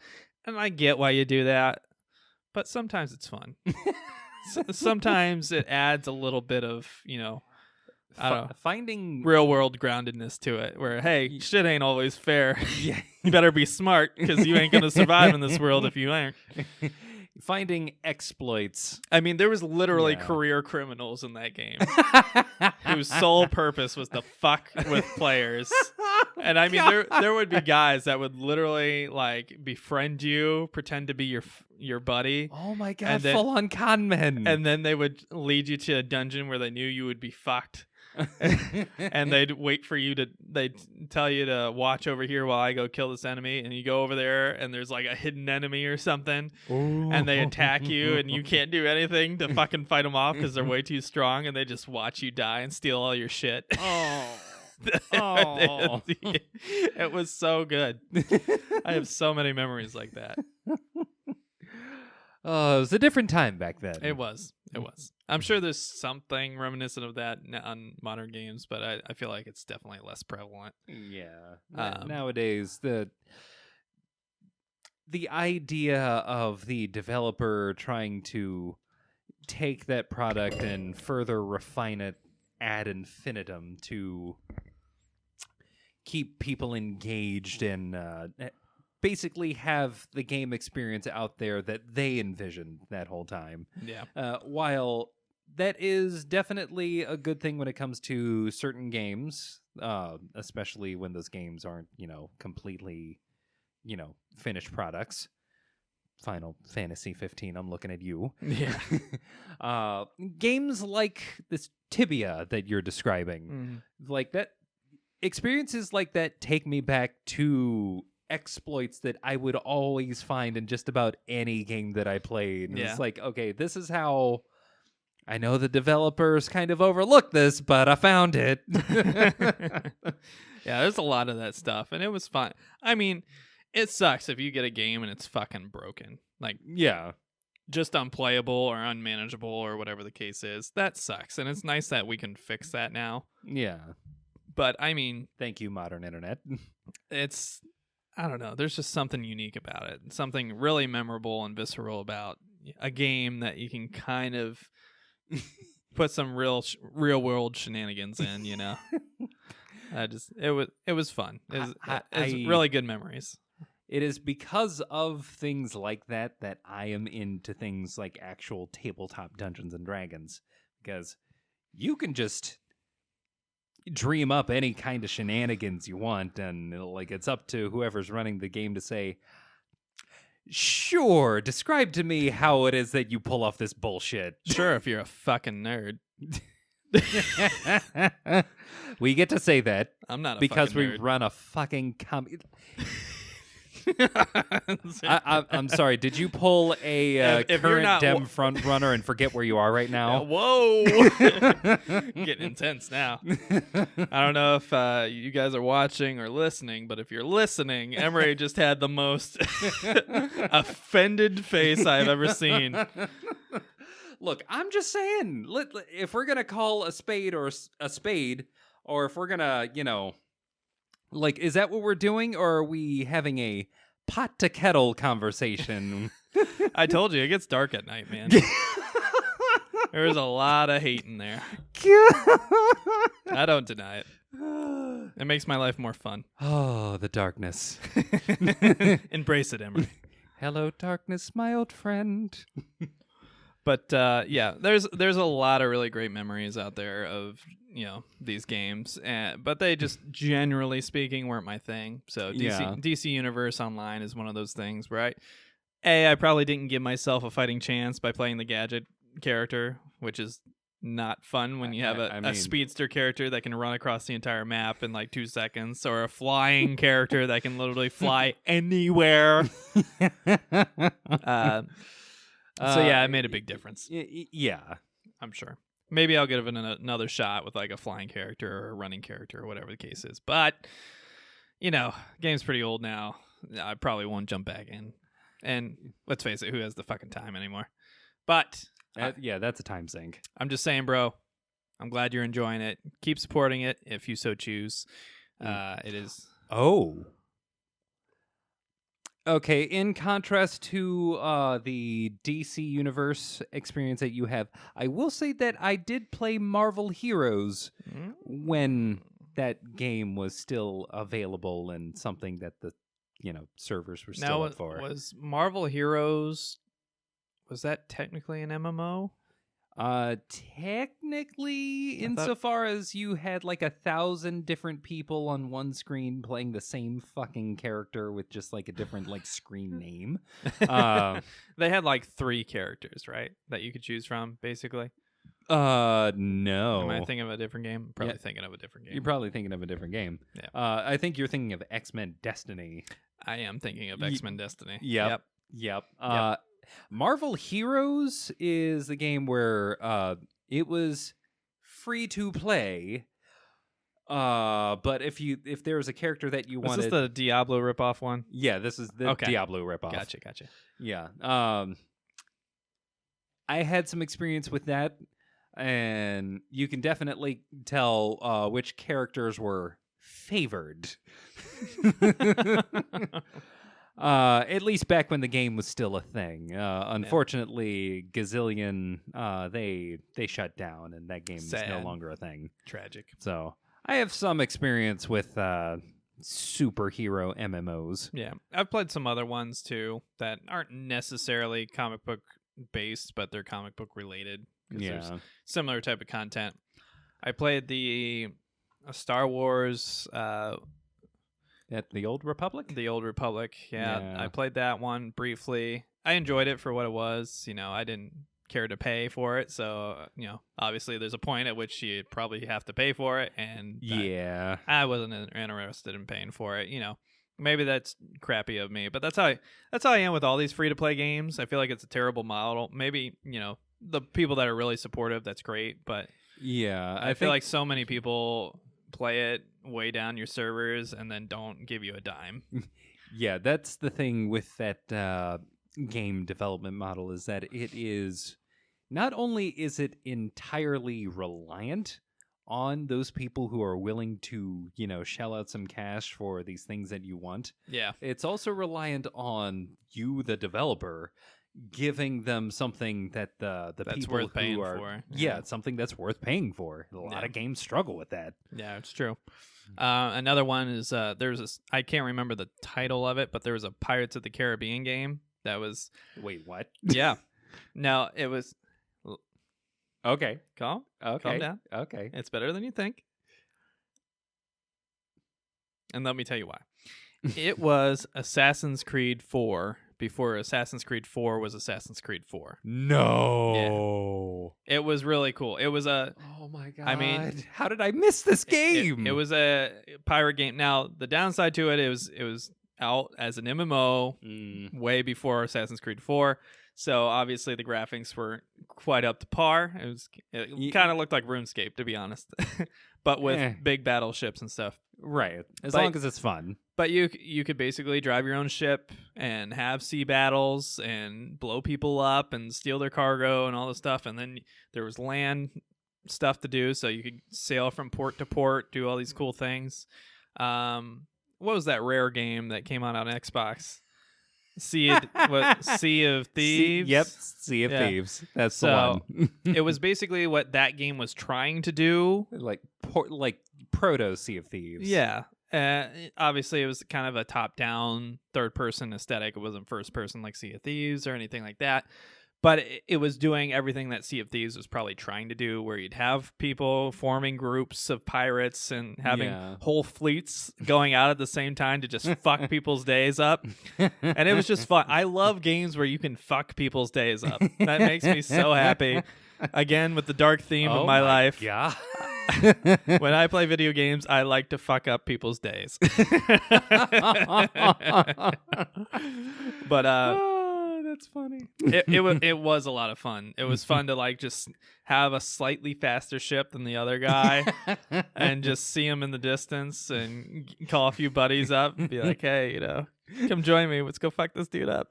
And I get why you do that, but sometimes it's fun. Sometimes it adds a little bit of, I don't know, finding real world groundedness to it, where, hey, shit ain't always fair. You better be smart, because you ain't going to survive in this world if you ain't. Finding exploits. I mean, there was literally career criminals in that game whose sole purpose was to fuck with players. And I mean, there would be guys that would literally like befriend you, pretend to be your buddy. Oh my god, full on con men. And then they would lead you to a dungeon where they knew you would be fucked. And they'd wait for you they'd tell you to watch over here while I go kill this enemy, and you go over there and there's like a hidden enemy or something. Ooh. And they attack you and you can't do anything to fucking fight them off because they're way too strong, and they just watch you die and steal all your shit. It was so good. I have so many memories like that. Oh, it was a different time back then. It was. I'm sure there's something reminiscent of that on modern games, but I feel like it's definitely less prevalent. Yeah. Nowadays, the idea of the developer trying to take that product and further refine it ad infinitum to keep people engaged and basically have the game experience out there that they envisioned that whole time. Yeah. While that is definitely a good thing when it comes to certain games, especially when those games aren't, completely, finished products. Final Fantasy 15, I'm looking at you. Yeah. Games like this Tibia that you're describing, like that, experiences like that take me back to exploits that I would always find in just about any game that I played. And it's like, okay, this is how I know the developers kind of overlooked this, but I found it. Yeah, there's a lot of that stuff, and it was fun. I mean, it sucks if you get a game and it's fucking broken. Like, yeah, just unplayable or unmanageable or whatever the case is. That sucks, and it's nice that we can fix that now. Yeah. But, I mean... Thank you, modern internet. It's... I don't know. There's just something unique about it. Something really memorable and visceral about a game that you can kind of put some real world shenanigans in, It was fun. It's really good memories. It is because of things like that I am into things like actual tabletop Dungeons and Dragons, because you can just dream up any kind of shenanigans you want, and it's up to whoever's running the game to say, sure, describe to me how it is that you pull off this bullshit. Sure, if you're a fucking nerd. We get to say that. I'm not a because fucking nerd. we run a fucking I'm sorry. Did you pull a if current Dem front runner and forget where you are right now? Whoa, getting intense now. I don't know if you guys are watching or listening, but if you're listening, Emery just had the most offended face I've ever seen. Look, I'm just saying, if we're gonna call a spade or a spade, or if we're gonna, is that what we're doing, or are we having a pot to kettle conversation? I told you, it gets dark at night, man. There's a lot of hate in there. I don't deny it. It makes my life more fun. Oh, the darkness. Embrace it, Emery. Hello, darkness, my old friend. But yeah, there's a lot of really great memories out there of these games, but they just generally speaking weren't my thing. So DC Universe Online is one of those things where I probably didn't give myself a fighting chance by playing the gadget character, which is not fun when you have a speedster character that can run across the entire map in like 2 seconds, or a flying character that can literally fly anywhere. So yeah, it made a big difference. Yeah, I'm sure. Maybe I'll give it another shot with like a flying character or a running character or whatever the case is. But game's pretty old now. I probably won't jump back in. And let's face it, who has the fucking time anymore? But that's a time sink. I'm just saying, bro. I'm glad you're enjoying it. Keep supporting it if you so choose. It is. Oh. Okay, in contrast to the DC Universe experience that you have, I will say that I did play Marvel Heroes when that game was still available and something that the servers were still up for. Was Marvel Heroes, was that technically an MMO? Technically, insofar as you had like 1,000 different people on one screen playing the same fucking character with just like a different like screen name. They had like 3 characters, right, that you could choose from, basically. No. Am I thinking of a different game? I'm probably thinking of a different game. You're probably thinking of a different game. Yeah. I think you're thinking of X-Men Destiny. I am thinking of X-Men Destiny. Yep. Marvel Heroes is the game where it was free to play, but if there was a character that you wanted... Is this the Diablo ripoff one? Yeah, this is the Diablo ripoff. Gotcha. Yeah. I had some experience with that, and you can definitely tell which characters were favored. At least back when the game was still a thing. Unfortunately, Gazillion, they shut down, and that game is no longer a thing. Tragic. So I have some experience with superhero MMOs. Yeah, I've played some other ones too that aren't necessarily comic book based, but they're comic book related. There's similar type of content. I played the Star Wars. At the Old Republic? The Old Republic, yeah. I played that one briefly. I enjoyed it for what it was. I didn't care to pay for it, so obviously there's a point at which you probably have to pay for it, and I wasn't interested in paying for it. Maybe that's crappy of me, but that's how I am with all these free to play games. I feel like it's a terrible model. Maybe the people that are really supportive, that's great, but I feel like so many people play it way down your servers and then don't give you a dime. Yeah, that's the thing with that game development model, is that it is not only is it entirely reliant on those people who are willing to, shell out some cash for these things that you want. Yeah. It's also reliant on you, the developer, giving them something that the that's people worth paying who are for. Yeah, it's something that's worth paying for. A lot of games struggle with that. Yeah, it's true. Another one is there's this, I can't remember the title of it, but there was a Pirates of the Caribbean game that was. Wait, what? Yeah. No, it was. Okay. Calm down. Okay. It's better than you think. And let me tell you why. It was Assassin's Creed 4 before Assassin's Creed 4 was Assassin's Creed 4. No. Yeah. It was really cool. It was a... Oh my God. I mean... How did I miss this game? It was a pirate game. Now, the downside to it, it was out as an MMO way before Assassin's Creed 4. So obviously the graphics were quite up to par. It kind of looked like RuneScape, to be honest, but with big battleships and stuff. Right, as long as it's fun. But you could basically drive your own ship and have sea battles and blow people up and steal their cargo and all this stuff. And then there was land stuff to do, so you could sail from port to port, do all these cool things. What was that rare game that came out on Xbox? Sea of Thieves. Sea of Thieves. That's the one. It was basically what that game was trying to do, like proto Sea of Thieves. Yeah. Obviously, it was kind of a top-down, third-person aesthetic. It wasn't first-person like Sea of Thieves or anything like that. But it was doing everything that Sea of Thieves was probably trying to do, where you'd have people forming groups of pirates and having whole fleets going out at the same time to just fuck people's days up. And it was just fun. I love games where you can fuck people's days up. That makes me so happy. Again, with the dark theme of my life. Yeah. When I play video games, I like to fuck up people's days. But that's funny. It was a lot of fun. It was fun to just have a slightly faster ship than the other guy and just see him in the distance and call a few buddies up and be like, hey, come join me. Let's go fuck this dude up.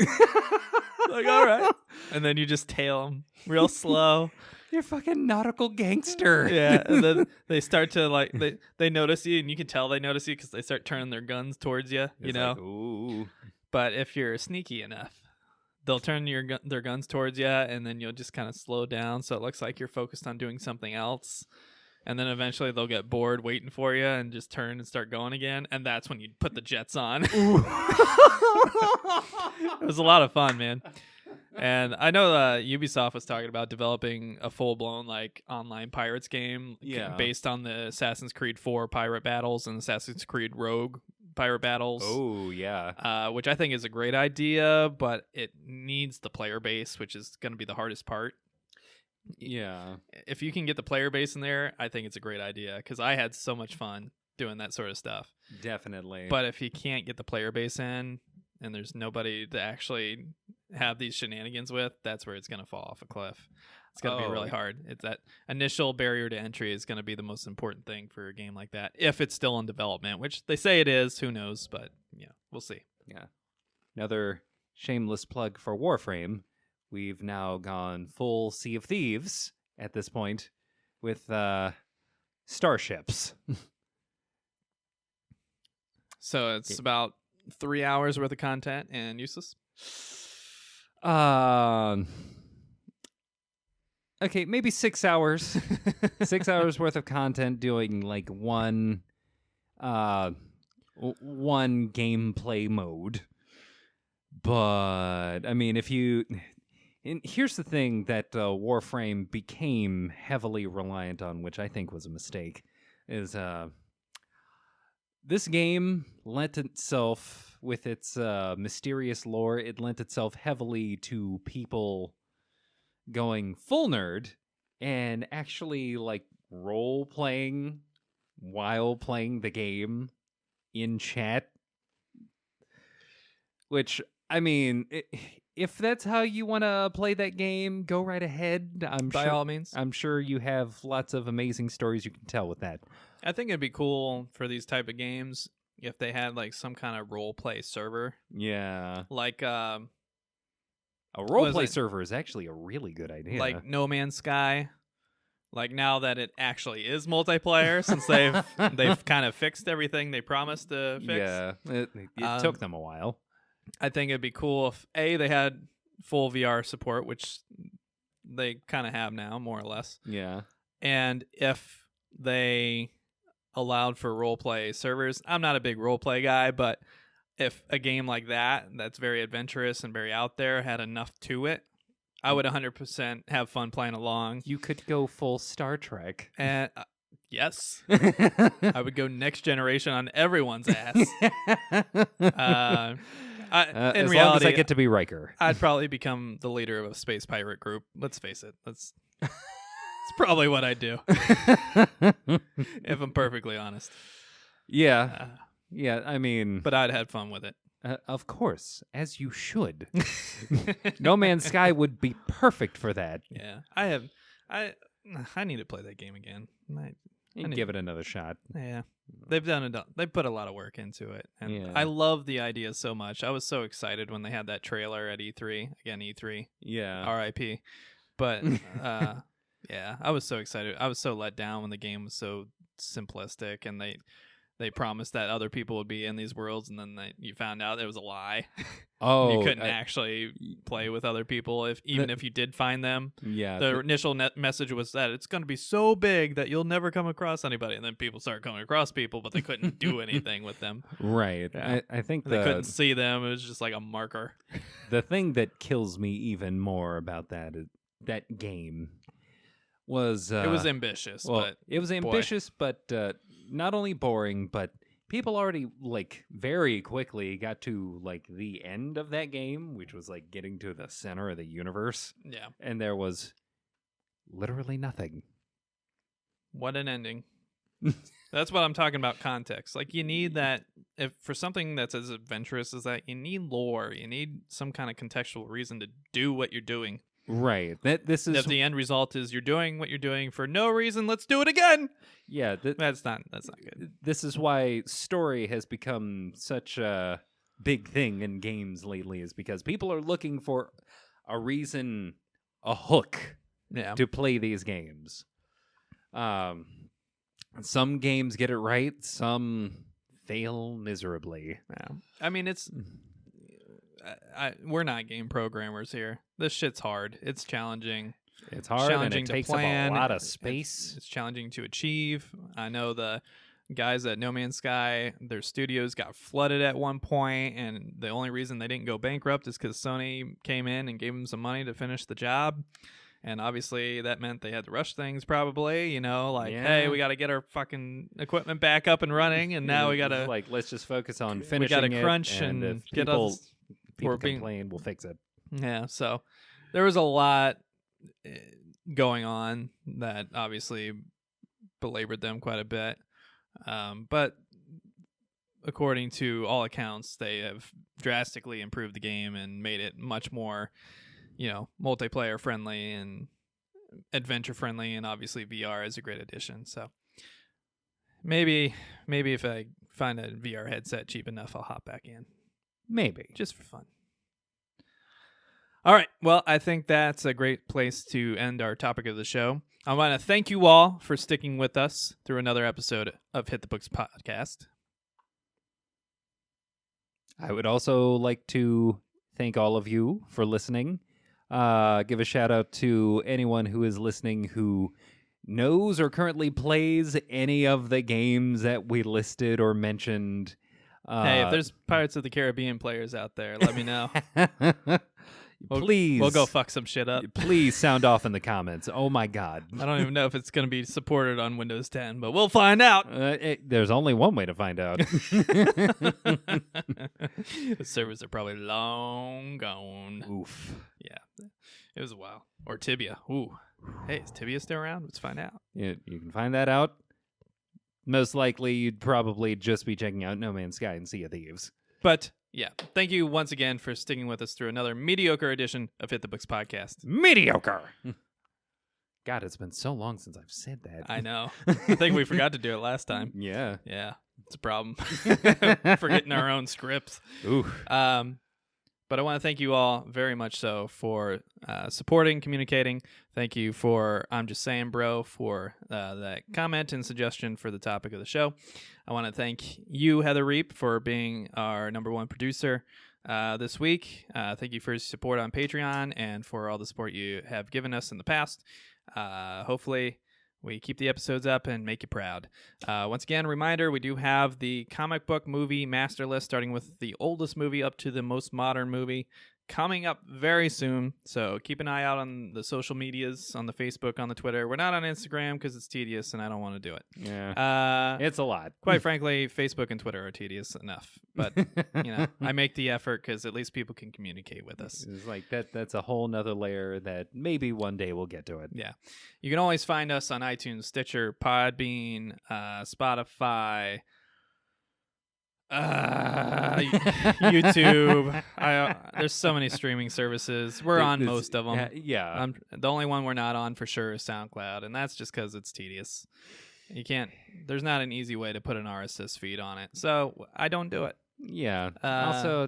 Like, all right. And then you just tail him real slow. You're fucking nautical gangster. Yeah. And then they start to they notice you, and you can tell they notice you because they start turning their guns towards you, It's like, ooh. But if you're sneaky enough, they'll turn their guns towards you, and then you'll just kind of slow down so it looks like you're focused on doing something else. And then eventually they'll get bored waiting for you and just turn and start going again. And that's when you put the jets on. It was a lot of fun, man. And I know Ubisoft was talking about developing a full-blown online Pirates game based on the Assassin's Creed 4 pirate battles and Assassin's Creed Rogue pirate battles. Oh, yeah. Which I think is a great idea, but it needs the player base, which is going to be the hardest part. Yeah. If you can get the player base in there, I think it's a great idea because I had so much fun doing that sort of stuff. Definitely. But if you can't get the player base in and there's nobody to actually have these shenanigans with, that's where it's going to fall off a cliff. It's going to be really hard. It's that initial barrier to entry is going to be the most important thing for a game like that, if it's still in development, which they say it is. Who knows? But we'll see. Yeah. Another shameless plug for Warframe. We've now gone full Sea of Thieves at this point with starships. So it's about 3 hours worth of content and useless? Okay, maybe 6 hours. 6 hours worth of content doing one gameplay mode. But I mean, if you And here's the thing that Warframe became heavily reliant on, which I think was a mistake, is this game lent itself, with its mysterious lore, it lent itself heavily to people going full nerd and actually like role-playing while playing the game in chat. Which, I mean, if that's how you want to play that game, go right ahead. By all means. I'm sure you have lots of amazing stories you can tell with that. I think it'd be cool for these type of games if they had like some kind of role play server. Yeah. Like a role play server is actually a really good idea. Like No Man's Sky. Like now that it actually is multiplayer, since they've kind of fixed everything they promised to fix. Yeah. It took them a while. I think it'd be cool if they had full VR support, which they kind of have now, more or less. Yeah. And if they allowed for roleplay servers, I'm not a big roleplay guy, but if a game like that's very adventurous and very out there had enough to it, I would 100% have fun playing along. You could go full Star Trek. And yes, I would go Next Generation on everyone's ass. In reality, long as I get to be Riker, I'd probably become the leader of a space pirate group. Let's face it. It's probably what I'd do. If I'm perfectly honest. Yeah. Yeah, I mean... But I'd had fun with it. Of course, as you should. No Man's Sky would be perfect for that. Yeah. I need to play that game again. I give it another shot. Yeah. They've done it. They put a lot of work into it. And yeah. I love the idea so much. I was so excited when they had that trailer at E3. Again, E3. Yeah. R.I.P. But, yeah, I was so excited. I was so let down when the game was so simplistic and they promised that other people would be in these worlds, and then you found out it was a lie. Oh, you couldn't actually play with other people if you did find them. Yeah, the initial message was that it's going to be so big that you'll never come across anybody, and then people started coming across people, but they couldn't do anything with them. Right. Yeah. I think they couldn't see them. It was just like a marker. The thing that kills me even more about that game was it was ambitious. Well, but it was ambitious, but not only boring, but people already like very quickly got to like the end of that game, which was like getting to the center of the universe. Yeah. And there was literally nothing. What an ending. That's what I'm talking about, context. Like you need that for something that's as adventurous as that, you need lore. You need some kind of contextual reason to do what you're doing. Right. This is if the end result is you're doing what you're doing for no reason, let's do it again. Yeah, that's not good. This is why story has become such a big thing in games lately, is because people are looking for a reason, a hook, to play these games. Some games get it right, some fail miserably. Yeah. I mean, we're not game programmers here. This shit's hard. It's challenging. It's hard, challenging and it to takes plan. up a lot of space. It's challenging to achieve. I know the guys at No Man's Sky, their studios got flooded at one point, and the only reason they didn't go bankrupt is because Sony came in and gave them some money to finish the job. And obviously that meant they had to rush things probably, hey, we got to get our fucking equipment back up and running, and now we got to... Like, let's just focus on finishing it. We got to crunch and if get people or complain, we'll fix it. Yeah, so there was a lot going on that obviously belabored them quite a bit. But according to all accounts, they have drastically improved the game and made it much more, multiplayer friendly and adventure friendly, and obviously VR is a great addition. So maybe if I find a VR headset cheap enough, I'll hop back in. Maybe. Just for fun. All right. Well, I think that's a great place to end our topic of the show. I want to thank you all for sticking with us through another episode of Hit the Books Podcast. I would also like to thank all of you for listening. Give a shout out to anyone who is listening who knows or currently plays any of the games that we listed or mentioned. Hey, if there's Pirates of the Caribbean players out there, let me know. Please. We'll go fuck some shit up. Please sound off in the comments. Oh, my God. I don't even know if it's going to be supported on Windows 10, but we'll find out. There's only one way to find out. The servers are probably long gone. Oof. Yeah. It was a while. Or Tibia. Ooh. Hey, is Tibia still around? Let's find out. You can find that out. Most likely, you'd probably just be checking out No Man's Sky and Sea of Thieves. But, yeah. Thank you once again for sticking with us through another mediocre edition of Hit the Books Podcast. Mediocre! God, it's been so long since I've said that. I know. I think we forgot to do it last time. Yeah. Yeah. It's a problem. Forgetting our own scripts. Ooh. But I want to thank you all very much so for supporting, communicating. Thank you for I'm Just Saying Bro for that comment and suggestion for the topic of the show. I want to thank you, Heather Reap, for being our number one producer this week. Thank you for your support on Patreon and for all the support you have given us in the past. Hopefully we keep the episodes up and make you proud. Once again, reminder, we do have the comic book movie master list, starting with the oldest movie up to the most modern movie, coming up very soon. So keep an eye out on the social medias, on the Facebook, on the Twitter. We're not on Instagram because it's tedious and I don't want to do it. Yeah, it's a lot. Quite frankly, Facebook and Twitter are tedious enough. But, I make the effort because at least people can communicate with us. It's like that's a whole nother layer that maybe one day we'll get to it. Yeah. You can always find us on iTunes, Stitcher, Podbean, Spotify, YouTube. There's so many streaming services. We're on most of them. Yeah. The only one we're not on for sure is SoundCloud, and that's just because it's tedious. You can't. There's not an easy way to put an RSS feed on it, so I don't do it. Yeah. Also,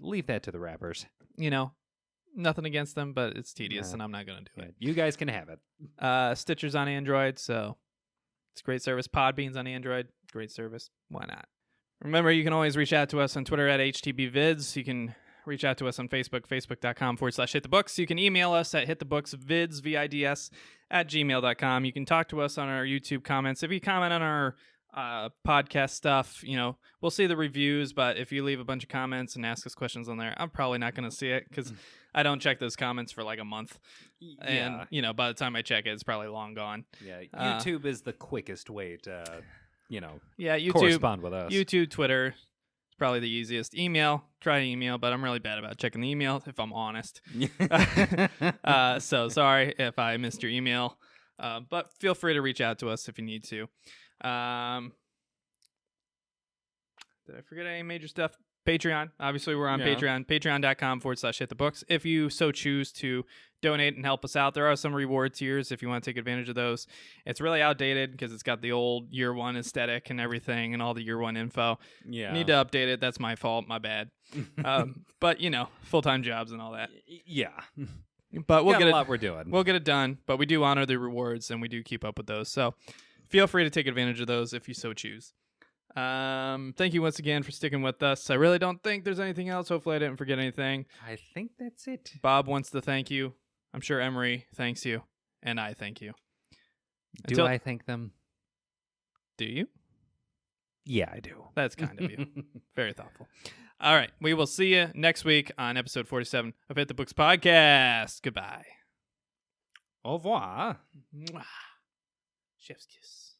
leave that to the rappers. Nothing against them, but it's tedious, and I'm not going to do it. You guys can have it. Stitcher's on Android, so it's a great service. Podbean's on Android, great service. Why not? Remember, you can always reach out to us on Twitter at HTBVids. You can reach out to us on Facebook, facebook.com/hitthebooks. You can email us at hitthebooksvids, VIDS, @gmail.com. You can talk to us on our YouTube comments. If you comment on our podcast stuff, we'll see the reviews, but if you leave a bunch of comments and ask us questions on there, I'm probably not going to see it because I don't check those comments for like a month. Yeah. And, by the time I check it, it's probably long gone. Yeah, YouTube is the quickest way to, YouTube, correspond with us. YouTube, Twitter, it's probably the easiest. Email, try email, but I'm really bad about checking the email, if I'm honest. So sorry if I missed your email, but feel free to reach out to us if you need to. Did I forget any major stuff? Patreon. Obviously, we're on Patreon. Patreon.com/hitthebooks. If you so choose to donate and help us out, there are some reward tiers if you want to take advantage of those. It's really outdated because it's got the old year one aesthetic and everything and all the year one info. Yeah. Need to update it. That's my fault. My bad. But, full-time jobs and all that. Yeah. But we'll get a lot we're doing. We'll get it done, but we do honor the rewards and we do keep up with those. So feel free to take advantage of those if you so choose. Thank you once again for sticking with us. I really don't think there's anything else. Hopefully I didn't forget anything. I think that's it. Bob wants to thank you. I'm sure Emery thanks you, and I thank you. Do I thank them? Do you? Yeah, I do. That's kind of you. Very thoughtful. All right. We will see you next week on episode 47 of Hit the Books Podcast. Goodbye. Au revoir. Mwah. Chef's kiss.